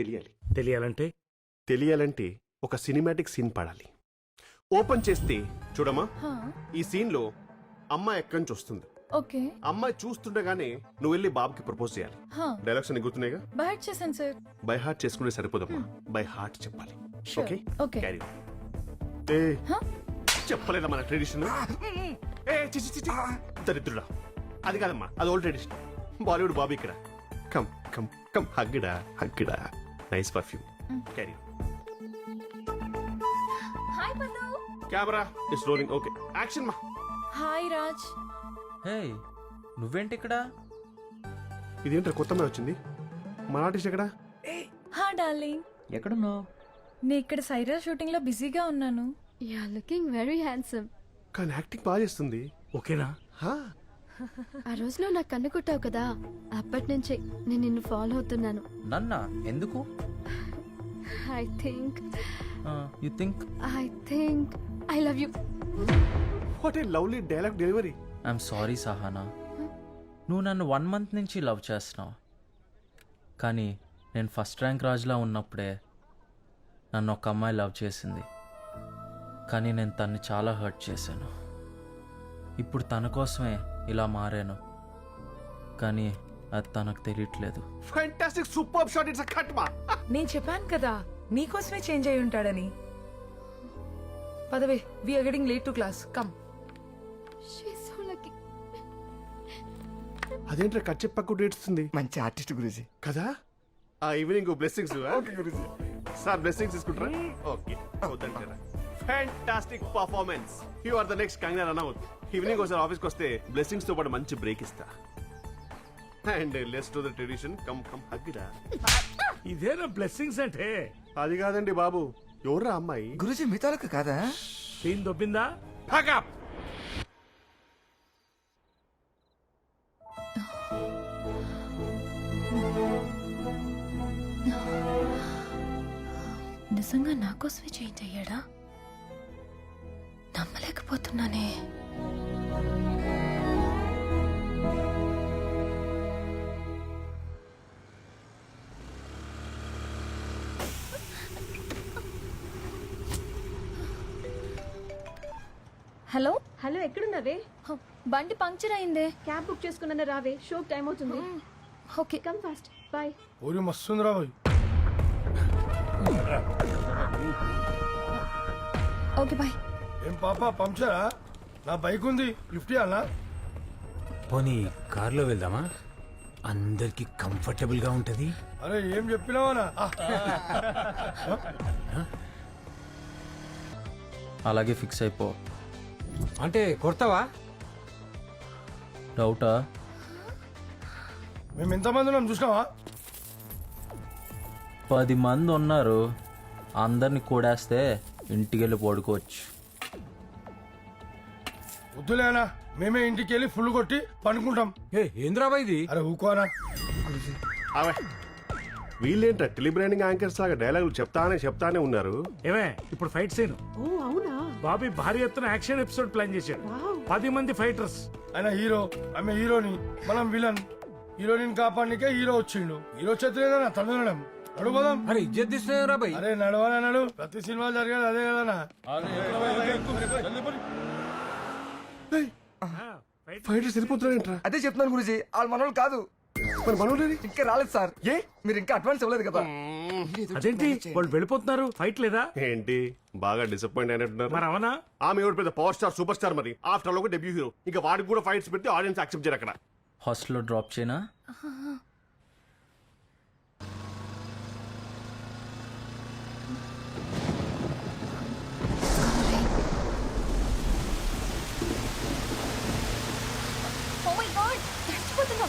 తెలియాలంటే ఒక సినిమాటిక్ సీన్ పడాలి. ఓపెన్ చేస్తే చూడమ్మా, ఈ సీన్ లో అమ్మాయి ఎక్కడి నుంచి వస్తుంది. ఓకే. అమ్మాయి చూస్తుండగానే నువ్వు వెళ్ళి బాబుకి ప్రపోజ్ చేయాలి. డైలాగ్స్ అన్ని గుర్తున్నాయిగా? బై హార్ట్ చేశాను సార్. బై హార్ట్ చేసుకుంటే సరిపోదమ్మా, బై హార్ట్ చెప్పాలి. Okay okay. చెప్పలేదా మన ట్రెడిషన్? ఏ చి చి, చి, చి. దరిద్రుడా, అది కాదమ్మా, అది ఓల్డ్ ట్రెడిషన్. బాలీవుడ్ బాబీ ఇక్కడ. కమ్ కమ్ కమ్, హగ్గిడా హగ్గిడా. Nice perfume. క్యారీ. హాయ్ పల్లు. Camera is rolling. Okay, action మా. హాయ్ రాజ్. హే, నువ్వేంటి ఇక్కడ? ఇదేంటో కొత్తమే వచ్చింది. మన ఆర్టిస్ట్ ఎక్కడ? హా డార్లింగ్. ఎక్కడున్నావు? నేను ఇక్కడ సైరా షూటింగ్ లో బిజీగా ఉన్నాను. Yeah looking very handsome. కానీ యాక్టింగ్ బాగా చేస్తుంది. ఓకేనా? ఆ రోజులో నాకు కన్ను కొట్టావు కదా, అప్పటి నుంచి నేను నిన్ను ఫాలో అవుతున్నాను. నన్నా? ఎందుకు? I think you think I love you. What a lovely dialogue delivery. I'm sorry Sahana, నువ్వు నన్ను 1 month నుంచి లవ్ చేస్తున్నావు. కానీ నేను ఫస్ట్ ర్యాంక్ రాజులా ఉన్నప్పుడే నన్ను ఒక అమ్మాయి లవ్ చేసింది. కానీ నేను తన్ని చాలా హర్ట్ చేశాను. ఇప్పుడు తన కోసమే ఇలా మారాను, కానీ అది తనకు తెలియట్లేదు. Fantastic, super shot. It's a cut మా. నేను చెప్పాను కదా నీకోసమే చేంజ్ అయి ఉంటాడని. పదవే, we are getting late to class. Come. She's so lucky. అదేంట్రా కట్ చెప్పకుండా ఏడుస్తుంది? మంచి ఆర్టిస్ట్ గురూజీ. కదా. ఆ evening blessings. Okay Guruji. Sir blessings తీసుకుంటారా? Okay. Fantastic performance. You are the next Kangana Ranaut. Evening ఒకసారి ఆఫీస్కి వస్తే బ్లెస్సింగ్స్ తో పాటు మంచి బ్రేక్ ఇస్తా. And let's to the tradition. Come come హగ్గిడా. ఇదేనా బ్లెస్సింగ్స్ అంటే? అది కాదండి బాబు. ఎవర్రా అమ్మాయి? గురూజీ మీ తాలూకు కాదా? సీన్ దొబ్బిందా? Pack నిజంగా నా కోసమే చేంజ్ అయ్యాడా? నమ్మలేకపోతున్నానే. హలో హలో, ఎక్కడున్నావే? బండి పంక్చర్ అయిందే. క్యాబ్ బుక్ చేసుకున్నా, రావే. షోకి టైం అవుతుంది. Okay, come fast. బాయ్. ఊరి మస్తుందిరా బాయ్. Okay bye. ఏం పాప పంచరా? నా బైక్ ఉంది, లిఫ్ట్ ఇవ్వాలా? పోనీ కార్లో వెళ్దామా? అందరికి కంఫర్టబుల్ గా ఉంటది. అరే ఏం చెప్పినావా? అలాగే ఫిక్స్ అయిపో. అంటే కొడతావా? డౌటా? మేము ఎంతమంది ఉన్నాం చూసినావా? 10 మంది ఉన్నారు. అందరిని కూడేస్తే ఇంటికి వెళ్ళి పడుకోవచ్చు. వద్దులేనా, మేమే ఇంటికి వెళ్ళి ఫుల్ కొట్టి పండుకుంటాం. ఏంద్రాబా ఇది? అరే ఊకోనా. వీళ్ళేంట టెలిబ్రాండింగ్ యాంకర్స్ లాగా డైలాగులు చెప్తానే ఉన్నారు. ఏమే ఇప్పుడు ఫైట్ సీన్. ఓ అవునా? బాబీ భారీ ఎత్తున యాక్షన్ ఎపిసోడ్ ప్లాన్ చేశాడు. 10 మంది ఫైటర్స్. ఆయన హీరో, ఆమె హీరోని, మనం విలన్. హీరోయిన్ కాపాడనికే హీరో వచ్చిండు. హీరో చేతులేదన్నా తమిళం నడుపోదాం. అరే ఇజ్జత్ తీస్తున్నారా బాయ్? అరే నడవాలా నడు. ప్రతి సినిమా జరిగేది అదే కదనా. ఫైటర్స్ వెళ్ళిపోతున్నారేంట్రా? అదే చెప్తున్నాను గురూజీ, వాళ్ళు మనోళ్ళు కాదు. మరి మనోళ్ళు ఇంకా రాలేదు సార్. ఏ మీరు ఇంకా అడ్వాన్స్ ఇవ్వలేదు కదా? అదేంటి వాళ్ళు వెళ్ళిపోతున్నారు? ఫైట్ లేదా ఏంటి బాగా డిసప్పాయింట్ అయినట్టున్నారు? మరి అవనా? ఆమె ఎవరు పెద్ద పవర్ స్టార్, సూపర్ స్టార్. మరి ఆఫ్టర్ ఆల్ ఒక డెబ్యూ హీరో. ఇంకా వాడికి కూడా ఫైట్స్ పెడితే ఆడియన్స్ యాక్సెప్ట్ చేయరు. అక్కడ హాస్టల్లో డ్రాప్ చేయనా? ఓ మై గాడ్, చచ్చిపోతున్నా.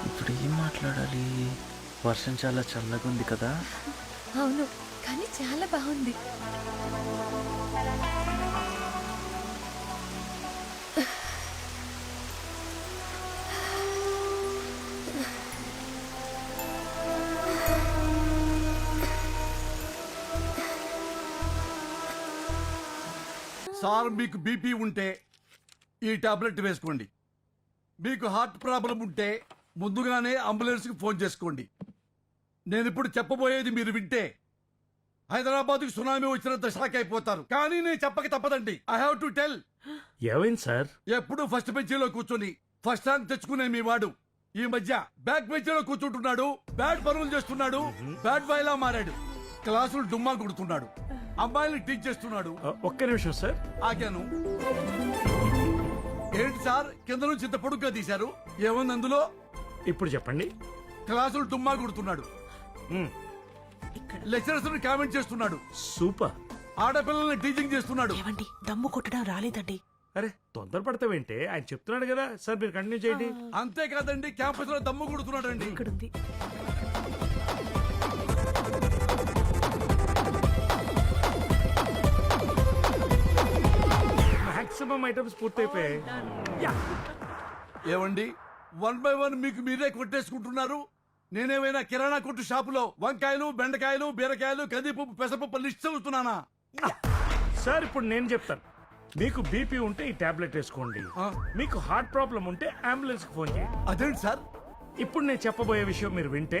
ఇప్పుడు ఏం మాట్లాడాలి? వర్షం చాలా చల్లగా ఉంది కదా. అవును, కానీ చాలా బాగుంది. సార్ మీకు బీపీ ఉంటే ఈ టాబ్లెట్ వేసుకోండి. మీకు హార్ట్ ప్రాబ్లం ఉంటే ముందుగానే అంబులెన్స్కి ఫోన్ చేసుకోండి. నేను ఇప్పుడు చెప్పబోయేది మీరు వింటే హైదరాబాద్కి సునామీ వచ్చినంత షాక్ అయిపోతారు. కానీ నేను చెప్పక తప్పదండి. I have to tell. ఏమైంది సార్? ఎప్పుడు ఫస్ట్ బెంచీలో కూర్చొని ఫస్ట్ ర్యాంక్ తెచ్చుకునే మీ వాడు ఈ మధ్య బ్యాక్ బెంచ్ లో కూర్చుంటున్నాడు, బ్యాడ్ పనులు చేస్తున్నాడు, బ్యాడ్ బాయ్ లా మారాడు, క్లాసులు డుమ్మా కొడుతున్నాడు, అమ్మాయిల్ని టీచ్ చేస్తున్నాడు. ఒక్క నిమిషం సార్. ఆగాను. ఏంటి సార్ కింద నుంచి ఇంత పొడుగ్గా తీశారు? ఏముంది అందులో? ఇప్పుడు చెప్పండి. క్లాసులు డుమ్మా కొడుతున్నాడు, లెక్చరర్స్ కామెంట్ చేస్తున్నాడు, సూపర్. ఆడపిల్లల్ని టీచింగ్ చేస్తున్నాడు. ఏమండి దమ్ము కొట్టడం రాలేదండి. అరే తొందరపడతావేంటే, ఆయన చెప్తున్నాడు కదా సార్, మీరు కంటిన్యూ చేయండి. అంతేకాదండి క్యాంపస్ లో దమ్ము కొడుతున్నాడు అండి. ఇక్కడుంది. మాక్సిమం ఐటమ్స్ పూర్తయిపోయాయి. ఏమండి 1 by 1 మీకు మీరే కొట్టేసుకుంటున్నారు? నేనేమైనా కిరాణా కొట్టు షాపులో వంకాయలు, బెండకాయలు, బీరకాయలు, కందిపప్పు, పెసరపప్పు లిస్ట్ చదువుతున్నానా? సార్ ఇప్పుడు నేను చెప్తాను. మీకు బీపీ ఉంటే ఈ టాబ్లెట్ వేసుకోండి, మీకు హార్ట్ ప్రాబ్లం ఉంటే అంబులెన్స్ కి ఫోన్ చేయండి. అదేంటి సార్? ఇప్పుడు నేను చెప్పబోయే విషయం మీరు వింటే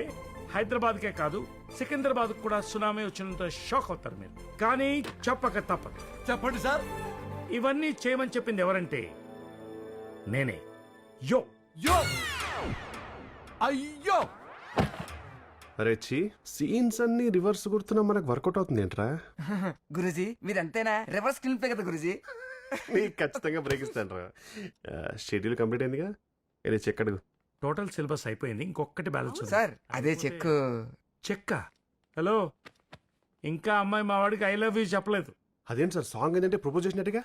హైదరాబాద్కే కాదు సికింద్రాబాద్ కూడా సునామీ వచ్చినంత షాక్ అవుతారు మీరు. కానీ చెప్పక తప్పదు. చెప్పండి సార్. ఇవన్నీ చేయమని చెప్పింది ఎవరంటే నేనే. యో యో అయ్యో. అరే చి సీన్స్ అన్ని రివర్స్ కొడుతున్నా మనకు వర్కౌట్ అవుతుంది ఏంట్రా? గురుజీ మీరంతేనా? రివర్స్ స్క్రీన్ ప్లే కదా గురుజీ. నీకు ఖచ్చితంగా బ్రేక్ ఇస్తాను రా. షెడ్యూల్ కంప్లీట్ అయిందిగా, వెళ్ళి చెక్ అడుగు. టోటల్ సిలబస్ అయిపోయింది, ఇంకొకటి బ్యాలెన్స్ ఉంది. సార్ అదే చెక్. చెక్క. హలో, ఇంకా అమ్మాయి మా వాడికి ఐ లవ్ యూ చెప్పలేదు. అదేంటి సార్, సాంగ్ ఏంటంటే ప్రపోజ్ చేసినట్టుగా?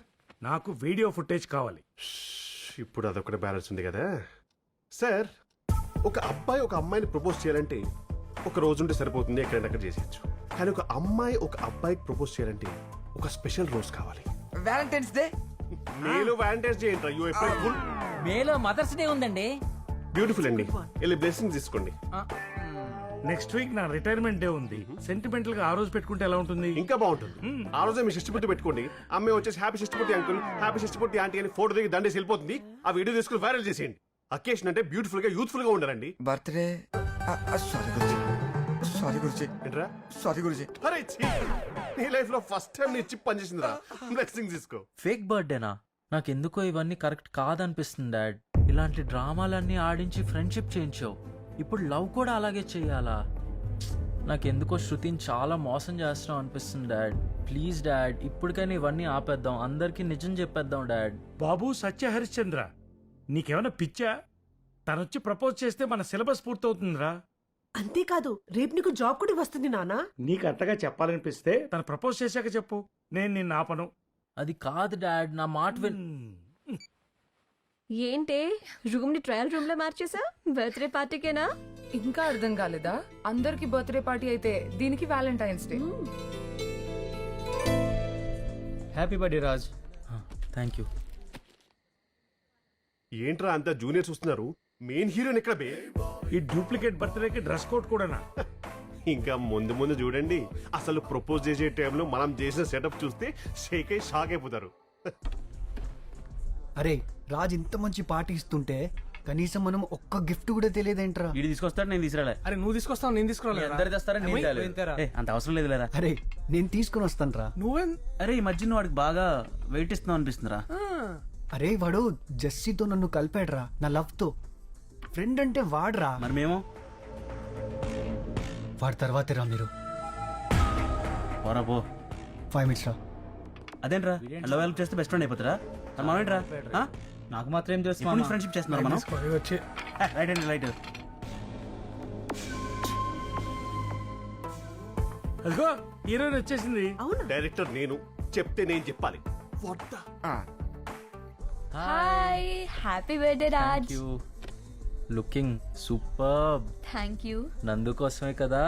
నాకు వీడియో ఫుటేజ్ కావాలి. ఇప్పుడు అదొకటి బ్యాలెన్స్ ఉంది కదా సార్. ఒక అబ్బాయి ఒక అమ్మాయిని ప్రపోజ్ చేయాలంటే ఒక రోజు ఉంటే సరిపోతుంది, ఎక్కడైనా చేసేయచ్చు. కానీ ఒక అమ్మాయి ఒక అబ్బాయికి ప్రపోజ్ చేయాలంటే ఒక స్పెషల్ రోజు కావాలి. Valentine's day. మేలో వ్యాలంటైన్స్ డే ఏంట్రా? మేలో మదర్స్ డే ఉందండి. బ్యూటిఫుల్ అండి, వెళ్ళి బ్లెస్సింగ్ తీసుకోండి. నెక్స్ట్ వీక్ నా రిటైర్మెంట్ డే ఉంది. సెంటిమెంటల్ గా ఆ రోజు పెట్టుకుంటే ఎలా ఉంటుంది? ఇంకా బాగుంటుంది. ఆ రోజే మీ షష్టిపూర్తి పెట్టుకోండి. అమ్మాయి వచ్చేసి హ్యాపీ షష్టిపూర్తి అంకుల్, హ్యాపీ షష్టిపూర్తి ఆంటీ అని ఫోటో దిగి దండేసి వెళ్ళిపోతుంది. ఆ వీడియో తీసుకుని వైరల్ చేసేయండి. అకేషన్ అంటే బ్యూటిఫుల్ గా యూత్ఫుల్ గా ఉండాలండి. Birthday. Sorry Guruji, sorry Guruji. ఏంట్రా? సారీ గురుజీ. అరే ఛీ, నీ లైఫ్ లో ఫస్ట్ టైం నీ చిప్ పనిచేసిందిరా. బ్లెస్సింగ్ తీసుకో. ఫేక్ బర్త్డేనా? నాకెందుకో ఇవన్నీ కరెక్ట్ కాదనిపిస్తుంది డాడ్. ఇలాంటి డ్రామాలన్నీ ఆడించి ఫ్రెండ్షిప్ చేయించావు, ఇప్పుడు లవ్ కూడా అలాగే చెయ్యాలా? నాకెందుకో శృతిని చాలా మోసం చేస్తున్నావు అనిపిస్తుంది డాడ్. ప్లీజ్ డాడ్, ఇప్పటికైనా ఇవన్నీ ఆపేద్దాం, అందరికీ నిజం చెప్పేద్దాం డాడ్. బాబు సత్య హరిశ్చంద్ర, నీకేమైనా పిచ్చా? తనొచ్చి ప్రపోజ్ చేస్తే మన సిలబస్ పూర్తవుతుందిరా. అంతేకాదు రేపు నీకు జాబ్ కూడా వస్తుంది నానా. నీకు అంతగా చెప్పాలనిపిస్తే తను ప్రపోజ్ చేశాక చెప్పు, నేను నిన్ను ఆపను. అది కాదు డాడ్, నా మాట విన్. ఏంటే రూమ్ ని ట్రయల్ రూమ్ లో మార్చేసా? బర్త్డే పార్టీకేనా? ఇంకా అర్థం కాలేదా? అందరికి బర్త్డే పార్టీ అయితే దీనికి Valentine's day. Happy birthday Raj. Thank you. ఏంట్రా అంతా జూనియర్స్ వస్తున్నారు, మెయిన్ హీరోని ఎక్కడ బే? ఈ డూప్లికేట్ బర్త్డేకి డ్రెస్ కోడ్ కూడానా? ఇంకా ముందు ముందు చూడండి, అసలు ప్రపోజ్ చేసే టైంలో మనం చేసిన సెటప్ చూస్తే షేక్ అయి షాక్ అయిపోతారు. అరే రాజ్ ఇంత మంచి పార్టీ ఇస్తుంటే కనీసం మనం ఒక్క గిఫ్ట్ కూడా తెలియదేంట్రా? వీడు తీసుకొస్తాడు, నేను తీసుకురాలే. అరే నువ్వు తీసుకొస్తావు, నేను తీసుకురాలేదు. అందరు తెస్తారా, నేను తేలేదు. ఏ, అంత అవసరం లేదు లేరా. అరే నేను తీసుకుని వస్తానురా. నువ్వేం? అరే ఈ మధ్య నువ్వు వాడికి బాగా వెయిట్ ఇస్తున్నావు అనిపిస్తుందిరా. అరే వాడు జెస్సీతో నన్ను కలిపాడురా, నా లవ్ తో. ఫ్రెండ్ అంటే వాడురా. మరి మేము వాడి తర్వాతే రా మీరు. పోరా పో. 5 minutes రా. అదేంట్రా లవ్ హెల్ప్ చేస్తే బెస్ట్ ఫ్రెండ్ అయిపోతారా? మనం ఏంట్రా? నాకు మాత్రం ఏం చేస్తున్నాం? ఫ్రెండ్షిప్ చేస్తున్నారు మనం. వచ్చి రైట్ అండి రైట్. అదిగో హీరోయిన్ వచ్చేసింది. డైరెక్టర్ నేను, చెప్తే నేను చెప్పాలి. Hi, happy birthday Raj. Looking super. Thank you. నందు కోసమే కదా?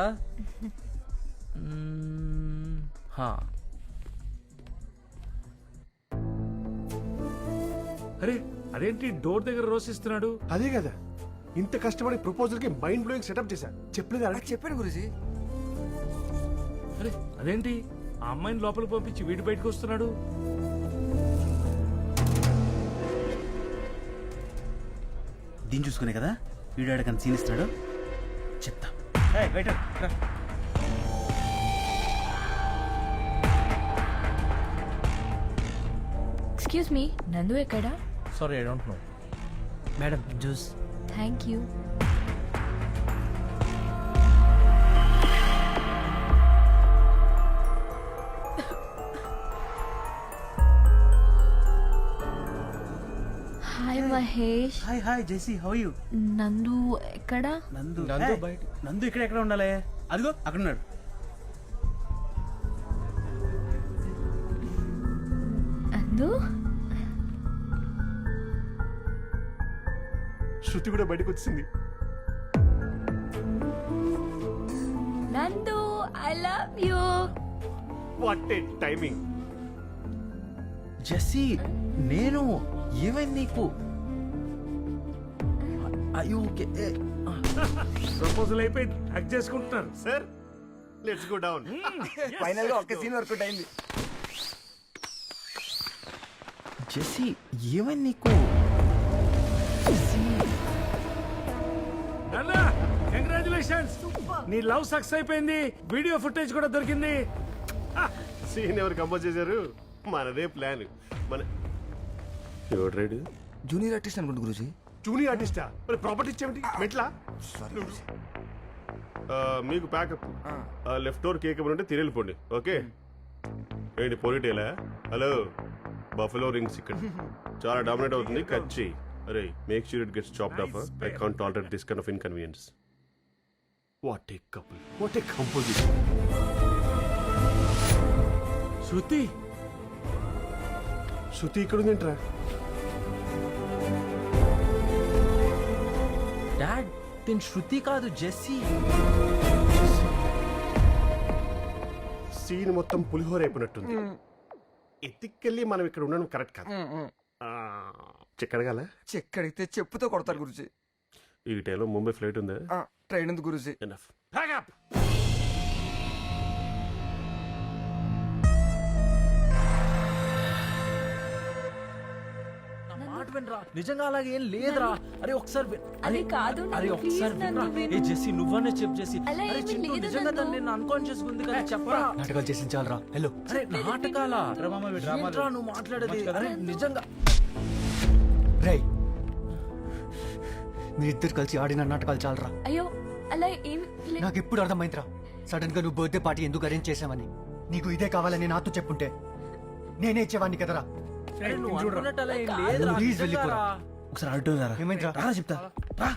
హా. అరే అదేంటి డోర్ దగ్గర రోసిస్తున్నాడు? అదే కదా, ఇంత కష్టపడి ప్రపోజల్ కి మైండ్ బ్లోయింగ్ సెటప్ చేశా. చెప్పలేదు? చెప్పాను గురుజీ. అరే అదేంటి ఆ అమ్మాయిని లోపలికి పంపించి వీడి బయటకు వస్తున్నాడు? దీన్ని చూసుకునే కదా వీడియో ఆడకని సీన్ ఇస్తున్నాడు. చెప్తా. ఎక్స్క్యూజ్ మీ, నందు ఎక్కడా? Sorry, I don't know. Madam juice. Thank you. Mahesh hi hi Jessie how you? Nandu ఎక్కడా? నందు నందు ఇక్కడ ఎక్కడ ఉండాలి? అదిగో అక్కడ ఉన్నాడు. నందు శృతి కూడా బయటకు వచ్చింది. Nandu I love you. What a timing. Jessie నేను ఏమైంది నీకు? అయ్యో ఓకే. ప్రపోజల్ అయిపోయింది, హక్ చేసుకుంటున్నారు. Sir let's go down. Final గా ఒక్క సీన్ వర్కౌట్ అయింది. జెస్సీ ఏమైంది నీకు? కంగ్రాచులేషన్స్, నీ లవ్ సక్సెస్ అయిపోయింది. వీడియో ఫుటేజ్ కూడా దొరికింది. సీన్ ఎవరు కంపోజ్ చేశారు? మనదే ప్లాన్. మన ఎవడు రైడ్? జూనియర్ ఆర్టిస్ట్ అనుకుంటు గురుజీ. జూనియర్ ఆర్టిస్టా? మరి ప్రాపర్టీ ఇచ్చేమిటి? మెట్లా? మీకు ప్యాకప్. లెఫ్ట్ డోర్ కేక్ ఉంటే తిరిగిపోండి. ఓకే ఏంటి పోనీటేలా? హలో బఫెలో రింగ్స్ ఇక్కడ చాలా డామినేట్ అవుతుంది. కట్ చేయి. అరే make sure it gets chopped off. I can't tolerate this kind of inconvenience. What a couple, what a composition. Shruti Shruti ఇక్కడ ఉందేంట్రా? డాడ్ తిన్ శృతి కాదు జెస్సీ. సీన్ మొత్తం పులిహోర అయిపోయినట్టుంది. ఎత్తికెళ్ళి మనం ఇక్కడ ఉండడం కరెక్ట్ కాదు. చెక్కడగాల చెక్కడితే చెప్పుతో కొడతారు గురుజీ. ఈ టైంలో ముంబై ఫ్లైట్ ఉందా? ట్రైన్ ఉంది గురుజీ. ఎనఫ్. ప్యాకప్. నిజంగా అలాగే ఏం లేదురా. అరే ఒకసారి అది కాదు అరే నందు, ఒకసారి please నందు, విను. ఏ జెస్సీ నువ్వనే చెప్పు జెస్సీ. అలా అరే ఏమీ చింటూ లేదు నిజంగా నందు. నేను అన్కాన్షియస్ ఉంది కదా చెప్పరా. నాటకాలు చేసి చాలరా. హలో అరే నాటకాలా? ఏంట్రా నువ్వు మాట్లాడేది? అరే నిజంగా రై మీరిద్దరు కలిసి ఆడిన నాటకాలు చాలరా. అయ్యో అలా ఏం నాకు ఎప్పుడు అర్థమైందిరా సడన్ గా నువ్వు బర్త్డే పార్టీ ఎందుకు అరేంజ్ చేసామని. నీకు ఇదే కావాలని నాతో చెప్పుంటే నేనే ఇచ్చేవాడిని కదరా. అరే నువ్వు అనుకున్నట్టు అలా ఏం లేదురా. ప్లీజ్ వెళ్ళిపోరా. ఒకసారి అడుగుతారా? ఏమైందిరా? రా చెప్తా రా.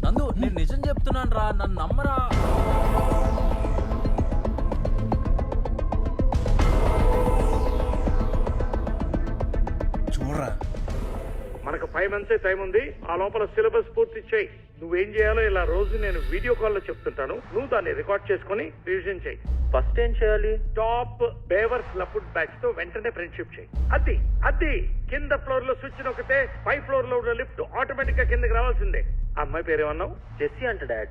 నందు నేను నిజం చెప్తున్నాను రా, నన్ను నమ్మరా. చూడరా మనకు 5 months టైం ఉంది. ఆ లోపల సిలబస్ పూర్తి చేయి. నువ్వేం చేయాలో ఇలా రోజు నేను వీడియో కాల్ లో చెప్తుంటాను. నువ్వు దాన్ని రికార్డ్ చేసుకుని రివిజన్ చేయి. ఫస్ట్ ఏం చేయాలి? టాప్ బేవర్స్ లఫుడ్ బ్యాచ్ తో వెంటనే ఫ్రెండ్షిప్ చేయి. అది కింద ఫ్లోర్ లో స్విచ్ నొక్కితే పై ఫ్లోర్ లో ఉన్న లిఫ్ట్ ఆటోమేటిక్ గా కిందకి రావాల్సిందే. అమ్మాయి పేరేమన్నావు? జెస్సీ అంట డాడ్.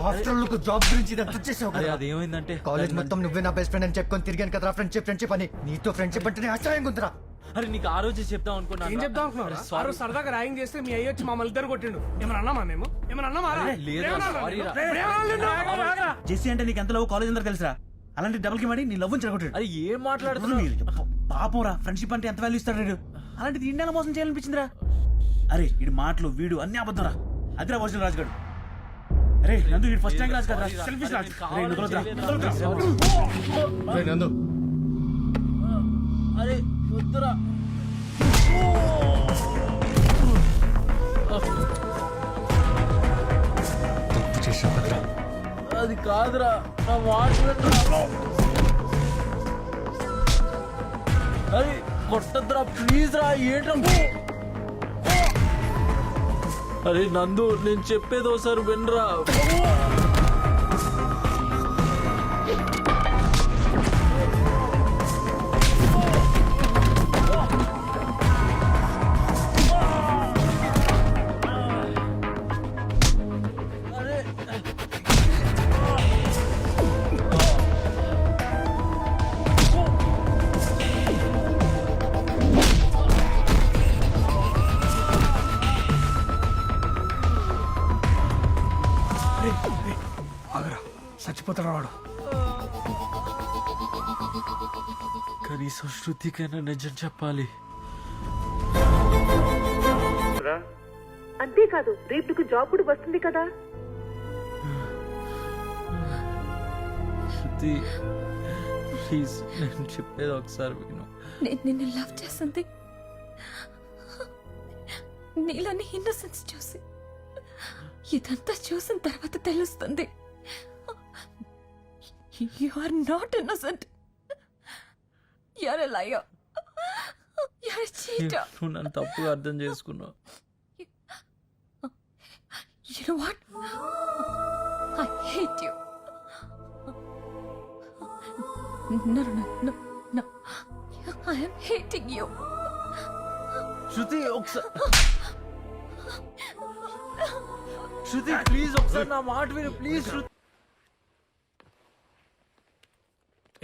హాస్టల్ జాబ్ గురించి ఇదంతా వచ్చేసావు అరే కదా. అది ఏమైందంటే కాలేజ్ మొత్తం నువ్వే నా బెస్ట్ ఫ్రెండ్ అని చెప్పుకొని తిరిగాను కదరా. ఫ్రెండ్షిప్ అని. నీతో ఫ్రెండ్షిప్ అంటేనే అసహ్యంగా ఉందిరా. అరే నీకు ఆ రోజే చెప్దాం అనుకున్నా. ఏం చెప్దాం అనుకున్నావు? ఆ రోజు సరదాగా ర్యాగింగ్ చేస్తే మీ అయ్యి వచ్చి మమ్మల్ని ఇద్దరు కొట్టిండు. ఏమన్నా అన్నామా మేము? ఏమన్నా అన్నామా? జెస్సీ అంటే నీకు ఎంత లవ్ కాలేజ్ అందరూ తెలుసా? అలాంటి డబుల్ కి మరి నీ లవ్ చెడగొట్టాడు. అరే ఏం మాట్లాడుతున్నావు? పాపం రా, ఫ్రెండ్షిప్ అంటే ఎంత వాల్యూ ఇస్తాడు వీడు. అలాంటిది ఇండియాలో మోసం చేయాలనిపించిందిరా. అరే వీడి మాటలు వీడు అన్ని అబద్ధం రా. అదిరా ఒరిజినల్ రాజుగాడు. అరే నందు వీడు ఫస్ట్ ర్యాంక్ రాజు కదా, సెల్ఫిష్ రాజు. అరే నువ్వు నందు అరే వద్దురా. తప్పు చేసావు కదరా. అది కాదురా, నా మాట్లాడరా. అరే కొట్టద్దురా ప్లీజ్ రా. ఏంట్రా? అరే నందు నేను చెప్పేది ఒకసారి వినరా. ఆగరా, చచ్చిపోతాడు వాడు. కనీసం శృతికైనా నిజం చెప్పాలి. అంతేకాదు రేపు నీకు జాబ్ కూడా వస్తుంది కదా. శృతి ప్లీజ్ నేను చెప్పేది ఒకసారి విను. నేను నిన్ను లవ్ చేస్తుంది నీలోని ఇన్నోసెన్స్ చూసి ఇదంతా చూసిన తర్వాత తెలుస్తుంది you are not innocent. You are a liar. You are a cheater. నువ్వు నన్ను తప్పుగా అర్థం చేసుకున్నావు. You know what? I hate you. No. I am hating you. శృతి ఒకసారి శృతి ప్లీజ్ ఒకసారి నా మాట విను ప్లీజ్. శృతి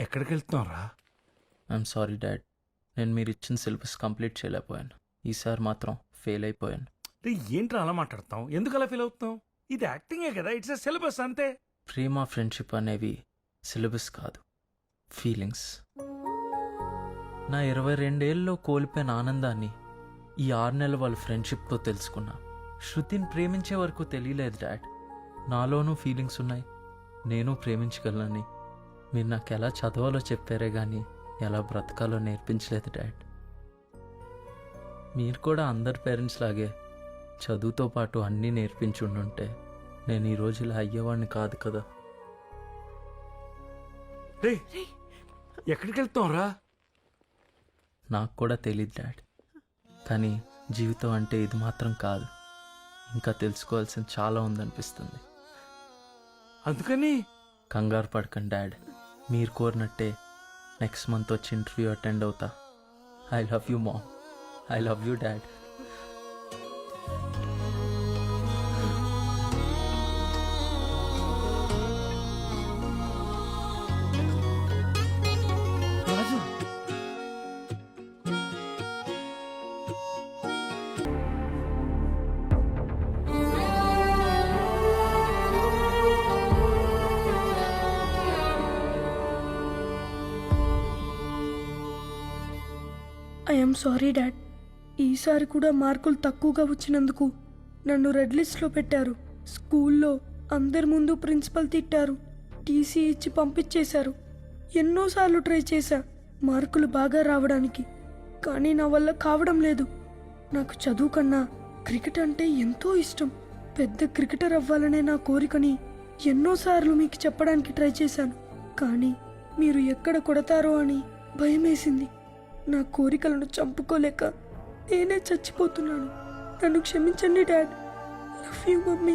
ఎక్కడికి వెళ్తున్నావురా? ఐఎమ్ సారీ డాడ్, నేను మీరు ఇచ్చిన సిలబస్ కంప్లీట్ చేయలేకపోయాను. ఈసారి మాత్రం ఫెయిల్ అయిపోయాను. ఏంట్రా అలా మాట్లాడతావు? ఎందుకు అలా ఫీల్ అవుతున్నావు? ఇది యాక్టింగే కదా, ఇట్స్ ఎ సిలబస్ అంతే. ప్రేమ ఫ్రెండ్షిప్ అనేవి సిలబస్ కాదు, ఫీలింగ్స్. నా 22 ఏళ్ళలో కోల్పోయిన ఆనందాన్ని ఈ 6 నెలల వాళ్ళ ఫ్రెండ్షిప్తో తెలుసుకున్నా. శృతిని ప్రేమించే వరకు తెలియలేదు డాడ్, నాలోనూ ఫీలింగ్స్ ఉన్నాయి, నేను ప్రేమించగలనని. మీరు నాకు ఎలా చదవాలో చెప్పారే కానీ ఎలా బ్రతకాలో నేర్పించలేదు డాడ్. మీరు కూడా అందరి పేరెంట్స్ లాగే చదువుతో పాటు అన్నీ నేర్పించి ఉండుంటే నేను ఈరోజు ఇలా అయ్యేవాడిని కాదు కదా. ఎక్కడికి వెళ్తావురా? నాకు కూడా తెలియదు డాడ్, కానీ జీవితం అంటే ఇది మాత్రం కాదు, ఇంకా తెలుసుకోవాల్సిన చాలా ఉందనిపిస్తుంది. అందుకని కంగారు పడకండి డాడ్, మీరు కోరినట్టే నెక్స్ట్ మంత్ వచ్చి ఇంటర్వ్యూ అటెండ్ అవుతా. I love you mom, I love you dad. I'm sorry dad. ఈసారి కూడా మార్కులు తక్కువగా వచ్చినందుకు నన్ను రెడ్ లిస్ట్లో పెట్టారు. స్కూల్లో అందరి ముందు ప్రిన్సిపల్ తిట్టారు, టీసీ ఇచ్చి పంపించేశారు. ఎన్నోసార్లు ట్రై చేశా మార్కులు బాగా రావడానికి, కానీ నా వల్ల కావడం లేదు. నాకు చదువు కన్నా క్రికెట్ అంటే ఎంతో ఇష్టం. పెద్ద క్రికెటర్ అవ్వాలనే నా కోరికని ఎన్నోసార్లు మీకు చెప్పడానికి ట్రై చేశాను, కానీ మీరు ఎక్కడ కొడతారో అని భయమేసింది. నా కోరికలను చంపుకోలేక నేనే చచ్చిపోతున్నాను. నన్ను క్షమించండి డాడ్. Love you mummy.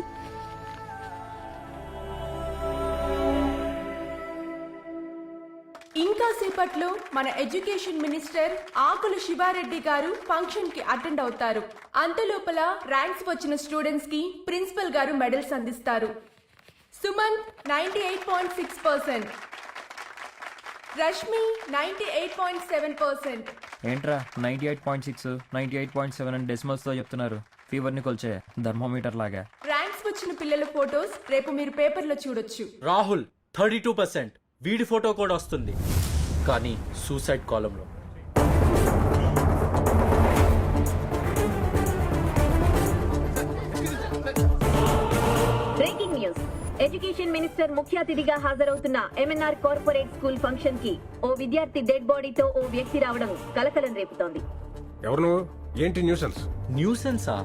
ఇంకా సేపట్లో మన ఎడ్యుకేషన్ మినిస్టర్ ఆకుల శివారెడ్డి గారు ఫంక్షన్ కి అటెండ్ అవుతారు. అంతలోపల ర్యాంక్స్ వచ్చిన స్టూడెంట్స్ కి ప్రిన్సిపల్ గారు మెడల్స్ అందిస్తారు. సుమంత్ 98.6%, రష్మి 98.7%. ఏంట్రా 98.6 98.7 అని డెసిమల్స్తో చెప్తున్నారు? ఫీవర్ని కొల్చే థర్మోమీటర్ లాగా. ర్యాంక్స్ వచ్చిన పిల్లల ఫోటోస్ రేపు మీరు పేపర్లో చూడొచ్చు. రాహుల్ 32%, వీడి ఫోటో కూడా వస్తుంది, కానీ సూసైడ్ కాలంలో. Breaking news. ఎడ్యుకేషన్ మినిస్టర్ ముఖ్య అతిథిగా హాజరవుతున్న ఎంఎన్ఆర్ కార్పొరేట్ స్కూల్ ఫంక్షన్ కి ఓ విద్యార్థి డెడ్ బాడీతో ఓ వ్యక్తి రావడం కలకలం రేపుతోంది. ఎవరు? ఏంటి న్యూసెన్స్? న్యూసెన్సా?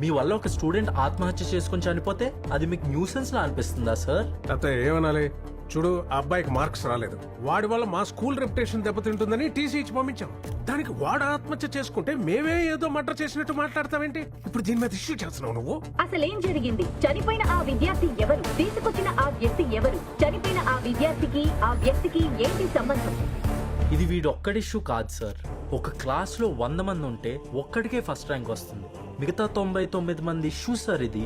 మీ వల్ల ఒక స్టూడెంట్ ఆత్మహత్య చేసుకుని చనిపోతే అది మీకు న్యూసెన్స్ లా అనిపిస్తుందా సార్? అత ఏమనాలి? చూడు, ఆ అబ్బాయికి మార్క్స్ రాలేదు, వాడి వల్ల మా స్కూల్ రెప్యుటేషన్ దెబ్బతింటుందని టీసీ ఇచ్చి పంపించాం. దానికి వాడు ఆత్మహత్య చేసుకుంటే మేమే ఏదో మర్డర్ చేసినట్టు మాట్లాడతావేంటి? ఇప్పుడు దీని మీద ఇష్యూ చేస్తున్నావు నువ్వు. అసలేం జరిగింది? చనిపోయిన ఆ విద్యార్థి ఎవరు? తీసుకొచ్చిన ఆ వ్యక్తి ఎవరు? చనిపోయిన ఆ విద్యార్థికి ఆ వ్యక్తికి ఏంటి సంబంధం? ఇది వీడొక్కడి ఇష్యూ కాదు సార్. ఒక క్లాస్లో 100 మంది ఉంటే ఒక్కడికే ఫస్ట్ ర్యాంక్ వస్తుంది, మిగతా 99 మంది ఇష్యూ సార్ ఇది.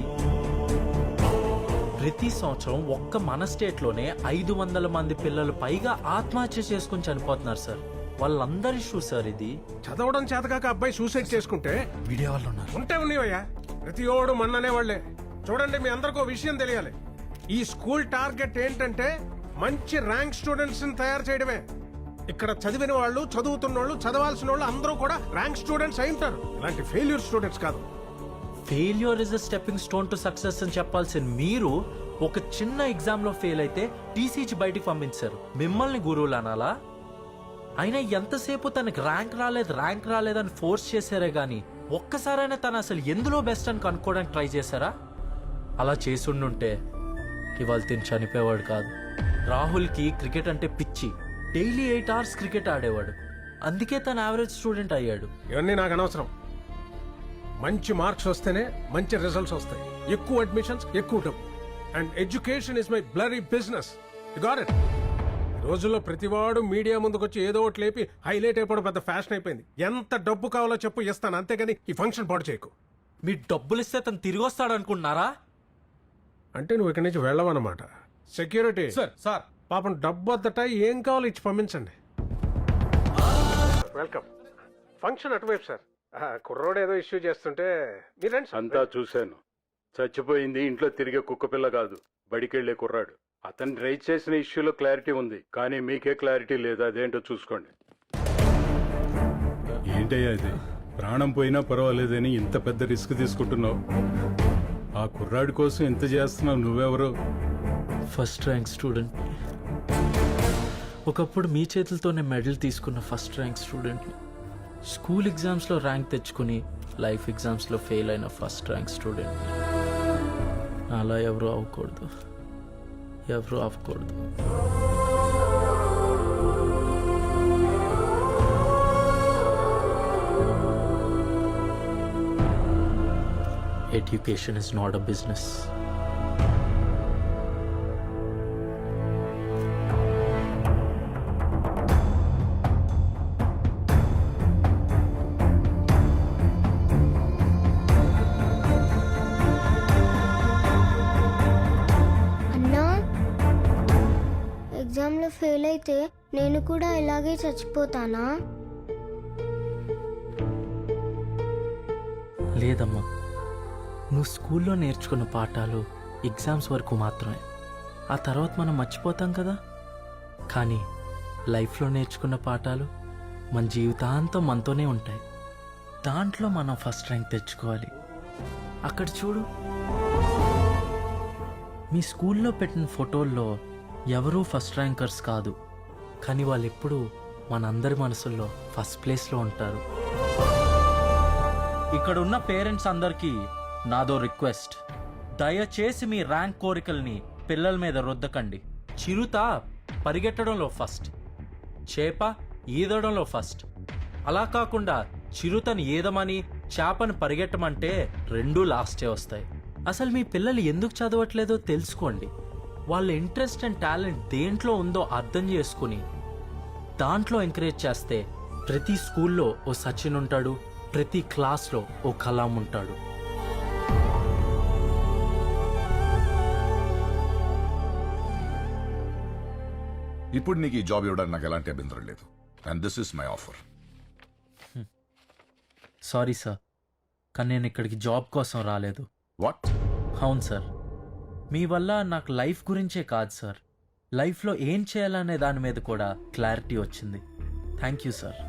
ప్రతి సంవత్సరం ఒక్క మన స్టేట్లోనే 500 మంది పిల్లలు పైగా ఆత్మహత్య చేసుకుని చనిపోతున్నారు సార్. వాళ్ళందరి ఇష్యూ సార్ ఇది. చదవడం చేతకాక అబ్బాయి సూసైడ్ చేసుకుంటే వీడియో వాళ్ళు ఉన్నారు. ఉంటే ఉన్నావయ్యా, ప్రతి ఓడు మన్ననే వాళ్లే. చూడండి, మీ అందరికీ విషయం తెలియాలి. ఈ స్కూల్ టార్గెట్ ఏంటంటే మంచి ర్యాంక్ స్టూడెంట్స్ తయారు చేయడమే. ఇక్కడ చదివిన వాళ్ళు, చదువుతున్న వాళ్ళు, చదవాల్సిన వాళ్ళు అందరూ కూడా ర్యాంక్ స్టూడెంట్స్ అయి ఉంటారు. ఇలాంటి ఫెయిల్యూర్ స్టూడెంట్స్ కాదు. Failure is a stepping stone to success అని చెప్పాల్సిన మీరు ఒక చిన్న ఎగ్జామ్ లో ఫెయిల్ అయితే టీసీచి బయటికి పంపించారు. మిమ్మల్ని గురువులు అనాలా? అయినా ఎంతసేపు తనకి ర్యాంక్ రాలేదని ఫోర్స్ చేశారే గానీ ఒక్కసారైనా తను అసలు ఎందులో బెస్ట్ అని కనుక్కోవడానికి ట్రై చేశారా? అలా చేసుండుంటే ఇవాళ తిని చనిపోయేవాడు కాదు. రాహుల్కి క్రికెట్ అంటే పిచ్చి. డైలీ 8 hours క్రికెట్ ఆడేవాడు. అందుకే తను యావరేజ్ స్టూడెంట్ అయ్యాడు. ఇవన్నీ నాకు అనవసరం. మంచి మార్క్స్ వస్తేనే మంచి రిజల్ట్స్ వస్తాయి. ఎక్కువ అడ్మిషన్స్, ఎక్కువ డబ్బు. And education is my bloody business. You got it? ఈ రోజుల్లో ప్రతివాడు మీడియా ముందుకొచ్చి ఏదో ఒకటి లేపి హైలైట్ అయిపోవడం పెద్ద ఫ్యాషన్ అయిపోయింది. ఎంత డబ్బు కావాలో చెప్పు, ఇస్తాను. అంతేగాని ఈ ఫంక్షన్ పాడు చేయకు. మీ డబ్బులు ఇస్తే తను తిరిగి వస్తాడు అనుకుంటున్నారా? అంటే నువ్వు ఇక్కడి నుంచి వెళ్ళవన్నమాట. సెక్యూరిటీ సార్ పాపం డబ్బు వద్దట, ఏం కావాలో ఇచ్చి పంపించండి. వెల్కమ్. ఫంక్షన్ అటువైపు సార్. కుర్రోడు ఏదో ఇష్యూ చేస్తుంటే మీరండి. అంతా చూశాను. చచ్చిపోయింది ఇంట్లో తిరిగే కుక్క పిల్ల కాదు, బడికెళ్లే కుర్రాడు. అతను రైజ్ చేసిన ఇష్యూలో క్లారిటీ ఉంది, కానీ మీకే క్లారిటీ లేదు. అదేంటో చూసుకోండి. ఏంటయ్యా ఇది? ప్రాణం పోయినా పర్వాలేదని ఇంత పెద్ద రిస్క్ తీసుకుంటున్నావు. ఆ కుర్రాడి కోసం ఎంత చేస్తున్నావు? నువ్వెవరో? First rank student. ఒకప్పుడు మీ చేతులతోనే మెడల్ తీసుకున్న ఫస్ట్ ర్యాంక్ స్టూడెంట్ని. స్కూల్ ఎగ్జామ్స్లో ర్యాంక్ తెచ్చుకుని లైఫ్ ఎగ్జామ్స్లో ఫెయిల్ అయిన ఫస్ట్ ర్యాంక్ స్టూడెంట్. అలా ఎవరు అవ్వకూడదు. Education is not a business. అన్నా, ఎగ్జామ్లో ఫెయిల్ అయితే నేను కూడా ఇలాగే చచ్చిపోతానా? లేదమ్మా, నువ్వు స్కూల్లో నేర్చుకున్న పాఠాలు ఎగ్జామ్స్ వరకు మాత్రమే. ఆ తర్వాత మనం మర్చిపోతాం కదా. కానీ లైఫ్లో నేర్చుకున్న పాఠాలు మన జీవితాంతం మనతోనే ఉంటాయి. దాంట్లో మనం ఫస్ట్ ర్యాంక్ తెచ్చుకోవాలి. అక్కడ చూడు, మీ స్కూల్లో పెట్టిన ఫోటోల్లో ఎవరూ ఫస్ట్ ర్యాంకర్స్ కాదు, కానీ వాళ్ళు ఎప్పుడూ మనందరి మనసుల్లో ఫస్ట్ ప్లేస్లో ఉంటారు. ఇక్కడ ఉన్న పేరెంట్స్ అందరికీ నాదో రిక్వెస్ట్, దయచేసి మీ ర్యాంక్ కోరికల్ని పిల్లల మీద రుద్దకండి. చిరుత పరిగెట్టడంలో ఫస్ట్, చేప ఈదడంలో ఫస్ట్. అలా కాకుండా చిరుతని ఈదమని చేపని పరిగెట్టమంటే రెండూ లాస్టే వస్తాయి. అసలు మీ పిల్లలు ఎందుకు చదవట్లేదో తెలుసుకోండి. వాళ్ళ ఇంట్రెస్ట్ అండ్ టాలెంట్ దేంట్లో ఉందో అర్థం చేసుకుని దాంట్లో ఎంకరేజ్ చేస్తే ప్రతి స్కూల్లో ఓ సచిన్ ఉంటాడు, ప్రతి క్లాస్లో ఓ కలాం ఉంటాడు. ఇప్పుడు నీకు ఈ జాబ్ ఇవ్వడానికి నాకు ఎలాంటి అభ్యంతరం లేదు. And this is my offer. Sorry sir, కానీ నేను ఇక్కడికి జాబ్ కోసం రాలేదు. వాట్? అవును సార్, మీ వల్ల నాకు లైఫ్ గురించే కాదు సార్, లైఫ్లో ఏం చేయాలనే దాని మీద కూడా క్లారిటీ వచ్చింది. Thank you sir.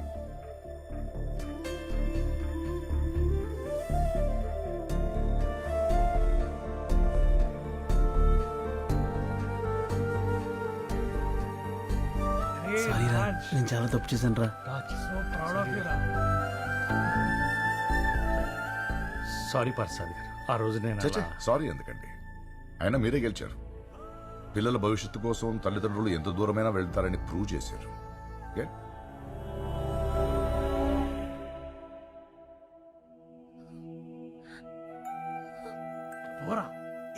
నేను చాలా తప్పు చేశాను రా. సారీ ప్రసాద్ గారు, ఆ రోజు నేను సారీ ఎందుకండి, అయినా మీరే గెలిచారు. పిల్లల భవిష్యత్తు కోసం తల్లిదండ్రులు ఎంత దూరమైనా వెళ్తారని ప్రూవ్ చేశారు. పోరా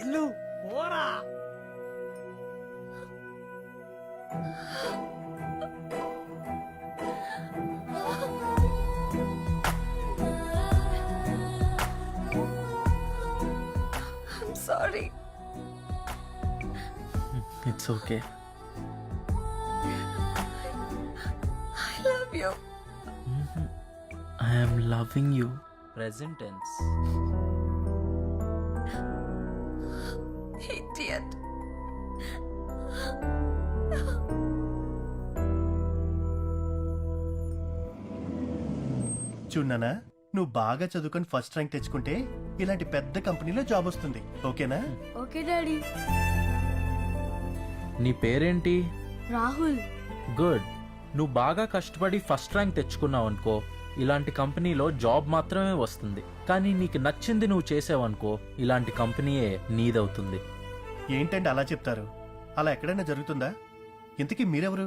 ఇల్లు పోరా. Sorry. It's okay. I love you. I am loving you. Present tense. Idiot. చూడనా, నువ్వు బాగా చదువుకొని ఫస్ట్ ర్యాంక్ తెచ్చుకుంటే ఇలాంటి పెద్ద కంపెనీలో జాబ్ వస్తుంది. ఓకేనా? Okay daddy. నీ పేరేంటి? రాహుల్. గుడ్. నువ్వు బాగా కష్టపడి ఫస్ట్ ర్యాంక్ తెచ్చుకున్నావు అనుకో, ఇలాంటి కంపెనీలో జాబ్ మాత్రమే వస్తుంది, కానీ నీకు నచ్చింది నువ్వు చేసావనుకో ఇలాంటి కంపెనీయే నీదవుతుంది. ఏంటండి అలా చెప్తారు? అలా ఎక్కడైనా జరుగుతుందా? ఇంతకీ మీరెవరు?